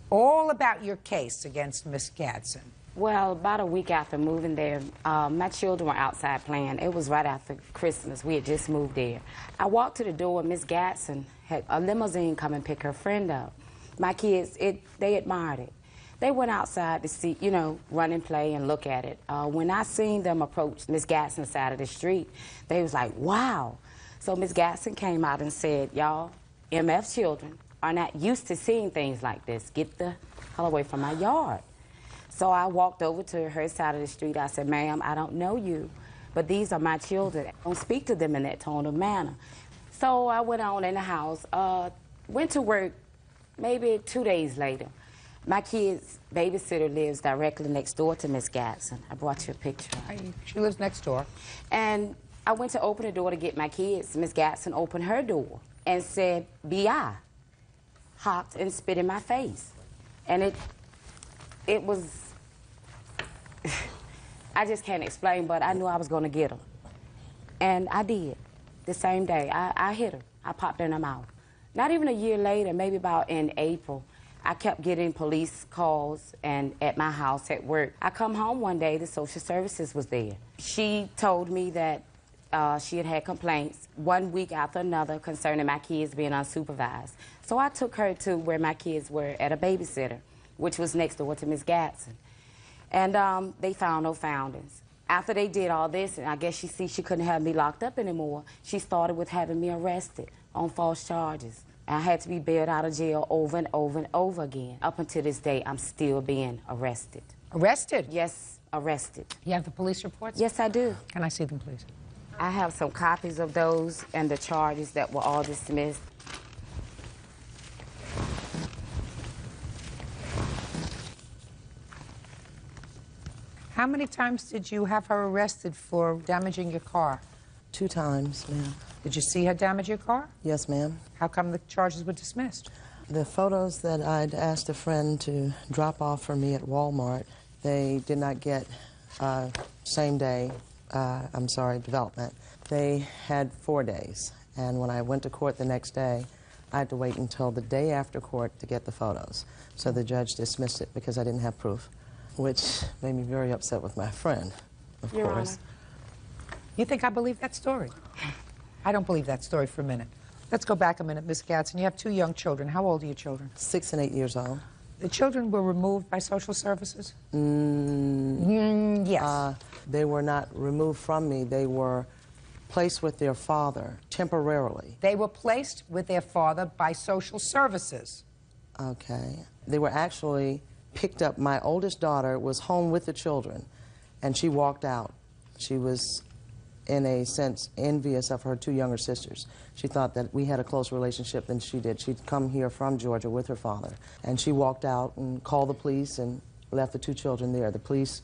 all about your case against Ms. Gadsden? Well, about a week after moving there, my children were outside playing. It was right after Christmas. We had just moved there. I walked to the door, and Ms. Gadsden had a limousine come and pick her friend up. My kids, they admired it. They went outside to see, you know, run and play and look at it. When I seen them approach Ms. Gadsden's side of the street, they was like, wow. So Ms. Gadsden came out and said, y'all, MF's children are not used to seeing things like this. Get the hell away from my yard. So I walked over to her side of the street. I said, ma'am, I don't know you, but these are my children. Don't speak to them in that tone of manner. So I went on in the house, went to work maybe 2 days later. My kid's babysitter lives directly next door to Miss Gadsden. I brought you a picture. She lives next door. And I went to open the door to get my kids. Miss Gadsden opened her door and said, B.I., hopped and spit in my face. And it was, I just can't explain, but I knew I was going to get her. And I did. The same day, I hit her. I popped her in her mouth. Not even a year later, maybe about in April, I kept getting police calls and at my house at work. I come home one day, the social services was there. She told me that she had had complaints 1 week after another concerning my kids being unsupervised. So I took her to where my kids were at a babysitter, which was next door to Miss Gadsden. And they found no foundings. After they did all this, and I guess she couldn't have me locked up anymore, she started with having me arrested on false charges. I had to be bailed out of jail over and over and over again. Up until this day, I'm still being arrested. Arrested? Yes, arrested. You have the police reports? Yes, I do. Can I see them, please? I have some copies of those and the charges that were all dismissed. How many times did you have her arrested for damaging your car? 2 times, ma'am. Did you see her damage your car? Yes, ma'am. How come the charges were dismissed? The photos that I'd asked a friend to drop off for me at Walmart, they did not get same day, development. They had 4 days. And when I went to court the next day, I had to wait until the day after court to get the photos. So the judge dismissed it because I didn't have proof, which made me very upset with my friend, of Your course. Honor. You think I believe that story? I don't believe that story for a minute. Let's go back a minute, Miss Gadsden. You have 2 young children. How old are your children? 6 and 8 years old. The children were removed by social services? Yes. They were not removed from me. They were placed with their father temporarily. They were placed with their father by social services. Okay. They were actually picked up. My oldest daughter was home with the children, and she walked out. She was in a sense, envious of her two younger sisters. She thought that we had a closer relationship than she did. She'd come here from Georgia with her father, and she walked out and called the police and left the two children there. The police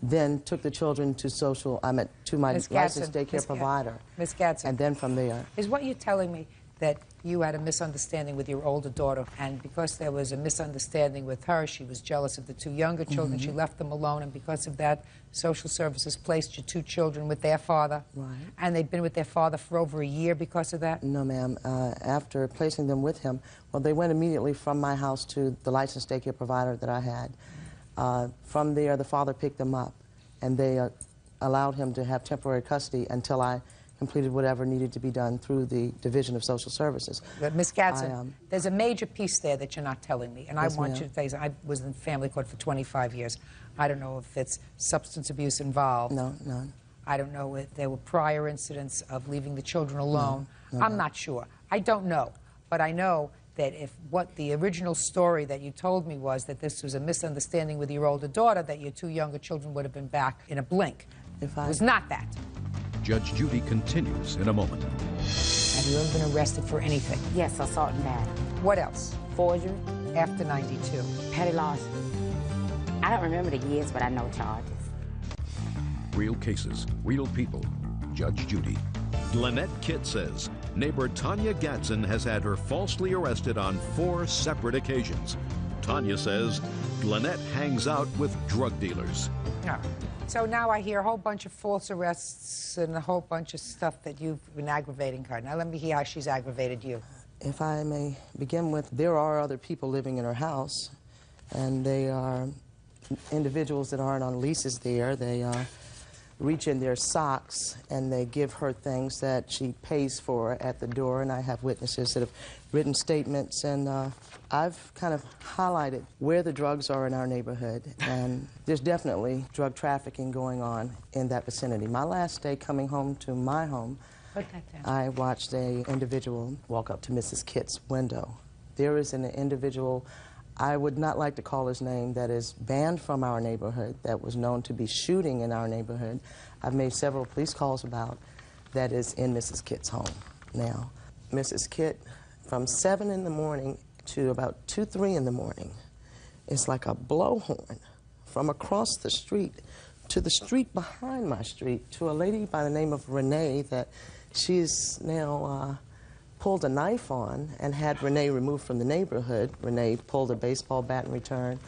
then took the children to to my licensed daycare provider. Ms. Gadsden. And then from there. Is what you're telling me that you had a misunderstanding with your older daughter, and because there was a misunderstanding with her, she was jealous of the two younger children, she left them alone, and because of that, social services placed your two children with their father? Right. And they'd been with their father for over a year because of that? No, ma'am. After placing them with him, well, they went immediately from my house to the licensed daycare provider that I had. From there, the father picked them up, and they allowed him to have temporary custody until I completed whatever needed to be done through the Division of Social Services. But Ms. Gadsden, there's a major piece there that you're not telling me, and yes, I want you to tell you, I was in family court for 25 years. I don't know if it's substance abuse involved. No, none. I don't know if there were prior incidents of leaving the children alone. I'm not sure. I don't know. But I know that if what the original story that you told me was that this was a misunderstanding with your older daughter, that your two younger children would have been back in a blink. It was not that. Judge Judy continues in a moment. Have you ever been arrested for anything? Yes, assault and battery. What else? Forgery. After 92. Petty larceny. I don't remember the years, but I know charges. Real cases, real people. Judge Judy. Lynette Kitt says neighbor Tanya Gadsden has had her falsely arrested on 4 separate occasions. Tanya says Lynette hangs out with drug dealers. No. So now I hear a whole bunch of false arrests and a whole bunch of stuff that you've been aggravating her. Now let me hear how she's aggravated you. If I may begin with, there are other people living in her house, and they are individuals that aren't on leases there. They reach in their socks and they give her things that she pays for at the door, and I have witnesses that have written statements, and I've kind of highlighted where the drugs are in our neighborhood, and there's definitely drug trafficking going on in that vicinity. My last day coming home to my home, I watched an individual walk up to Mrs. Kitt's window. There is an individual, I would not like to call his name, that is banned from our neighborhood, that was known to be shooting in our neighborhood. I've made several police calls about that is in Mrs. Kitt's home now. Mrs. Kitt, from 7 in the morning to about 2, 3 in the morning, it's like a blowhorn from across the street to the street behind my street to a lady by the name of Renee that she's now pulled a knife on and had Renee removed from the neighborhood. Renee pulled a baseball bat in return.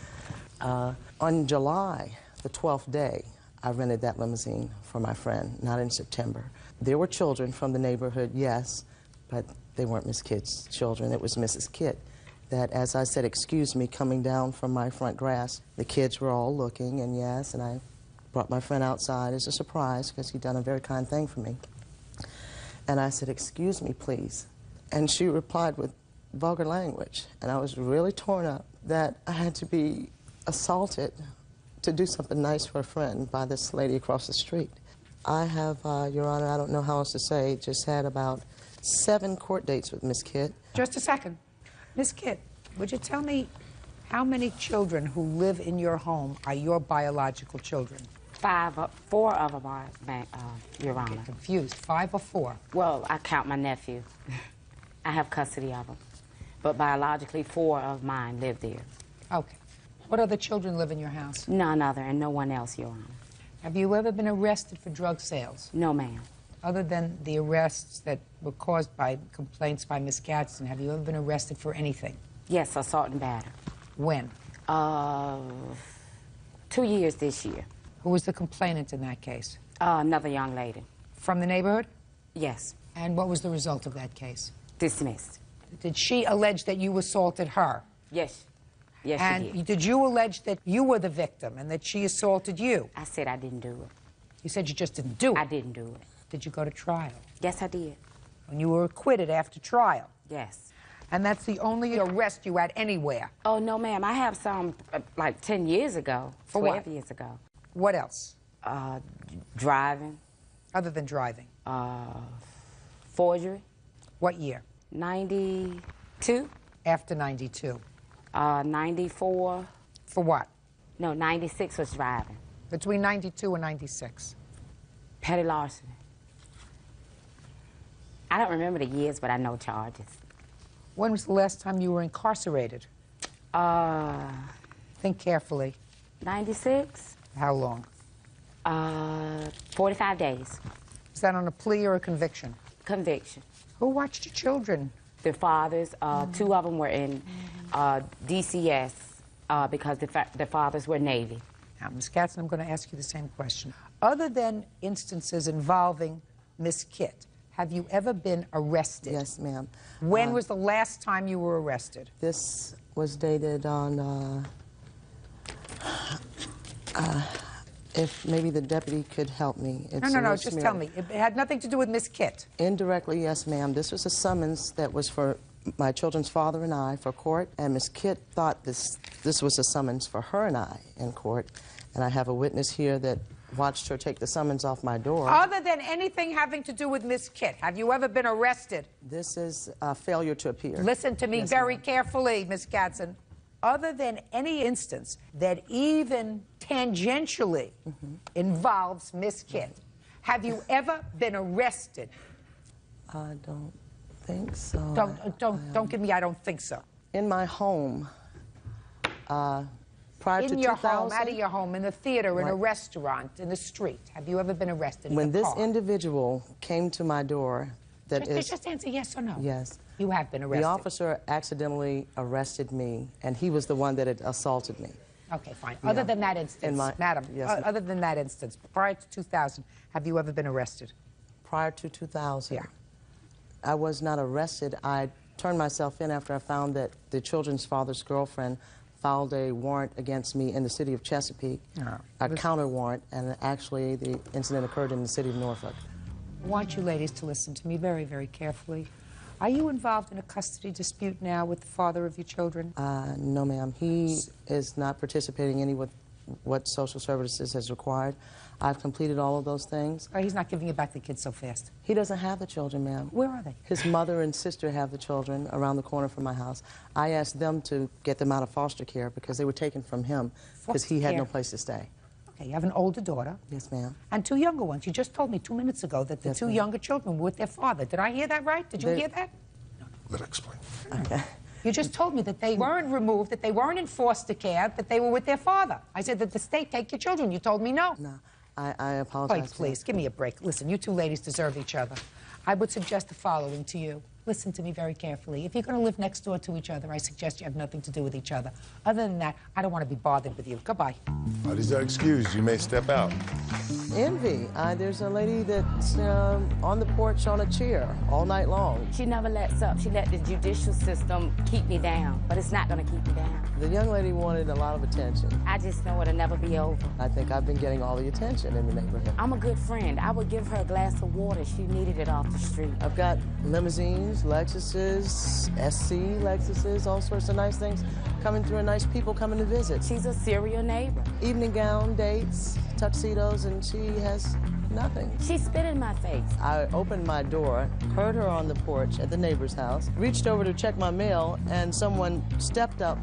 On July, the 12th day, I rented that limousine for my friend, not in September. There were children from the neighborhood, yes, but they weren't Miss Kitt's children. It was Mrs. Kitt that, as I said, excuse me, coming down from my front grass, the kids were all looking, and yes, and I brought my friend outside as a surprise because he'd done a very kind thing for me. And I said, excuse me, please. And she replied with vulgar language, and I was really torn up that I had to be assaulted to do something nice for a friend by this lady across the street. I have, Your Honor, I don't know how else to say, just had about 7 court dates with Miss Kitt. Just a second. Miss Kitt, would you tell me how many children who live in your home are your biological children? 4 of them are, Your Honor. I'm confused. 5 or 4? Well, I count my nephew. I have custody of him. But biologically, 4 of mine live there. Okay. What other children live in your house? None other, and no one else, Your Honor. Have you ever been arrested for drug sales? No, ma'am. Other than the arrests that were caused by complaints by Miss Gadsden, have you ever been arrested for anything? Yes, assault and battery. When? 2 years this year. Who was the complainant in that case? Another young lady. From the neighborhood? Yes. And what was the result of that case? Dismissed. Did she allege that you assaulted her? Yes. Yes, and she did. Did you allege that you were the victim and that she assaulted you? I said I didn't do it. You said you just didn't do it? I didn't do it. Did you go to trial? Yes, I did. And you were acquitted after trial? Yes. And that's the only arrest you had anywhere? Oh, no, ma'am. I have some, like 10 years ago. For 12 what? years ago. What else? Driving. Other than driving? Forgery. What year? 92. After 92? 94. For what? No, 96 was driving. Between 92 and 96? Petty larceny. I don't remember the years, but I know charges. When was the last time you were incarcerated? Think carefully. 96. How long? 45 days. Is that on a plea or a conviction? Conviction. Who watched your children? Their fathers. Two of them were in DCS because their fathers were Navy. Now, Ms. Gatson, I'm going to ask you the same question. Other than instances involving Miss Kitt, have you ever been arrested? Yes, ma'am. When was the last time you were arrested? This was dated on, if maybe the deputy could help me. No, just tell me. It had nothing to do with Miss Kitt. Indirectly, yes, ma'am. This was a summons that was for my children's father and I for court, and Miss Kitt thought this was a summons for her and I in court, and I have a witness here that watched her take the summons off my door. Other than anything having to do with Miss Kitt, have you ever been arrested? This is a failure to appear. Listen to me very carefully, Ms. Gatson. Other than any instance that even tangentially involves Miss Kitt, have you ever been arrested? I don't think so. Don't give me I don't think so. In my home, prior to 2000. In your home, out of your home, in the theater, in a restaurant, in the street. Have you ever been arrested in When the this car? individual came to my door, Just answer yes or no. Yes. You have been arrested. The officer accidentally arrested me, and he was the one that had assaulted me. Okay, fine. Other than that instance, madam, yes, other than that instance, prior to 2000, have you ever been arrested? Prior to 2000? Yeah. I was not arrested. I turned myself in after I found that the children's father's girlfriend filed a warrant against me in the city of Chesapeake, a counter warrant, and actually the incident occurred in the city of Norfolk. I want you ladies to listen to me very, very carefully. Are you involved in a custody dispute now with the father of your children? No, ma'am. He is not participating in any with what social services has required. I've completed all of those things. Oh, he's not giving you back the kids so fast. He doesn't have the children, ma'am. Where are they? His mother and sister have the children around the corner from my house. I asked them to get them out of foster care because they were taken from him because he had no place to stay. Okay, you have an older daughter. Yes, ma'am. And two younger ones. You just told me 2 minutes ago that the two younger children were with their father. Did I hear that right? Did you hear that? Let her explain. Okay. You just told me that they weren't removed, that they weren't in foster care, that they were with their father. I said that the state take your children. You told me no. No, I apologize. Oh, please, give me a break. Listen, you two ladies deserve each other. I would suggest the following to you. Listen to me very carefully. If you're going to live next door to each other, I suggest you have nothing to do with each other. Other than that, I don't want to be bothered with you. Goodbye. These are excused. You may step out. Envy. There's a lady that's on the porch on a chair all night long. She never lets up. She let the judicial system keep me down, but it's not going to keep me down. The young lady wanted a lot of attention. I just know it'll never be over. I think I've been getting all the attention in the neighborhood. I'm a good friend. I would give her a glass of water. She needed it off the street. I've got limousines, Lexuses, SC Lexuses, all sorts of nice things coming through and nice people coming to visit. She's a serial neighbor. Evening gown, dates, tuxedos, and she has nothing. She spit in my face. I opened my door, heard her on the porch at the neighbor's house, reached over to check my mail, and someone stepped up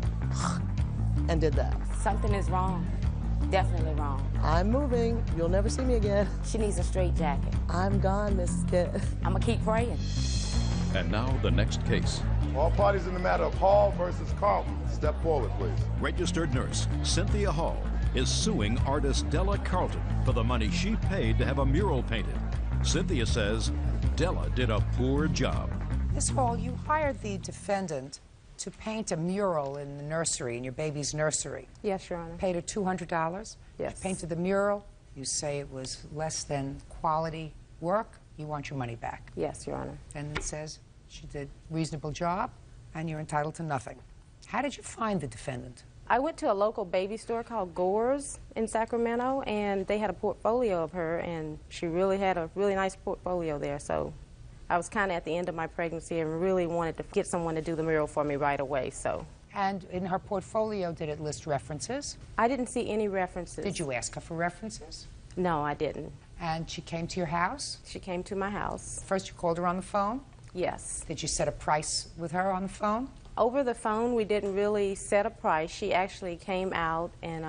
and did that. Something is wrong. Definitely wrong. I'm moving. You'll never see me again. She needs a straight jacket. I'm gone, Mrs. Kitt. I'm gonna keep praying. And now the next case. All parties in the matter of Hall versus Carlton. Step forward, please. Registered nurse Cynthia Hall is suing artist Della Carlton for the money she paid to have a mural painted. Cynthia says Della did a poor job. Miss Hall, you hired the defendant to paint a mural in the nursery, in your baby's nursery. Yes, Your Honor. Paid her $200. Yes. She painted the mural. You say it was less than quality work. You want your money back. Yes, Your Honor. And it says she did a reasonable job, and you're entitled to nothing. How did you find the defendant? I went to a local baby store called Gore's in Sacramento, and they had a portfolio of her, and she really had a really nice portfolio there. So I was kind of at the end of my pregnancy and really wanted to get someone to do the mural for me right away. So. And in her portfolio, did it list references? I didn't see any references. Did you ask her for references? No, I didn't. And she came to your house? She came to my house. First, you called her on the phone? Yes. Did you set a price with her on the phone? Over the phone, we didn't really set a price. She actually came out, and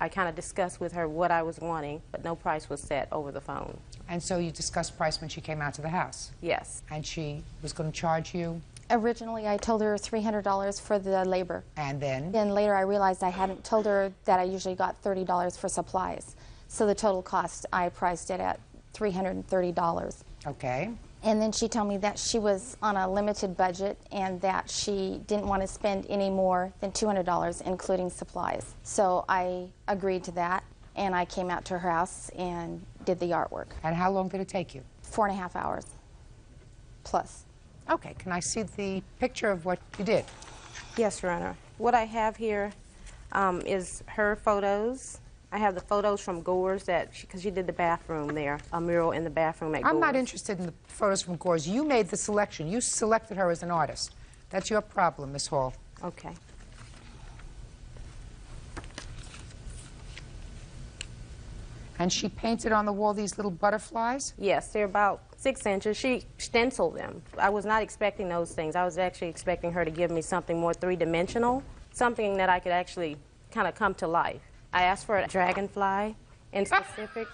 I kind of discussed with her what I was wanting, but no price was set over the phone. And so you discussed price when she came out to the house? Yes. And she was going to charge you? Originally, I told her $300 for the labor. And then? Then later I realized I hadn't told her that I usually got $30 for supplies. So the total cost, I priced it at $330. Okay. And then she told me that she was on a limited budget and that she didn't want to spend any more than $200, including supplies. So I agreed to that, and I came out to her house and did the artwork. And how long did it take you? 4.5 hours plus. Okay, can I see the picture of what you did? Yes, Your Honor. What I have here is her photos. I have the photos from Gore's because she did the bathroom there, a mural in the bathroom at Gore's. I'm not interested in the photos from Gore's. You made the selection. You selected her as an artist. That's your problem, Miss Hall. Okay. And she painted on the wall these little butterflies? Yes, they're about 6 inches. She stenciled them. I was not expecting those things. I was actually expecting her to give me something more three-dimensional, something that I could actually kind of come to life. I asked for a dragonfly in specific.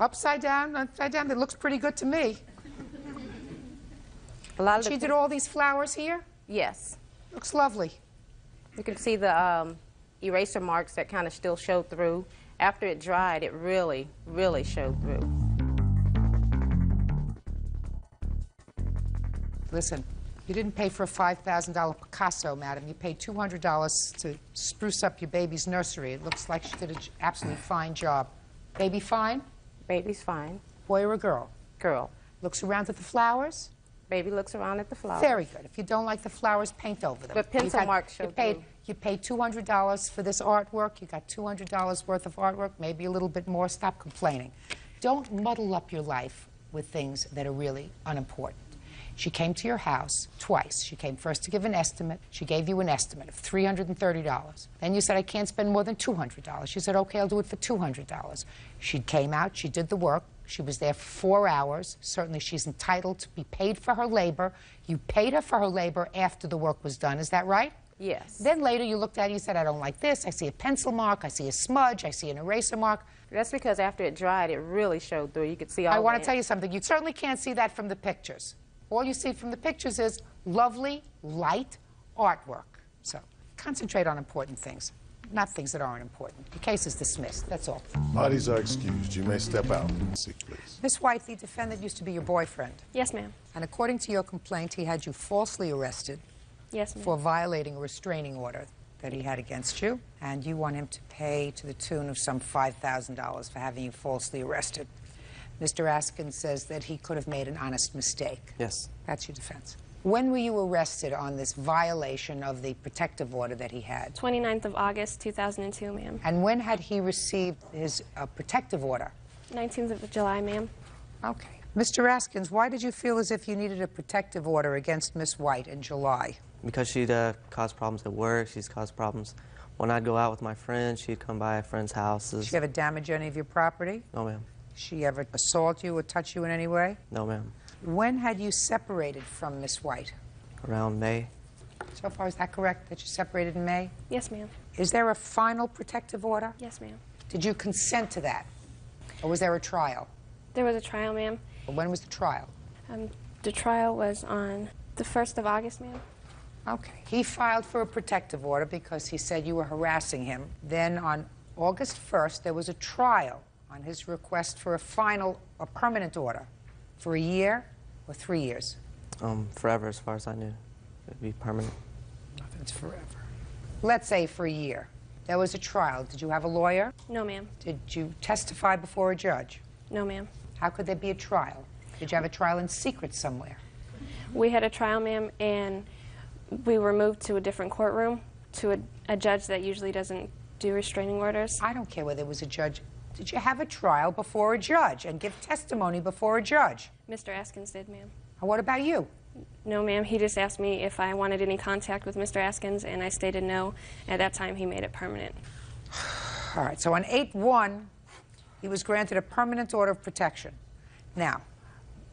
Upside down, it looks pretty good to me. She did all these flowers here? Yes. Looks lovely. You can see the eraser marks that kind of still showed through. After it dried, it really, really showed through. Listen, you didn't pay for a $5,000 Picasso, madam. You paid $200 to spruce up your baby's nursery. It looks like she did an absolutely fine job. Baby fine? Baby's fine. Boy or a girl? Girl. Looks around at the flowers? Baby looks around at the flowers. Very good. If you don't like the flowers, paint over them. But pencil marks showed through. You paid $200 for this artwork. You got $200 worth of artwork, maybe a little bit more. Stop complaining. Don't muddle up your life with things that are really unimportant. She came to your house twice. She came first to give an estimate. She gave you an estimate of $330. Then you said, I can't spend more than $200. She said, okay, I'll do it for $200. She came out, she did the work. She was there for 4 hours. Certainly she's entitled to be paid for her labor. You paid her for her labor after the work was done. Is that right? Yes. Then later you looked at it and you said, I don't like this. I see a pencil mark. I see a smudge. I see an eraser mark. That's because after it dried, it really showed through. You could see all I want to tell you something. You certainly can't see that from the pictures. All you see from the pictures is lovely, light artwork. So concentrate on important things, not things that aren't important. The case is dismissed. That's all. Parties are excused. You may step out. Seat, please. Miss White, the defendant used to be your boyfriend. Yes, ma'am. And according to your complaint, he had you falsely arrested. Yes, ma'am. For violating a restraining order that he had against you. And you want him to pay to the tune of some $5,000 for having you falsely arrested. Mr. Askin says that he could have made an honest mistake. Yes. That's your defense. When were you arrested on this violation of the protective order that he had? 29th of August, 2002, ma'am. And when had he received his protective order? 19th of July, ma'am. Okay. Mr. Askins, why did you feel as if you needed a protective order against Miss White in July? Because she'd caused problems at work. She's caused problems when I'd go out with my friends. She'd come by friends' houses. Did she ever damage any of your property? No, ma'am. She ever assault you or touch you in any way? No, ma'am. When had you separated from Miss White? Around May. So far, is that correct, that you separated in May? Yes, ma'am. Is there a final protective order? Yes, ma'am. Did you consent to that? Or was there a trial? There was a trial, ma'am. When was the trial? The trial was on the 1st of August, ma'am. Okay. He filed for a protective order because he said you were harassing him. Then on August 1st, there was a trial on his request for a permanent order. For a year or 3 years? Forever, as far as I knew. It'd be permanent. Nothing's forever. Let's say for a year. There was a trial. Did you have a lawyer? No, ma'am. Did you testify before a judge? No, ma'am. How could there be a trial? Did you have a trial in secret somewhere? We had a trial, ma'am, and we were moved to a different courtroom, to a judge that usually doesn't do restraining orders. I don't care whether it was a judge. Did you have a trial before a judge and give testimony before a judge? Mr. Askins did, ma'am. And what about you? No, ma'am. He just asked me if I wanted any contact with Mr. Askins, and I stated no. At that time, he made it permanent. All right, so on 8/1, he was granted a permanent order of protection. Now,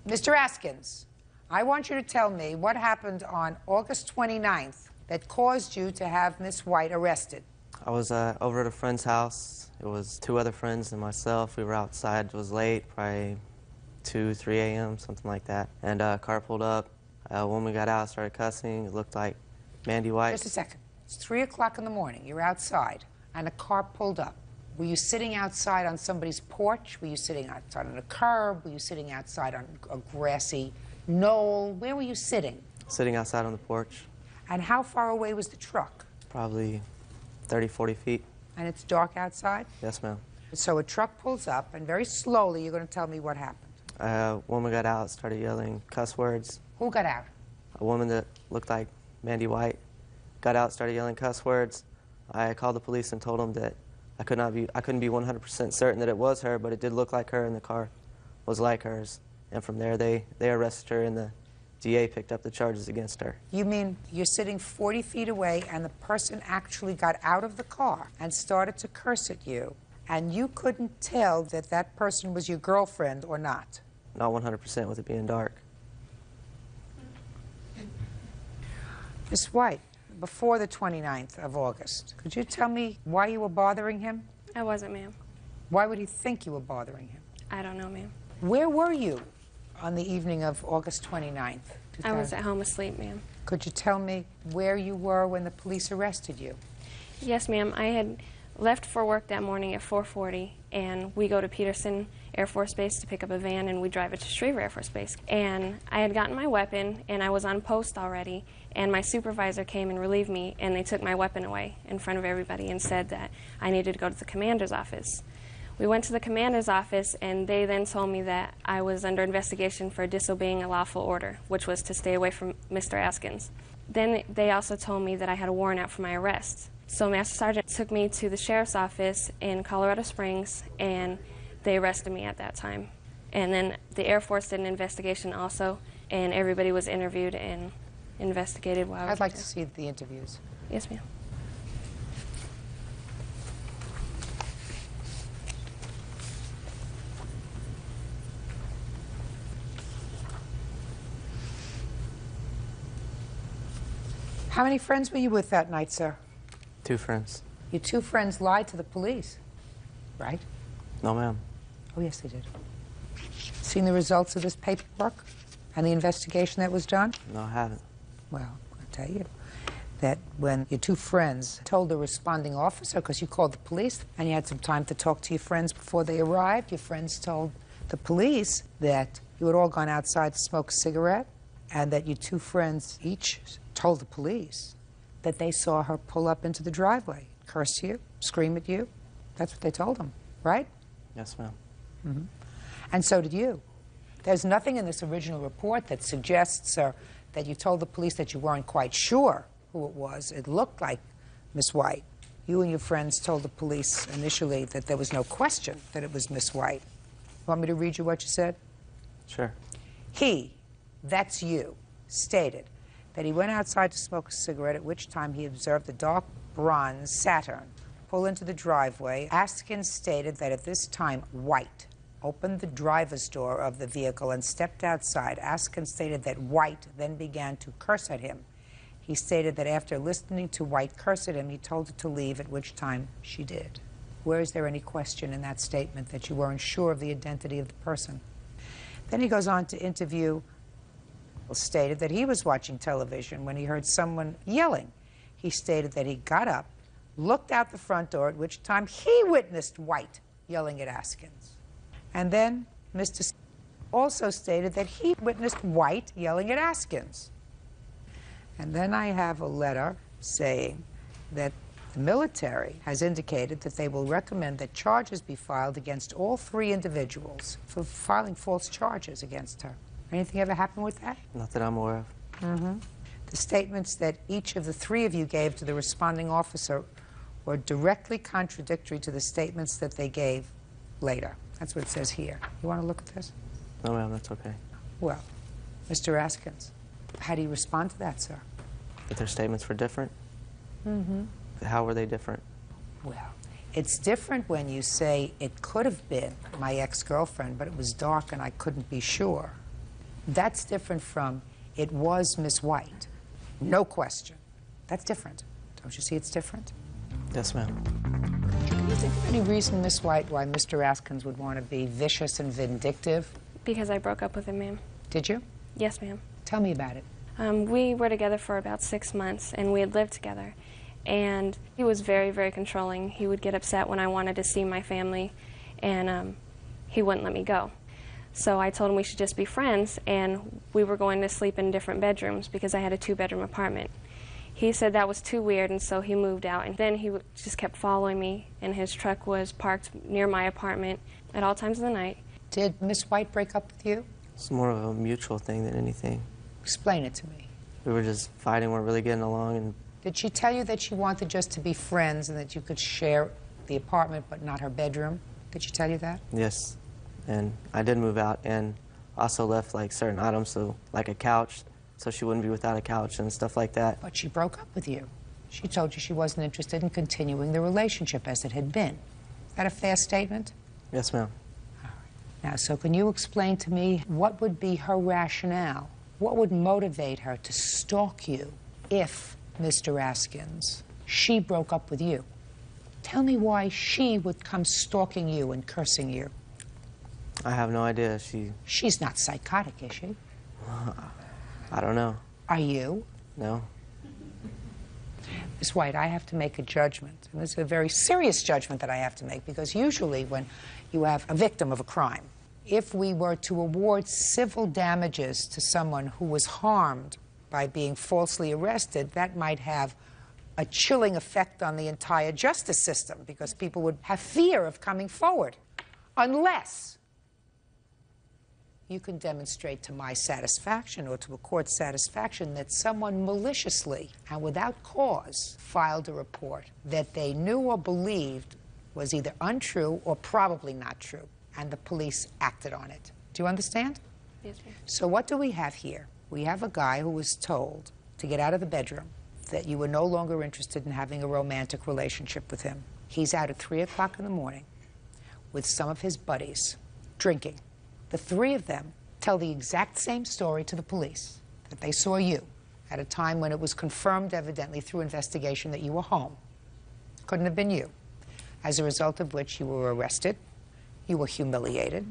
Mr. Askins, I want you to tell me what happened on August 29th that caused you to have Miss White arrested. I was over at a friend's house. It was 2 other friends and myself. We were outside. It was late, probably 2, 3 a.m., something like that. And a car pulled up. When we got out, started cussing. It looked like Mandy White. Just a second. It's 3 o'clock in the morning. You're outside, and a car pulled up. Were you sitting outside on somebody's porch? Were you sitting outside on a curb? Were you sitting outside on a grassy knoll? Where were you sitting? Sitting outside on the porch. And how far away was the truck? Probably 30, 40 feet. And it's dark outside? Yes, ma'am. So a truck pulls up, and very slowly you're going to tell me what happened. A woman got out, started yelling cuss words. Who got out? A woman that looked like Mandy White got out, started yelling cuss words. I called the police and told them that I couldn't be 100% certain that it was her, but it did look like her, and the car was like hers. And from there, they arrested her, and the DA picked up the charges against her. You mean you're sitting 40 feet away, and the person actually got out of the car and started to curse at you, and you couldn't tell that that person was your girlfriend or not? Not 100% with it being dark. Miss White, before the 29th of August, could you tell me why you were bothering him? I wasn't, ma'am. Why would he think you were bothering him? I don't know, ma'am. Where were you on the evening of August 29th? I was at home asleep, ma'am. Could you tell me where you were when the police arrested you? Yes, ma'am. I had left for work that morning at 4:40, and we go to Peterson Air Force Base to pick up a van, and we drive it to Straver Air Force Base. And I had gotten my weapon, and I was on post already, and my supervisor came and relieved me, and they took my weapon away in front of everybody and said that I needed to go to the commander's office. We went to the commander's office, and they then told me that I was under investigation for disobeying a lawful order, which was to stay away from Mr. Askins. Then they also told me that I had a warrant out for my arrest. So Master Sergeant took me to the sheriff's office in Colorado Springs, and they arrested me at that time. And then the Air Force did an investigation also, and everybody was interviewed and investigated while I was I'd like to see the interviews. Yes, ma'am. How many friends were you with that night, sir? 2 friends. Your 2 friends lied to the police, right? No, ma'am. Oh, yes, they did. Seen the results of this paperwork and the investigation that was done? No, I haven't. Well, I'll tell you that when your 2 friends told the responding officer, because you called the police and you had some time to talk to your friends before they arrived, your friends told the police that you had all gone outside to smoke a cigarette, and that your 2 friends each told the police that they saw her pull up into the driveway, curse you, scream at you. That's what they told them, right? Yes, ma'am. Mm-hmm. And so did you. There's nothing in this original report that suggests, sir, that you told the police that you weren't quite sure who it was. It looked like Miss White. You and your friends told the police initially that there was no question that it was Miss White. Want me to read you what you said? Sure. He, that's you, stated that he went outside to smoke a cigarette, at which time he observed the dark bronze Saturn pull into the driveway. Askins stated that at this time, White opened the driver's door of the vehicle and stepped outside. Askins stated that White then began to curse at him. He stated that after listening to White curse at him, he told her to leave, at which time she did. Where is there any question in that statement that you weren't sure of the identity of the person? Then he goes on to interview, stated that he was watching television when he heard someone yelling. He stated that he got up, looked out the front door, at which time he witnessed White yelling at Askins. And then Mr. also stated that he witnessed White yelling at Askins. And then I have a letter saying that the military has indicated that they will recommend that charges be filed against all 3 individuals for filing false charges against her. Anything ever happen with that? Not that I'm aware of. Mm-hmm. The statements that each of the 3 of you gave to the responding officer were directly contradictory to the statements that they gave later. That's what it says here. You want to look at this? No, ma'am, that's okay. Well, Mr. Askins, how do you respond to that, sir? That their statements were different? Mm-hmm. How were they different? Well, it's different when you say it could have been my ex-girlfriend, but it was dark and I couldn't be sure. That's different from, it was Miss White. No question. That's different. Don't you see it's different? Yes, ma'am. Can you think of any reason, Miss White, why Mr. Askins would want to be vicious and vindictive? Because I broke up with him, ma'am. Did you? Yes, ma'am. Tell me about it. We were together for about 6 months, and we had lived together. And he was very, very controlling. He would get upset when I wanted to see my family, and he wouldn't let me go. So I told him we should just be friends, and we were going to sleep in different bedrooms because I had a 2-bedroom apartment. He said that was too weird, and so he moved out. And then he just kept following me, and his truck was parked near my apartment at all times of the night. Did Miss White break up with you? It's more of a mutual thing than anything. Explain it to me. We were just fighting, weren't really getting along, and Did she tell you that she wanted just to be friends and that you could share the apartment but not her bedroom? Did she tell you that? yes. And I did move out and also left like certain items, so like a couch, so she wouldn't be without a couch and stuff like that. But she broke up with you. She told you she wasn't interested in continuing the relationship as it had been. Is that a fair statement? Yes, ma'am. Now, so can you explain to me what would be her rationale? What would motivate her to stalk you if, Mr. Askins, she broke up with you? Tell me why she would come stalking you and cursing you. I have no idea. She's not psychotic, is she? I don't know. Are you? No. Miss White, I have to make a judgment. And this is a very serious judgment that I have to make, because usually when you have a victim of a crime, if we were to award civil damages to someone who was harmed by being falsely arrested, that might have a chilling effect on the entire justice system, because people would have fear of coming forward, unless you can demonstrate to my satisfaction or to a court's satisfaction that someone maliciously and without cause filed a report that they knew or believed was either untrue or probably not true, and the police acted on it. Do you understand? Yes, ma'am. So what do we have here? We have a guy who was told to get out of the bedroom, that you were no longer interested in having a romantic relationship with him. He's out at 3 o'clock in the morning with some of his buddies, drinking. The 3 of them tell the exact same story to the police, that they saw you at a time when it was confirmed, evidently, through investigation that you were home. Couldn't have been you. As a result of which you were arrested, you were humiliated,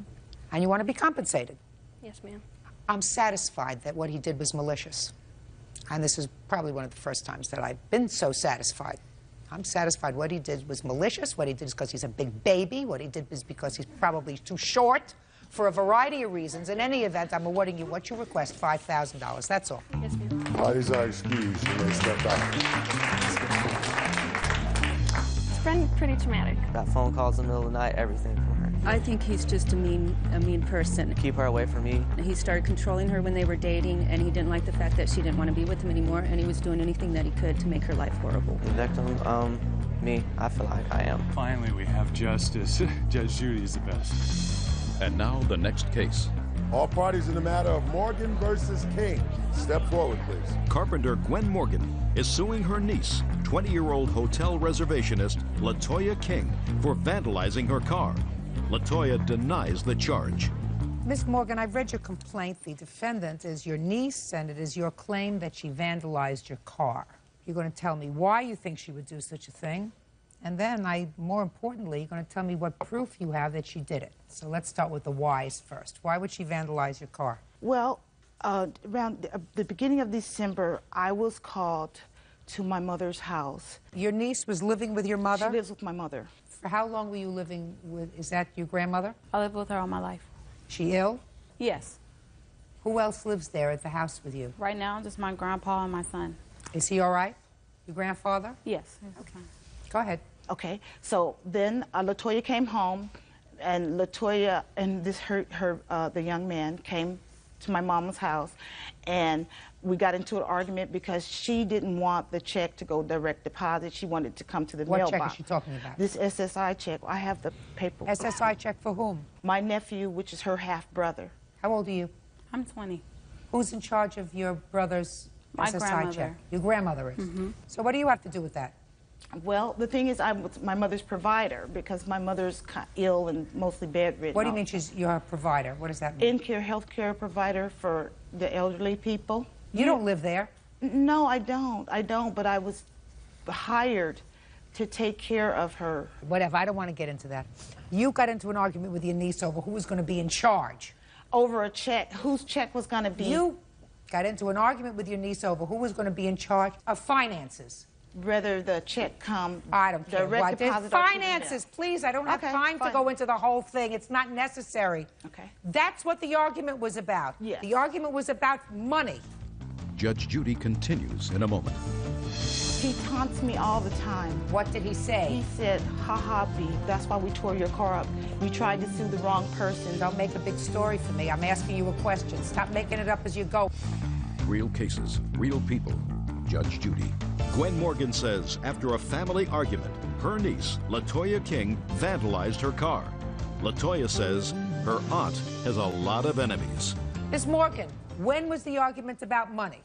and you want to be compensated. Yes, ma'am. I'm satisfied that what he did was malicious. And this is probably one of the first times that I've been so satisfied. I'm satisfied what he did was malicious. What he did is because he's a big baby. What he did is because he's probably too short, for a variety of reasons. In any event, I'm awarding you what you request, $5,000. That's all. Yes, ma'am. Parties are excused. You may step out. It's been pretty traumatic. Got phone calls in the middle of the night, everything from her. I think he's just a mean person. Keep her away from me. He started controlling her when they were dating, and he didn't like the fact that she didn't want to be with him anymore, and he was doing anything that he could to make her life horrible. The victim, me, I feel like I am. Finally, we have justice. Judge Judy is the best. And now the next case. All parties in the matter of Morgan versus King. Step forward, please. Carpenter Gwen Morgan is suing her niece, 20-year-old hotel reservationist LaToya King, for vandalizing her car. LaToya denies the charge. Ms. Morgan, I've read your complaint. The defendant is your niece, and it is your claim that she vandalized your car. You're going to tell me why you think she would do such a thing, and then, more importantly, you're going to tell me what proof you have that she did it. So let's start with the whys first. Why would she vandalize your car? Well, around the beginning of December, I was called to my mother's house. Your niece was living with your mother? She lives with my mother. For how long were you living with, is that your grandmother? I lived with her all my life. She ill? Yes. Who else lives there at the house with you? Right now, just my grandpa and my son. Is he all right? Your grandfather? Yes. Okay. Go ahead. Okay, so then LaToya came home, and LaToya and the young man came to my mom's house, and we got into an argument because she didn't want the check to go direct deposit. She wanted to come to the mailbox. What check is she talking about? This SSI check. I have the paper. SSI check for whom? My nephew, which is her half-brother. How old are you? I'm 20. Who's in charge of your brother's My SSI grandmother. check? Your grandmother is. Mm-hmm. So what do you have to do with that? Well, the thing is, I'm my mother's provider because my mother's ill and mostly bedridden. What do you mean you're a provider? What does that mean? In-care health care provider for the elderly people. You don't live there? No, I don't. I don't, but I was hired to take care of her. Whatever, I don't want to get into that. You got into an argument with your niece over who was going to be in charge. Over a check. Whose check was going to be? You got into an argument with your niece over who was going to be in charge of finances. Whether the check come. I don't care. Direct deposit. Finances, please. I don't have time to go into the whole thing. It's not necessary. Okay. That's what the argument was about. Yes. The argument was about money. Judge Judy continues in a moment. He taunts me all the time. What did he say? He said, "Ha ha, B, that's why we tore your car up. You tried to sue the wrong person." Don't make a big story for me. I'm asking you a question. Stop making it up as you go. Real cases, real people. Judge Judy. Gwen Morgan says after a family argument, her niece, LaToya King, vandalized her car. LaToya says her aunt has a lot of enemies. Miss Morgan, when was the argument about money?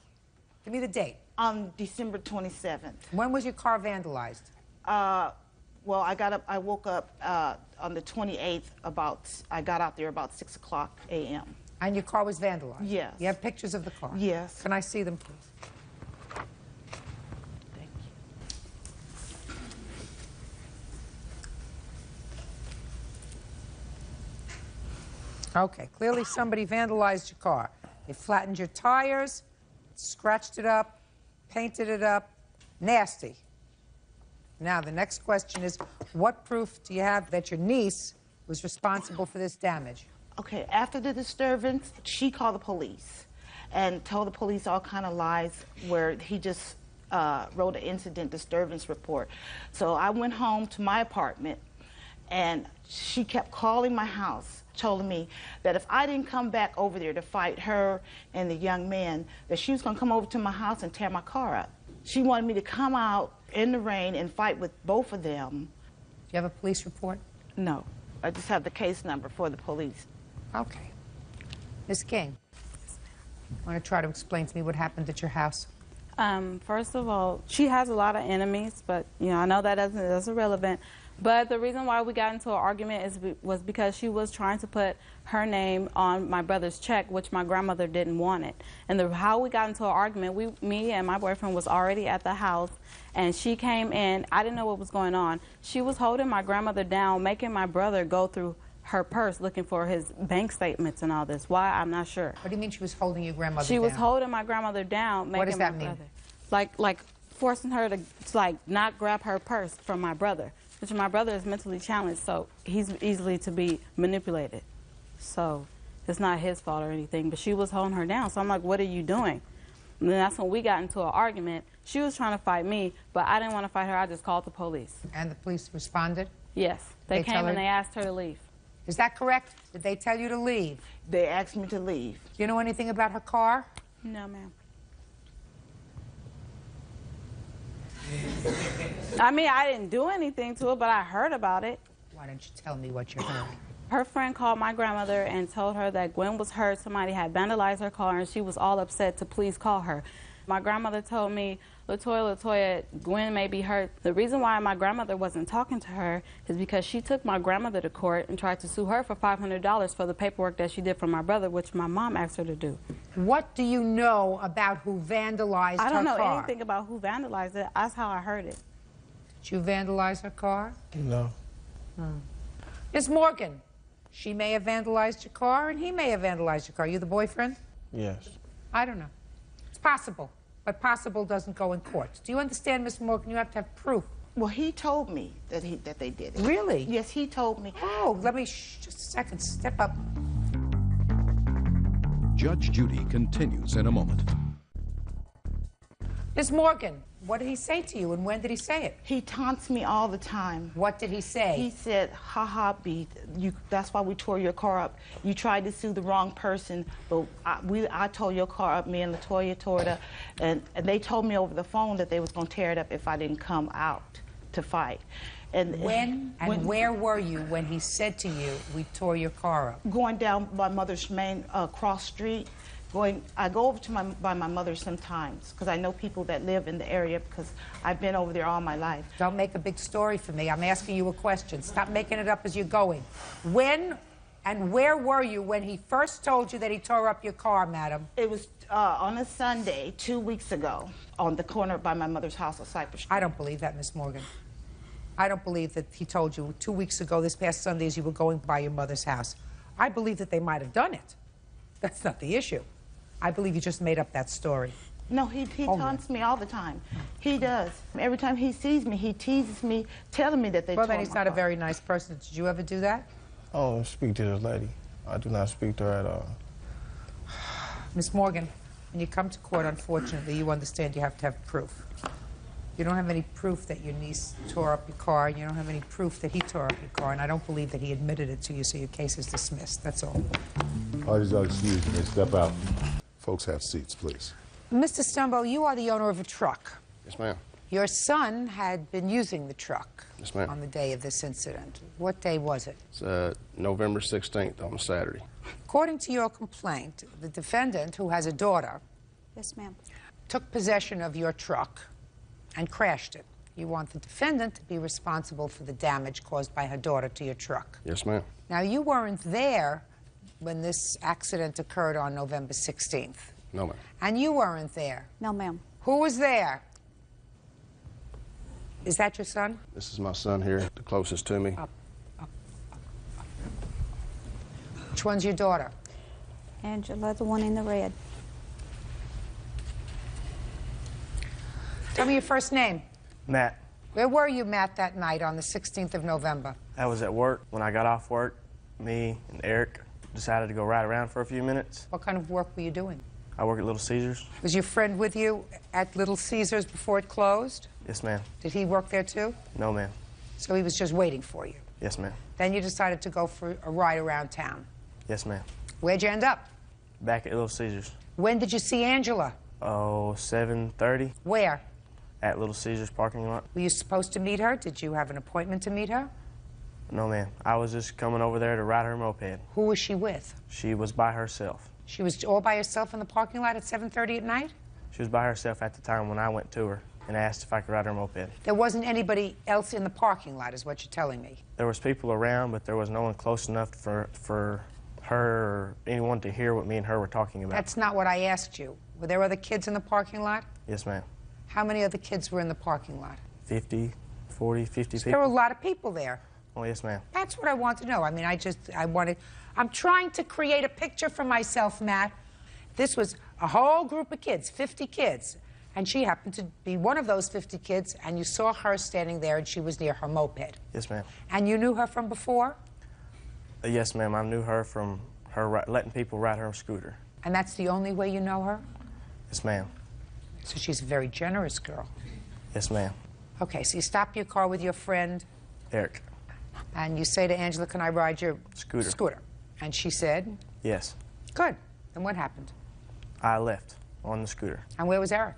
Give me the date. On December 27th. When was your car vandalized? Well, I woke up on the 28th I got out there about 6 o'clock a.m. And your car was vandalized? Yes. You have pictures of the car? Yes. Can I see them, please? Thank you. Okay, clearly somebody vandalized your car. They flattened your tires, scratched it up, painted it up. Nasty. Now, the next question is, what proof do you have that your niece was responsible for this damage? Okay, after the disturbance, she called the police and told the police all kind of lies where he just wrote an incident disturbance report. So I went home to my apartment, and she kept calling my house, telling me that if I didn't come back over there to fight her and the young man, that she was going to come over to my house and tear my car up. She wanted me to come out in the rain and fight with both of them. Do you have a police report? No. I just have the case number for the police. Okay. Ms. King, want to try to explain to me what happened at your house? First of all, she has a lot of enemies, but I know that's irrelevant. But the reason why we got into an argument was because she was trying to put her name on my brother's check, which my grandmother didn't want it. And how we got into an argument, me and my boyfriend was already at the house, and she came in. I didn't know what was going on. She was holding my grandmother down, making my brother go through her purse looking for his bank statements and all this. Why? I'm not sure. What do you mean she was holding your grandmother down? She was holding my grandmother down, making what does that my mean? brother. Like forcing her to not grab her purse from my brother. Which my brother is mentally challenged, so he's easily to be manipulated. So it's not his fault or anything, but she was holding her down. So I'm like, what are you doing? And then that's when we got into an argument. She was trying to fight me, but I didn't want to fight her. I just called the police. And the police responded? Yes. They came and they asked her to leave. Is that correct? Did they tell you to leave? They asked me to leave. Do you know anything about her car? No, ma'am. I mean, I didn't do anything to it, but I heard about it. Why don't you tell me what you heard? Her friend called my grandmother and told her that Gwen was hurt. Somebody had vandalized her car, and she was all upset to please call her. My grandmother told me, LaToya, Gwen may be hurt. The reason why my grandmother wasn't talking to her is because she took my grandmother to court and tried to sue her for $500 for the paperwork that she did for my brother, which my mom asked her to do. What do you know about who vandalized her car? I don't know anything about who vandalized it. That's how I heard it. Did you vandalize her car? No. Ms. Morgan, she may have vandalized your car, and he may have vandalized your car. You the boyfriend? Yes. I don't know. It's possible. But possible doesn't go in court. Do you understand, Miss Morgan? You have to have proof. Well, he told me that they did it. Really? Yes, he told me. Oh, let me, just a second, step up. Judge Judy continues in a moment. Miss Morgan, what did he say to you, and when did he say it? He taunts me all the time. What did he say? He said, ha ha, B, that's why we tore your car up. You tried to sue the wrong person, but I tore your car up, me and LaToya tore it up, and they told me over the phone that they was going to tear it up if I didn't come out to fight. And where were you when he said to you, we tore your car up? Going down my mother's main cross street I go over to by my mother sometimes because I know people that live in the area because I've been over there all my life. Don't make a big story for me. I'm asking you a question. Stop making it up as you're going. When and where were you when he first told you that he tore up your car, madam? It was on a Sunday 2 weeks ago on the corner by my mother's house on Cypress Street. I don't believe that, Miss Morgan. I don't believe that he told you 2 weeks ago, this past Sunday, as you were going by your mother's house. I believe that they might have done it. That's not the issue. I believe you just made up that story. No, he taunts me all the time. He does. Every time he sees me, he teases me, telling me that they tore Well, then he's not a very nice person. Did you ever do that? I don't speak to this lady. I do not speak to her at all. Miss Morgan, when you come to court, unfortunately, you understand you have to have proof. You don't have any proof that your niece tore up your car, and you don't have any proof that he tore up your car, and I don't believe that he admitted it to you, so your case is dismissed. That's all. Parties are excused. They step out. Folks, have seats, please. Mr. Stumbo, you are the owner of a truck. Yes, ma'am. Your son had been using the truck Yes, ma'am. on the day of this incident. What day was it? It's November 16th on a Saturday. According to your complaint, the defendant, who has a daughter, Yes, ma'am. took possession of your truck and crashed it. You want the defendant to be responsible for the damage caused by her daughter to your truck. Yes, ma'am. Now, you weren't there when this accident occurred on November 16th. No, ma'am. And you weren't there. No, ma'am. Who was there? Is that your son? This is my son here, the closest to me. Which one's your daughter? Angela, the one in the red. Tell me your first name. Matt. Where were you, Matt, that night on the 16th of November? I was at work. When I got off work, me and Eric decided to go ride around for a few minutes. What kind of work were you doing? I work at Little Caesars. Was your friend with you at Little Caesars before it closed? Yes, ma'am. Did he work there too? No, ma'am. So he was just waiting for you? Yes, ma'am. Then you decided to go for a ride around town? Yes, ma'am. Where'd you end up? Back at Little Caesars. When did you see Angela? Oh, 7:30. Where? At Little Caesars parking lot. Were you supposed to meet her? Did you have an appointment to meet her? No, ma'am. I was just coming over there to ride her moped. Who was she with? She was by herself. She was all by herself in the parking lot at 7:30 at night? She was by herself at the time when I went to her and asked if I could ride her moped. There wasn't anybody else in the parking lot, is what you're telling me. There was people around, but there was no one close enough for her or anyone to hear what me and her were talking about. That's not what I asked you. Were there other kids in the parking lot? Yes, ma'am. How many other kids were in the parking lot? 50, 40, 50 people. There were a lot of people there. Oh, yes, ma'am. That's what I want to know. I mean, I'm trying to create a picture for myself, Matt. This was a whole group of kids, 50 kids, and she happened to be one of those 50 kids, and you saw her standing there, and she was near her moped. Yes, ma'am. And you knew her from before? Yes, ma'am. I knew her from her letting people ride her scooter. And that's the only way you know her? Yes, ma'am. So she's a very generous girl. Yes, ma'am. Okay, so you stop your car with your friend, Eric. and you say to Angela, can I ride your scooter? And she said? Yes. Good. Then what happened? I left on the scooter. And where was Eric?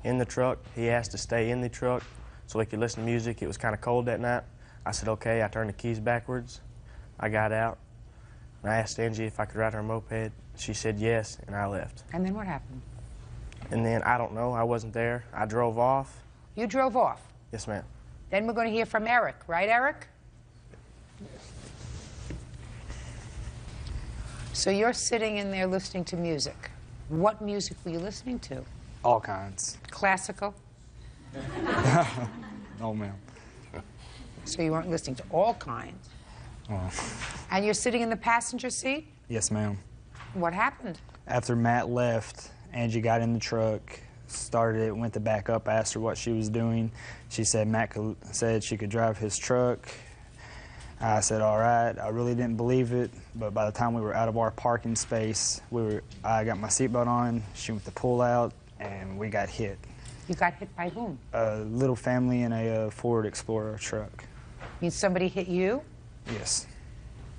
In the truck. He asked to stay in the truck so we could listen to music. It was kind of cold that night. I said, okay. I turned the keys backwards. I got out, and I asked Angie if I could ride her moped. She said yes, and I left. And then what happened? And then, I don't know. I wasn't there. I drove off. You drove off? Yes, ma'am. Then we're going to hear from Eric, right, Eric? So you're sitting in there listening to music. What music were you listening to? All kinds. Classical? No, ma'am. So you weren't listening to all kinds. Oh. And you're sitting in the passenger seat? Yes, ma'am. What happened? After Matt left, Angie got in the truck, started it, went to back up, asked her what she was doing. She said Matt said she could drive his truck. I said, all right. I really didn't believe it, but by the time we were out of our parking space, I got my seatbelt on, she went to pull out, and we got hit. You got hit by whom? A little family in a Ford Explorer truck. You mean somebody hit you? Yes.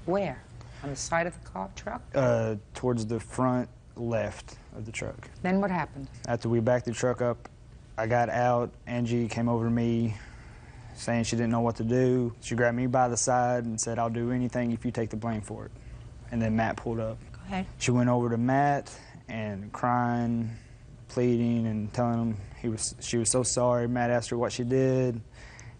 Where? On the side of the truck? Towards the front left of the truck. Then what happened? After we backed the truck up, I got out. Angie came over to me saying she didn't know what to do. She grabbed me by the side and said, I'll do anything if you take the blame for it. And then Matt pulled up. Go ahead. She went over to Matt and crying, pleading, and telling him she was so sorry. Matt asked her what she did,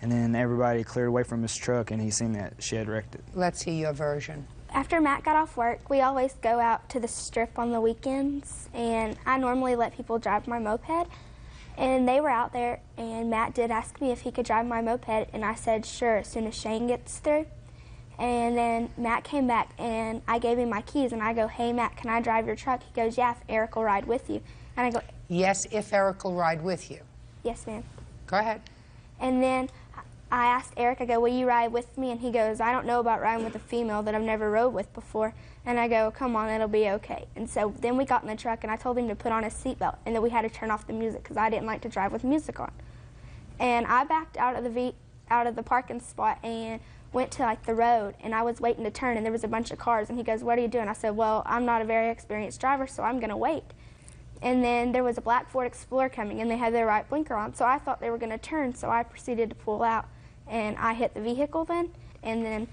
and then everybody cleared away from his truck, and he seen that she had wrecked it. Let's hear your version. After Matt got off work, we always go out to the strip on the weekends, and I normally let people drive my moped. And they were out there, and Matt did ask me if he could drive my moped, and I said sure as soon as Shane gets through. And then Matt came back, and I gave him my keys, and I go, hey, Matt, can I drive your truck? He goes, yeah, if Eric will ride with you. And I go, yes, if Eric will ride with you. yes, ma'am. Go ahead. And then I asked Eric, I go, will you ride with me? And he goes, I don't know about riding with a female that I've never rode with before. And I go, come on, it'll be okay. And so then we got in the truck, and I told him to put on his seatbelt, and then we had to turn off the music because I didn't like to drive with music on. And I backed out of the parking spot and went to like the road, and I was waiting to turn, and there was a bunch of cars, and he goes, what are you doing? I said, well, I'm not a very experienced driver, so I'm going to wait. And then there was a black Ford Explorer coming, and they had their right blinker on, so I thought they were going to turn, so I proceeded to pull out, and I hit the vehicle then, and then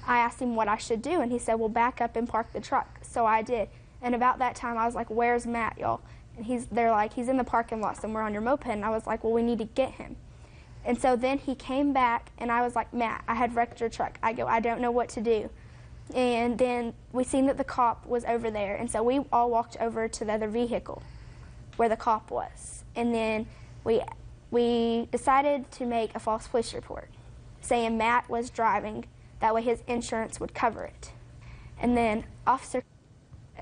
I asked him what I should do, and he said, well, back up and park the truck. So I did. And about that time, I was like, where's Matt, y'all? And they're like, he's in the parking lot somewhere on your moped. And I was like, well, we need to get him. And so then he came back, and I was like, Matt, I had wrecked your truck. I go, I don't know what to do. And then we seen that the cop was over there, and so we all walked over to the other vehicle where the cop was. And then we decided to make a false police report, saying Matt was driving. That way his insurance would cover it. And then Officer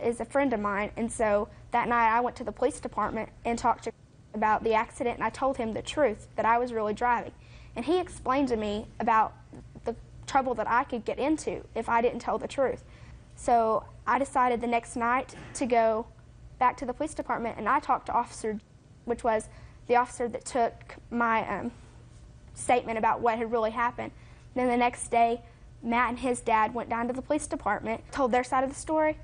is a friend of mine, and so that night I went to the police department and talked to about the accident, and I told him the truth, that I was really driving. And he explained to me about the trouble that I could get into if I didn't tell the truth. So I decided the next night to go back to the police department, and I talked to Officer, which was the officer that took my statement about what had really happened. Then the next day, Matt and his dad went down to the police department, told their side of the story.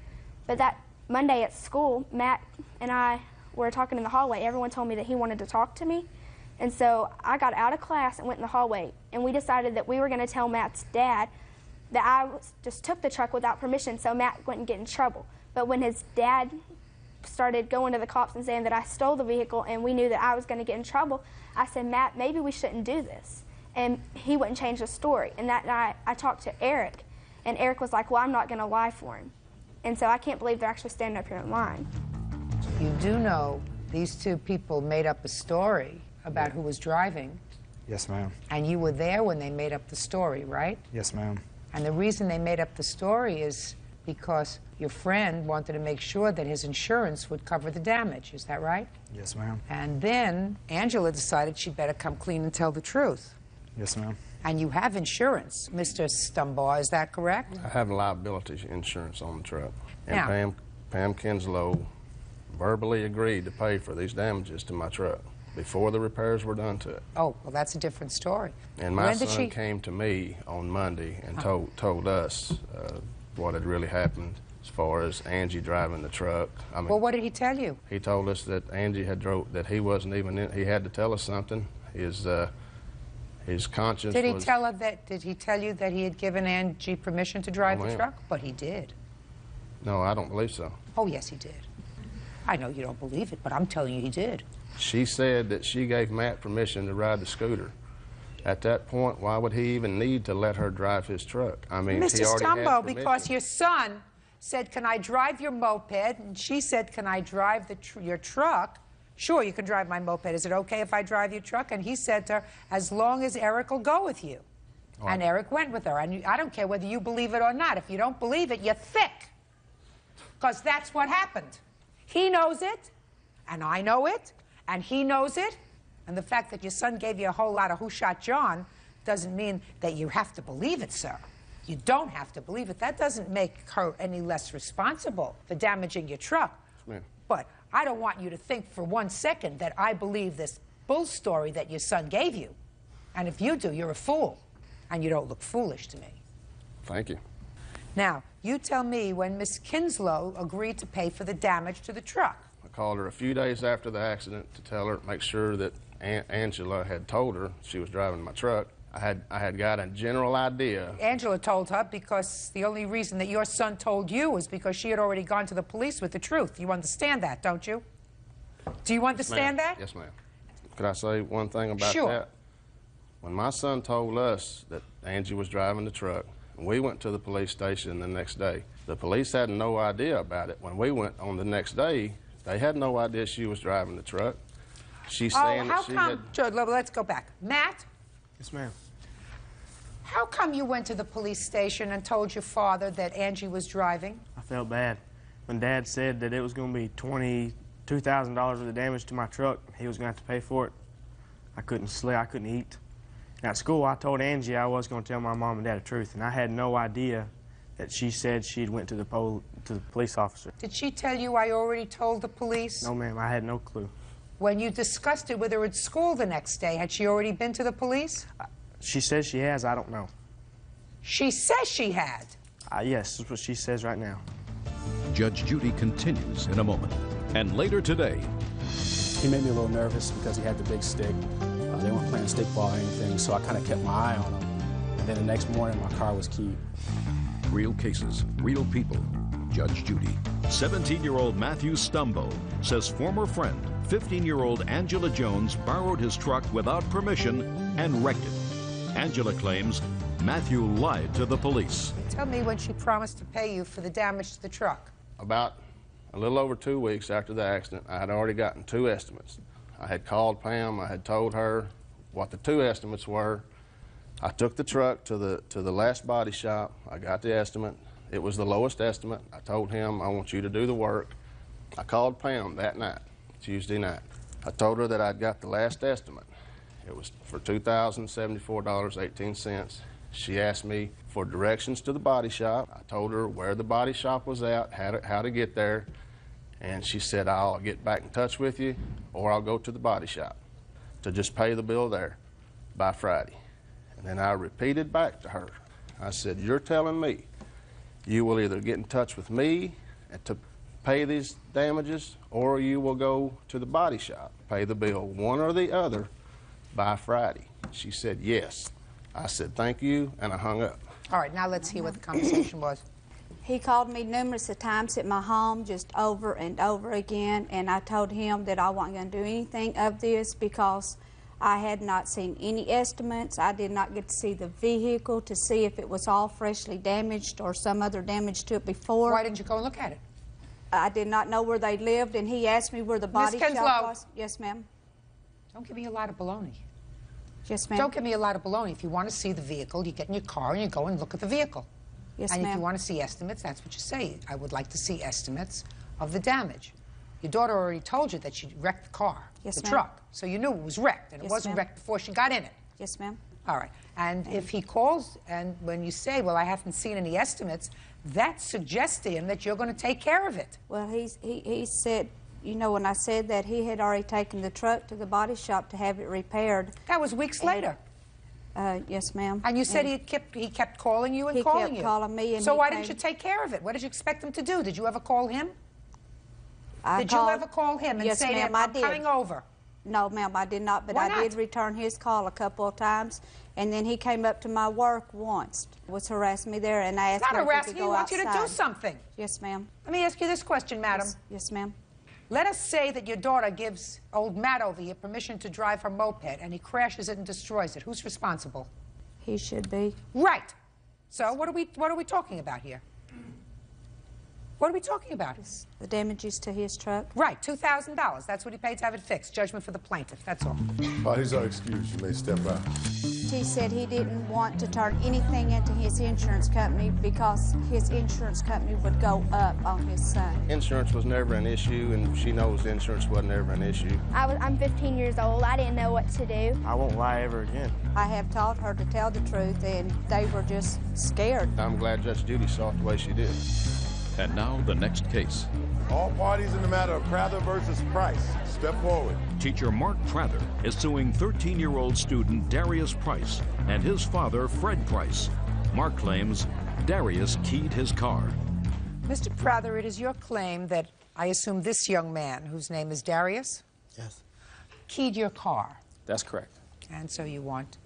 But that Monday at school, Matt and I were talking in the hallway. Everyone told me that he wanted to talk to me. And so I got out of class and went in the hallway. And we decided that we were going to tell Matt's dad that I just took the truck without permission so Matt wouldn't get in trouble. But when his dad started going to the cops and saying that I stole the vehicle and we knew that I was going to get in trouble, I said, Matt, maybe we shouldn't do this. And he wouldn't change the story. And that night, I talked to Eric, and Eric was like, well, I'm not going to lie for him. And so I can't believe they're actually standing up here and lying. You do know these two people made up a story about who was driving. Yes, ma'am. And you were there when they made up the story, right? Yes, ma'am. And the reason they made up the story is because your friend wanted to make sure that his insurance would cover the damage. Is that right? Yes, ma'am. And then Angela decided she'd better come clean and tell the truth. Yes, ma'am. And you have insurance, Mr. Stumbaugh, is that correct? I have liability insurance on the truck. And Now, Pam Kinslow verbally agreed to pay for these damages to my truck before the repairs were done to it. oh, well, that's a different story. And my When did son she... came to me on Monday and told us what had really happened as far as Angie driving the truck. I mean, Well, what did he tell you? he told us that Angie had drove, that he wasn't even in, he had to tell us something. His conscience Did he was... tell her that? Did he tell you that he had given Angie permission to drive the ma'am. truck? But he did. No, I don't believe so. Oh, yes, he did. I know you don't believe it, but I'm telling you he did. She said that she gave Matt permission to ride the scooter. At that point, why would he even need to let her drive his truck? I mean, Mr. he already had Stumbaugh, permission. because your son said, can I drive your moped? And she said, can I drive your truck? Sure, you can drive my moped. Is it okay if I drive your truck? And he said to her, as long as Eric will go with you. Oh. And Eric went with her. And I don't care whether you believe it or not. If you don't believe it, you're thick. Because that's what happened. He knows it, and I know it, and he knows it. And the fact that your son gave you a whole lot of who shot John doesn't mean that you have to believe it, sir. You don't have to believe it. That doesn't make her any less responsible for damaging your truck. Ma'am. But I don't want you to think for 1 second that I believe this bull story that your son gave you. And if you do, you're a fool. And you don't look foolish to me. Thank you. Now, you tell me when Miss Kinslow agreed to pay for the damage to the truck. I called her a few days after the accident to tell her, make sure that Angela had told her she was driving my truck. I had got a general idea. Angela told her because the only reason that your son told you was because she had already gone to the police with the truth. You understand that, don't you? Do you understand that? Yes, ma'am. Could I say one thing about Sure. that? When my son told us that Angie was driving the truck, and we went to the police station the next day, the police had no idea about it. When we went on the next day, they had no idea she was driving the truck. She's saying that she had... Joe, let's go back. Matt? Yes, ma'am. How come you went to the police station and told your father that Angie was driving? I felt bad. When Dad said that it was going to be $22,000 worth of damage to my truck, he was going to have to pay for it. I couldn't sleep, I couldn't eat. And at school, I told Angie I was going to tell my mom and dad the truth, and I had no idea that she said she'd went to the police officer. Did she tell you I already told the police? No, ma'am, I had no clue. When you discussed it with her at school the next day, had she already been to the police? She says she has, I don't know. She says she had? Yes, that's what she says right now. Judge Judy continues in a moment. And later today... He made me a little nervous because he had the big stick. They weren't playing stickball or anything, so I kind of kept my eye on him. And then the next morning, my car was keyed. Real cases, real people. Judge Judy. 17-year-old Matthew Stumbo says former friend, 15-year-old Angela Jones, borrowed his truck without permission and wrecked it. Angela claims Matthew lied to the police. Tell me when she promised to pay you for the damage to the truck. About a little over 2 weeks after the accident, I had already gotten 2 estimates. I had called Pam, I had told her what the 2 estimates were. I took the truck to the last body shop, I got the estimate. It was the lowest estimate. I told him, I want you to do the work. I called Pam that night, Tuesday night. I told her that I'd got the last estimate. It was for $2,074.18. She asked me for directions to the body shop. I told her where the body shop was at, how to get there, and she said, I'll get back in touch with you, or I'll go to the body shop to just pay the bill there by Friday. And then I repeated back to her. I said, you're telling me you will either get in touch with me to pay these damages, or you will go to the body shop, pay the bill, one or the other, by Friday. She said, yes. I said, thank you, and I hung up. All right, now let's hear what the conversation was. He called me numerous times at my home, just over and over again, and I told him that I wasn't going to do anything of this because I had not seen any estimates. I did not get to see the vehicle to see if it was all freshly damaged or some other damage to it before. Why didn't you go and look at it? I did not know where they lived, and he asked me where the body shop was. Yes, ma'am. Don't give me a lot of baloney. Yes, ma'am. Don't give me a lot of baloney. If you want to see the vehicle, you get in your car and you go and look at the vehicle. Yes, and ma'am. if you want to see estimates, that's what you say. I would like to see estimates of the damage. Your daughter already told you that she wrecked the car, yes, the truck. So you knew it was wrecked, and it yes, wasn't wrecked before she got in it. Yes, ma'am. All right. And if he calls, and when you say, well, I haven't seen any estimates, that's suggesting that you're going to take care of it. Well, he said, you know, when I said that he had already taken the truck to the body shop to have it repaired. That was weeks later. Yes, ma'am. And you said he kept calling you and calling you. He kept calling me. And so why didn't you take care of it? What did you expect him to do? Did you ever call him? Did you ever call him and say to him, I'm coming over? No, ma'am, I did not, but I did return his call a couple of times, and then he came up to my work once, was harassing me there, and I asked him if he could go outside. He wants you to do something. Yes, ma'am. Let me ask you this question, madam. Yes, ma'am. Let us say that your daughter gives old Matt over here permission to drive her moped, and he crashes it and destroys it. Who's responsible? He should be. Right. So what are we talking about here? What are we talking about? The damages to his truck. Right, $2,000. That's what he paid to have it fixed. Judgment for the plaintiff, that's all. Bodies are excused. You may step out. He said he didn't want to turn anything into his insurance company because his insurance company would go up on his son. Insurance was never an issue, and she knows insurance wasn't ever an issue. I'm 15 years old. I didn't know what to do. I won't lie ever again. I have taught her to tell the truth, and they were just scared. I'm glad Judge Judy saw it the way she did. And now the next case. All parties in the matter of Prather versus Price, step forward. Teacher Mark Prather is suing 13-year-old student Darius Price and his father, Fred Price. Mark claims Darius keyed his car. Mr. Prather, it is your claim that I assume this young man, whose name is Darius, Yes. keyed your car. That's correct. And so you want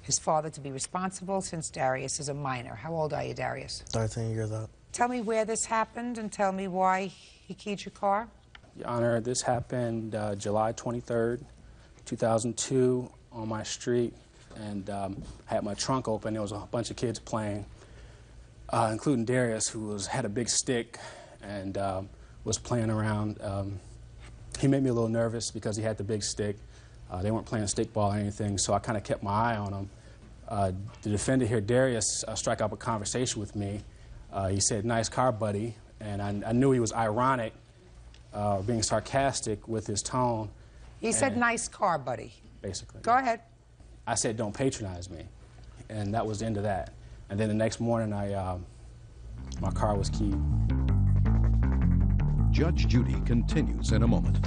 his father to be responsible since Darius is a minor. How old are you, Darius? 13 years old. Tell me where this happened and tell me why he keyed your car. Your Honor, this happened July 23rd, 2002 on my street, and I had my trunk open. There was a bunch of kids playing, including Darius, who had a big stick and was playing around. He made me a little nervous because he had the big stick. They weren't playing stickball or anything, so I kind of kept my eye on him. The defendant here, Darius, struck up a conversation with me. He said, "Nice car, buddy," and I knew he was ironic, being sarcastic with his tone. He said, "Nice car, buddy." Basically. Go ahead. I said, "Don't patronize me," and that was the end of that. And then the next morning, my car was keyed. Judge Judy continues in a moment.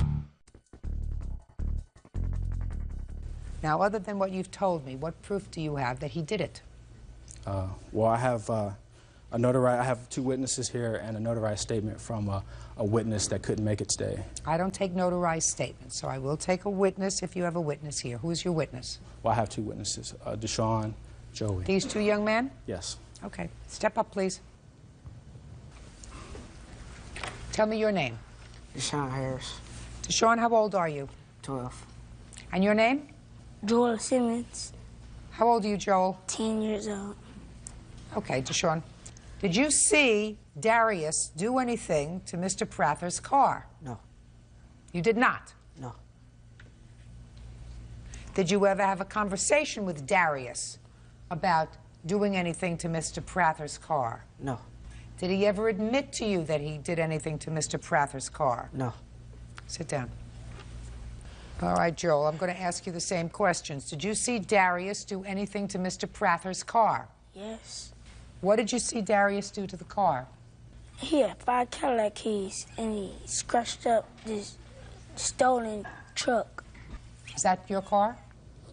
Now, other than what you've told me, what proof do you have that he did it? Well, I have I have two witnesses here and a notarized statement from a witness that couldn't make it today. I don't take notarized statements, so I will take a witness if you have a witness here. Who's your witness? Well, I have two witnesses, Deshaun, Joey. These two young men? Yes. Okay. Step up, please. Tell me your name. Deshaun Harris. Deshaun, how old are you? 12. And your name? Joel Simmons. How old are you, Joel? 10 years old. Okay, Deshaun. Did you see Darius do anything to Mr. Prather's car? No. You did not? No. Did you ever have a conversation with Darius about doing anything to Mr. Prather's car? No. Did he ever admit to you that he did anything to Mr. Prather's car? No. Sit down. All right, Joel, I'm going to ask you the same questions. Did you see Darius do anything to Mr. Prather's car? Yes. What did you see Darius do to the car? He had 5 Cadillac keys, and he scratched up this stolen truck. Is that your car?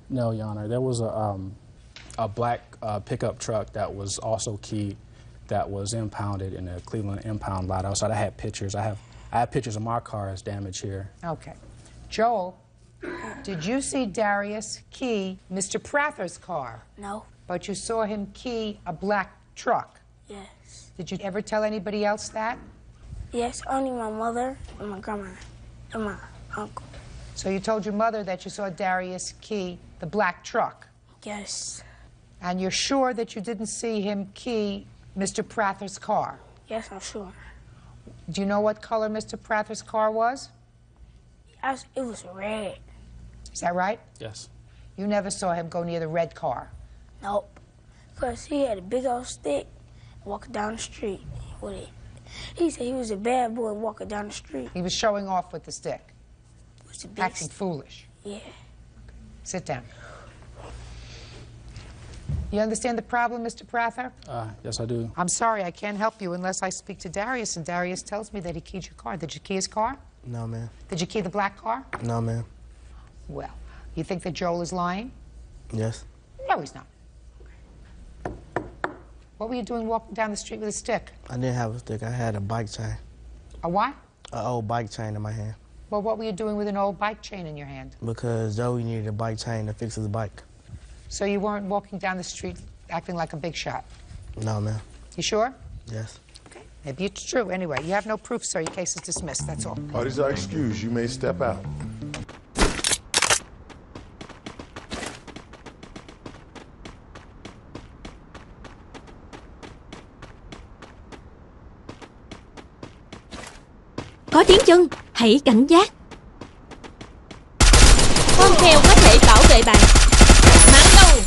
No, Your Honor. There was a black pickup truck that was also keyed that was impounded in a Cleveland impound lot outside. I had pictures. I have pictures of my car as damaged here. Okay. Joel, did you see Darius key Mr. Prather's car? No. But you saw him key a black truck? Yes. Did you ever tell anybody else that? Yes, only my mother and my grandma and my uncle. So you told your mother that you saw Darius key the black truck? Yes. And you're sure that you didn't see him key Mr. Prather's car? Yes, I'm sure. Do you know what color Mr. Prather's car was? It was red. Is that right? Yes. You never saw him go near the red car? Nope. Because he had a big old stick walking down the street with it. He said he was a bad boy walking down the street. He was showing off with the stick? With the big acting foolish? Yeah. Sit down. You understand the problem, Mr. Prather? Yes, I do. I'm sorry, I can't help you unless I speak to Darius, and Darius tells me that he keyed your car. Did you key his car? No, ma'am. Did you key the black car? No, ma'am. Well, you think that Joel is lying? Yes. No, he's not. What were you doing walking down the street with a stick? I didn't have a stick. I had a bike chain. A what? An old bike chain in my hand. Well, what were you doing with an old bike chain in your hand? Because Joey needed a bike chain to fix his bike. So you weren't walking down the street acting like a big shot? No, ma'am. You sure? Yes. Okay. Maybe it's true. Anyway, you have no proof, sir. Your case is dismissed. That's all. Parties are excused. You may step out. Có tiếng chân, hãy cảnh giác. Con heo có thể bảo vệ bạn. Mãng đâu.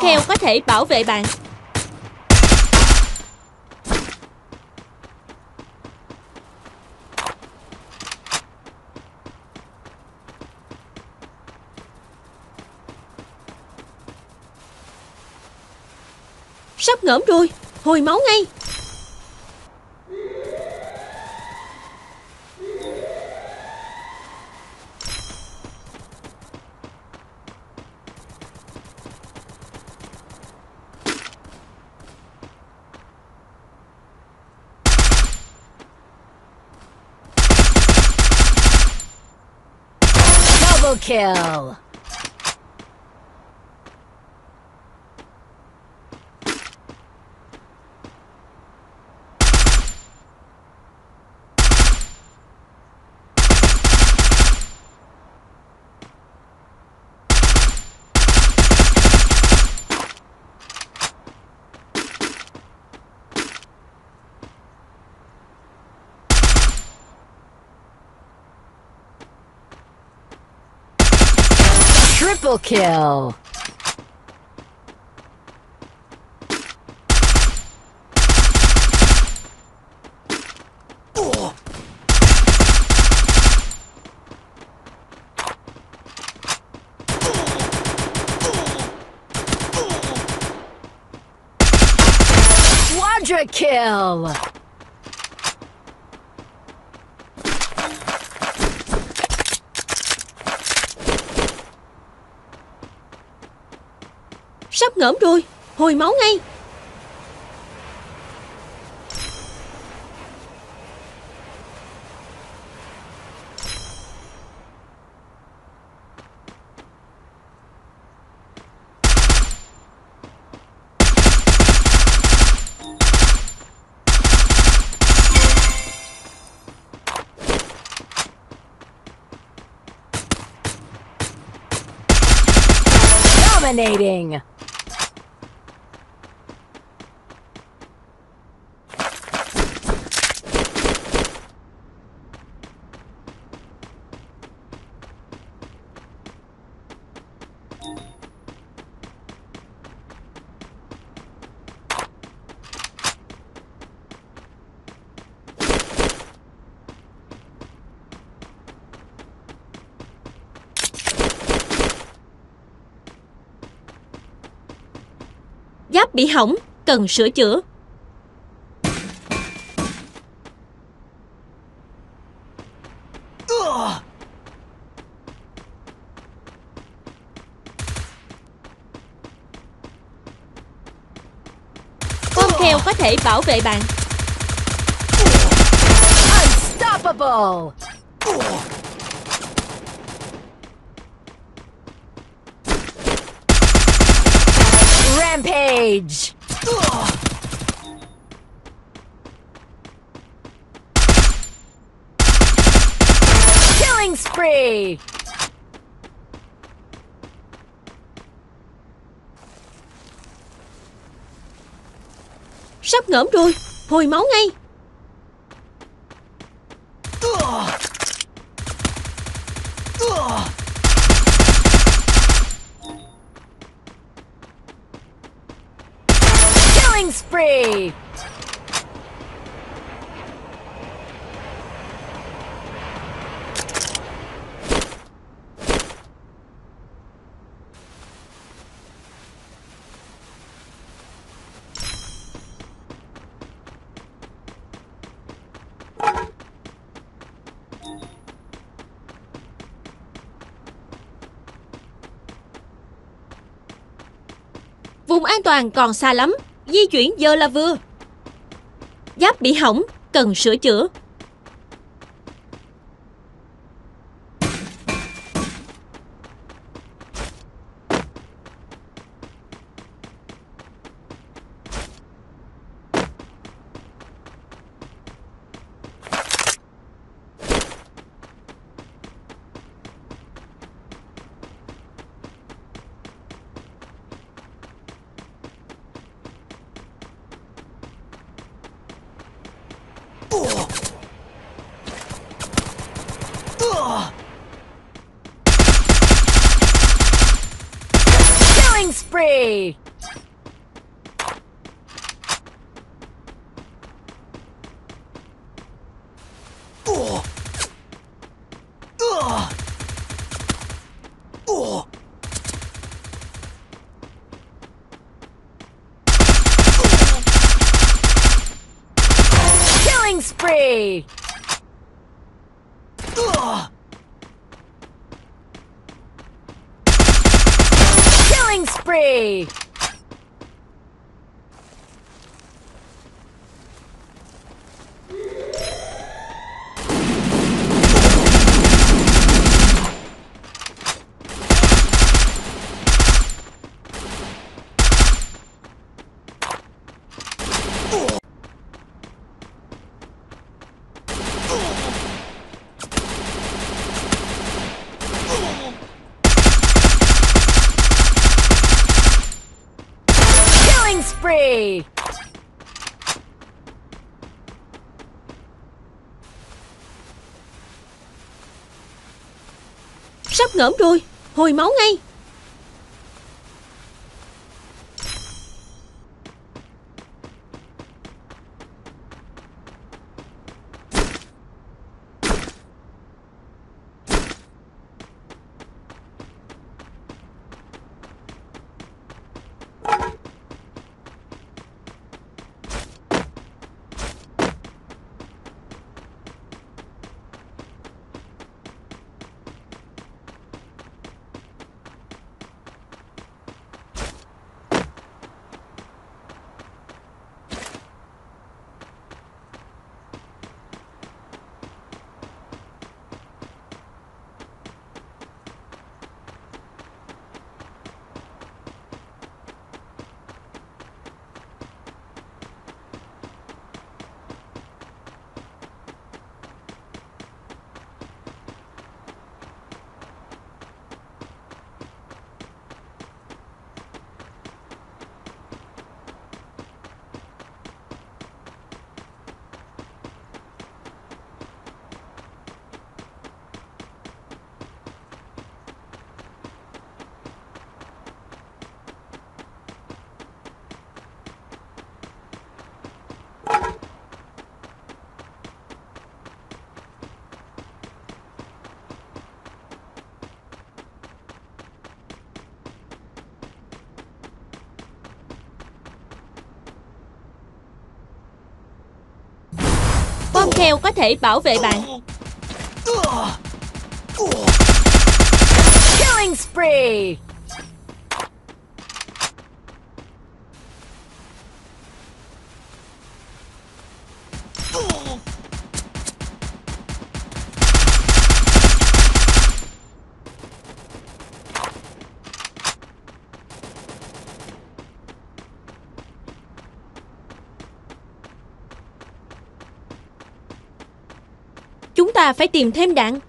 keo có thể bảo vệ bạn. Sắp ngỡm rồi, hồi máu ngay. Double kill. Triple kill. Quadra kill. Sắp ngỡm rồi, hồi máu ngay. Dominating. Giáp bị hỏng, cần sửa chữa. Con keo có thể bảo vệ bạn. Unstoppable. Rampage. Killing spree. Sắp ngỡm rồi, hồi máu ngay. Killing spree. Vùng an toàn còn xa lắm, di chuyển giờ là vừa. Giáp bị hỏng, cần sửa chữa. Killing spree. spree! Killing spree! Sắp ngỡm rồi, hồi máu ngay. Bom keo có thể bảo vệ bạn. Killing spree! Chúng ta phải tìm thêm đạn.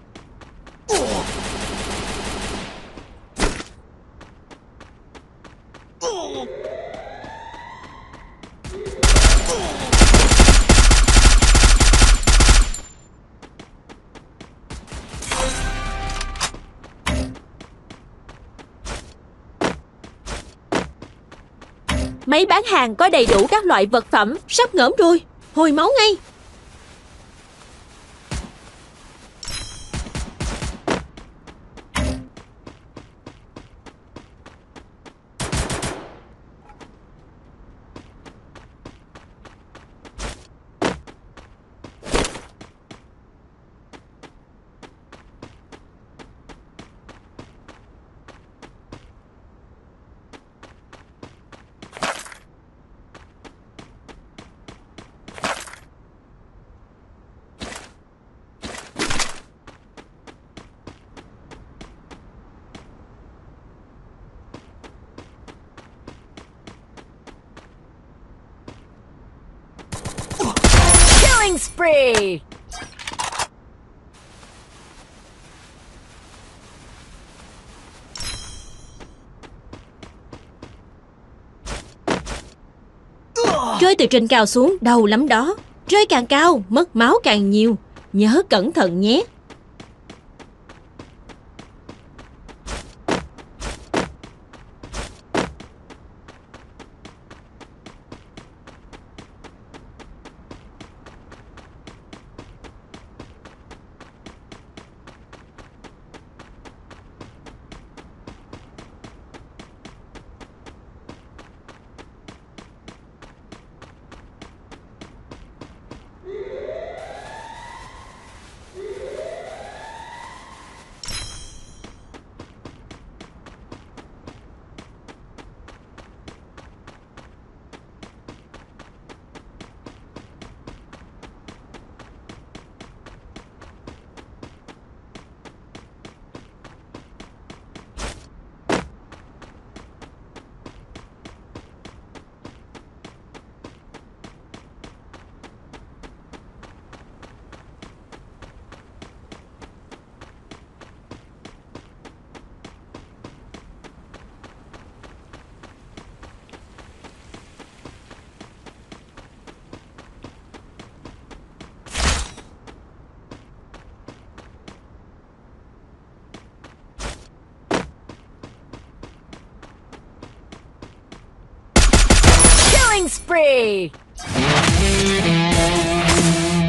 Máy bán hàng có đầy đủ các loại vật phẩm. Sắp ngỡm rồi, hồi máu ngay. Killing spree! Rơi từ trên cao xuống đau lắm đó. Rơi càng cao mất máu càng nhiều. Nhớ cẩn thận nhé. Killing spree!